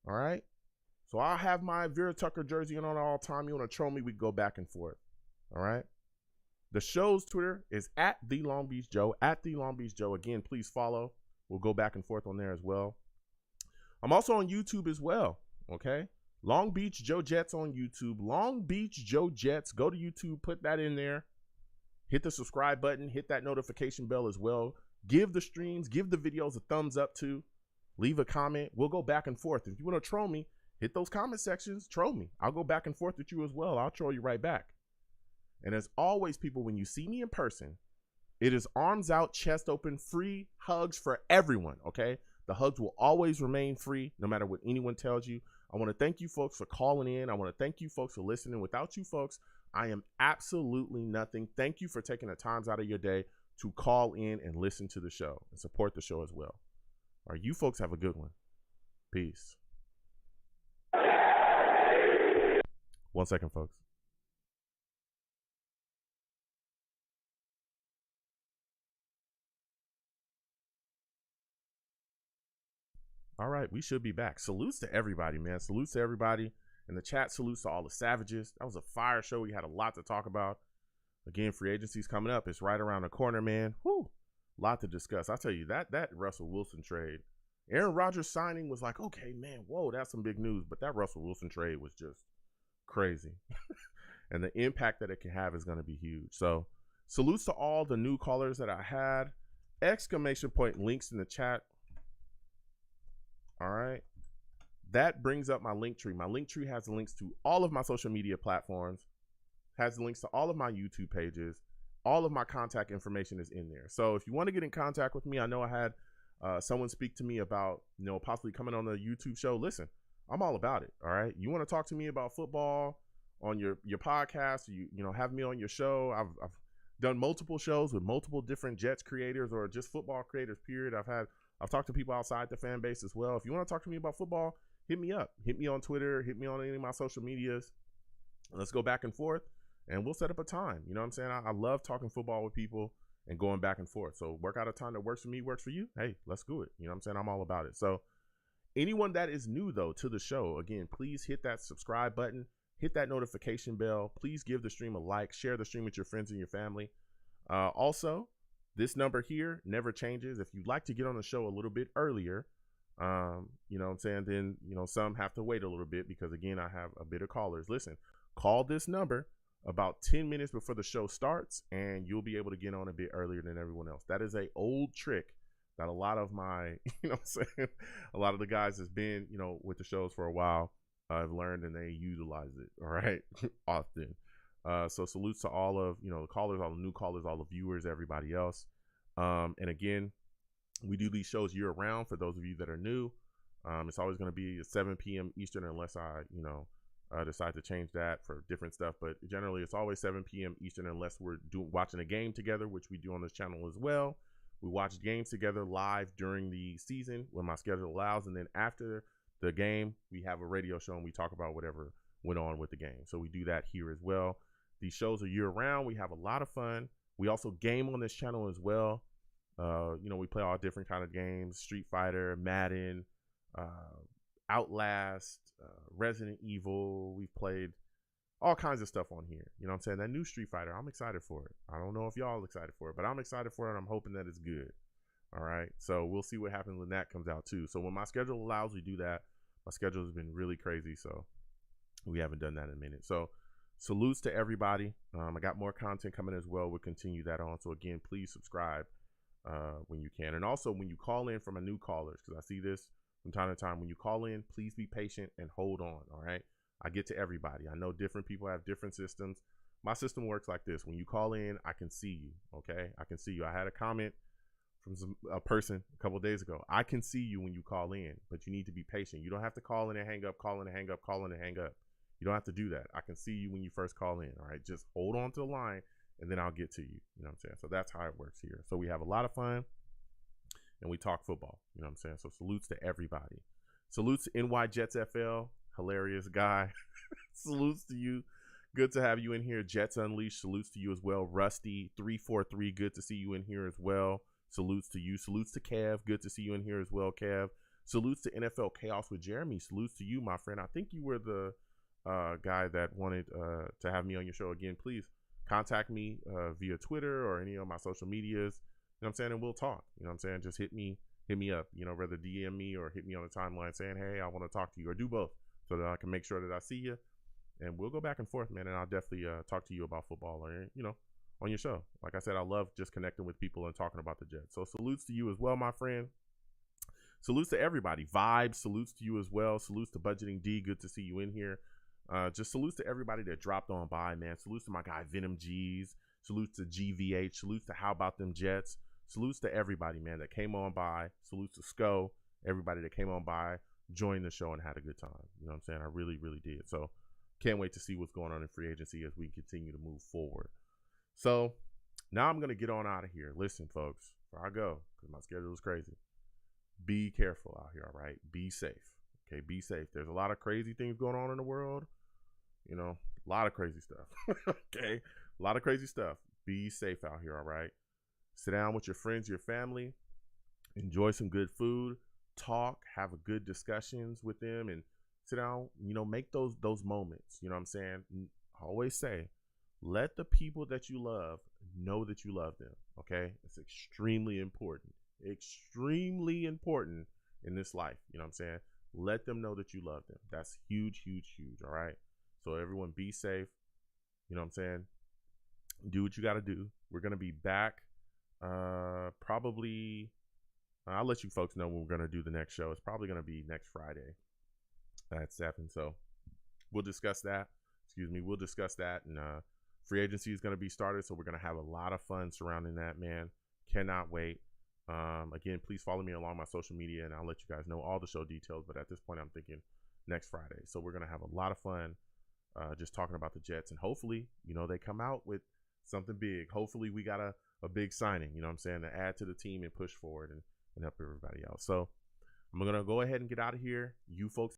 All right? So I'll have my Vera Tucker jersey on all time. You want to troll me, we can go back and forth. All right? The show's Twitter is at The Long Beach Joe, at The Long Beach Joe. Again, please follow. We'll go back and forth on there as well. I'm also on YouTube as well, okay? Long Beach Joe Jets on YouTube. Long Beach Joe Jets. Go to YouTube, put that in there. Hit the subscribe button. Hit that notification bell as well. Give the streams, give the videos a thumbs up too. Leave a comment. We'll go back and forth. If you want to troll me, hit those comment sections. Troll me. I'll go back and forth with you as well. I'll troll you right back. And as always, people, when you see me in person, it is arms out, chest open, free hugs for everyone, okay? The hugs will always remain free no matter what anyone tells you. I want to thank you folks for calling in. I want to thank you folks for listening. Without you folks, I am absolutely nothing. Thank you for taking the times out of your day to call in and listen to the show and support the show as well. All right, you folks have a good one. Peace. 1 second, folks. All right, we should be back. Salutes to everybody, man. Salutes to everybody in the chat. Salutes to all the savages. That was a fire show. We had a lot to talk about. Again, free agency's coming up. It's right around the corner, man. Whew. A lot to discuss. I'll tell you, that Russell Wilson trade, Aaron Rodgers signing was like, okay, man, whoa, that's some big news. But that Russell Wilson trade was just crazy. And the impact that it can have is going to be huge. So salutes to all the new callers that I had. Exclamation point links in the chat. All right. That brings up my link tree. My link tree has the links to all of my social media platforms, has the links to all of my YouTube pages. All of my contact information is in there. So if you want to get in contact with me, I know I had someone speak to me about, possibly coming on the YouTube show. Listen, I'm all about it. All right. You want to talk to me about football on your podcast, have me on your show. I've done multiple shows with multiple different Jets creators or just football creators, period. I've talked to people outside the fan base as well. If you want to talk to me about football, hit me up. Hit me on Twitter. Hit me on any of my social medias. Let's go back and forth, and we'll set up a time. You know what I'm saying? I love talking football with people and going back and forth. So work out a time that works for me, works for you. Hey, let's do it. You know what I'm saying? I'm all about it. So anyone that is new, though, to the show, again, please hit that subscribe button. Hit that notification bell. Please give the stream a like. Share the stream with your friends and your family. Also, this number here never changes. If you'd like to get on the show a little bit earlier, You know what I'm saying? Then, you know, some have to wait a little bit because, again, I have a bit of callers. Listen, call this number about 10 minutes before the show starts, and you'll be able to get on a bit earlier than everyone else. That is a old trick that a lot of my, you know what I'm saying, a lot of the guys that's been, you know, with the shows for a while have learned, and they utilize it, all right, often. So salutes to all of, you know, the callers, all the new callers, all the viewers, everybody else. And again, we do these shows year round for those of you that are new. It's always going to be at 7 p.m. Eastern unless I, you know, decide to change that for different stuff. But generally, it's always 7 p.m. Eastern unless we're watching a game together, which we do on this channel as well. We watch games together live during the season when my schedule allows. And then after the game, we have a radio show and we talk about whatever went on with the game. So we do that here as well. These shows are year round. We have a lot of fun. We also game on this channel as well. You know, we play all different kind of games: Street Fighter, Madden, Outlast, Resident Evil. We've played all kinds of stuff on here. You know what I'm saying? That new Street Fighter, I'm excited for it. I don't know if y'all are excited for it, but I'm excited for it, and I'm hoping that it's good. All right. So we'll see what happens when that comes out too. So when my schedule allows, we do that. My schedule has been really crazy, so we haven't done that in a minute. So salutes to everybody. I got more content coming as well. We'll continue that on. So again, please subscribe when you can. And also when you call in from a new callers, because I see this from time to time, when you call in, please be patient and hold on. All right. I get to everybody. I know different people have different systems. My system works like this. When you call in, I can see you. Okay. I can see you. I had a comment from a person a couple of days ago. I can see you when you call in, but you need to be patient. You don't have to call in and hang up, call in and hang up, call in and hang up. You don't have to do that. I can see you when you first call in. All right. Just hold on to the line and then I'll get to you. You know what I'm saying? So that's how it works here. So we have a lot of fun and we talk football. You know what I'm saying? So salutes to everybody. Salutes to NY Jets FL. Hilarious guy. Salutes to you. Good to have you in here. Jets Unleashed. Salutes to you as well. Rusty 343. Good to see you in here as well. Salutes to you. Salutes to Kev. Good to see you in here as well, Kev. Salutes to NFL Chaos with Jeremy. Salutes to you, my friend. I think you were the guy that wanted to have me on your show again. Please contact me via Twitter or any of my social medias. You know what I'm saying? And we'll talk. You know what I'm saying? Just hit me up. You know, rather DM me or hit me on the timeline saying, hey, I want to talk to you, or do both so that I can make sure that I see you. And we'll go back and forth, man. And I'll definitely talk to you about football or, you know, on your show. Like I said, I love just connecting with people and talking about the Jets. So salutes to you as well, my friend. Salutes to everybody. Vibes, salutes to you as well. Salutes to Budgeting D. Good to see you in here. Just salutes to everybody that dropped on by, man. Salutes to my guy Venom G's. Salutes to GVH. Salutes to How About Them Jets. Salutes to everybody, man, that came on by. Salutes to Sco. Everybody that came on by, joined the show and had a good time. You know what I'm saying? I really, really did. So can't wait to see what's going on in free agency as we continue to move forward. So now I'm going to get on out of here. Listen, folks, before I go, because my schedule is crazy, be careful out here, all right? Be safe. Okay, be safe. There's a lot of crazy things going on in the world. You know, a lot of crazy stuff. Okay, a lot of crazy stuff. Be safe out here, all right? Sit down with your friends, your family. Enjoy some good food. Talk. Have a good discussions with them. And sit down, you know, make those moments. You know what I'm saying? I always say, let the people that you love know that you love them. Okay? It's extremely important. Extremely important in this life. You know what I'm saying? Let them know that you love them. That's huge, huge, huge. All right? So everyone be safe. You know what I'm saying? Do what you got to do. We're going to be back probably. I'll let you folks know when we're going to do the next show. It's probably going to be next Friday at 7. So we'll discuss that. We'll discuss that. And free agency is going to be started. So we're going to have a lot of fun surrounding that, man. Cannot wait. Again, please follow me along my social media and I'll let you guys know all the show details. But at this point, I'm thinking next Friday. So we're going to have a lot of fun just talking about the Jets. And hopefully, you know, they come out with something big. Hopefully we got a big signing, you know what I'm saying, to add to the team and push forward and help everybody else. So I'm going to go ahead and get out of here. You folks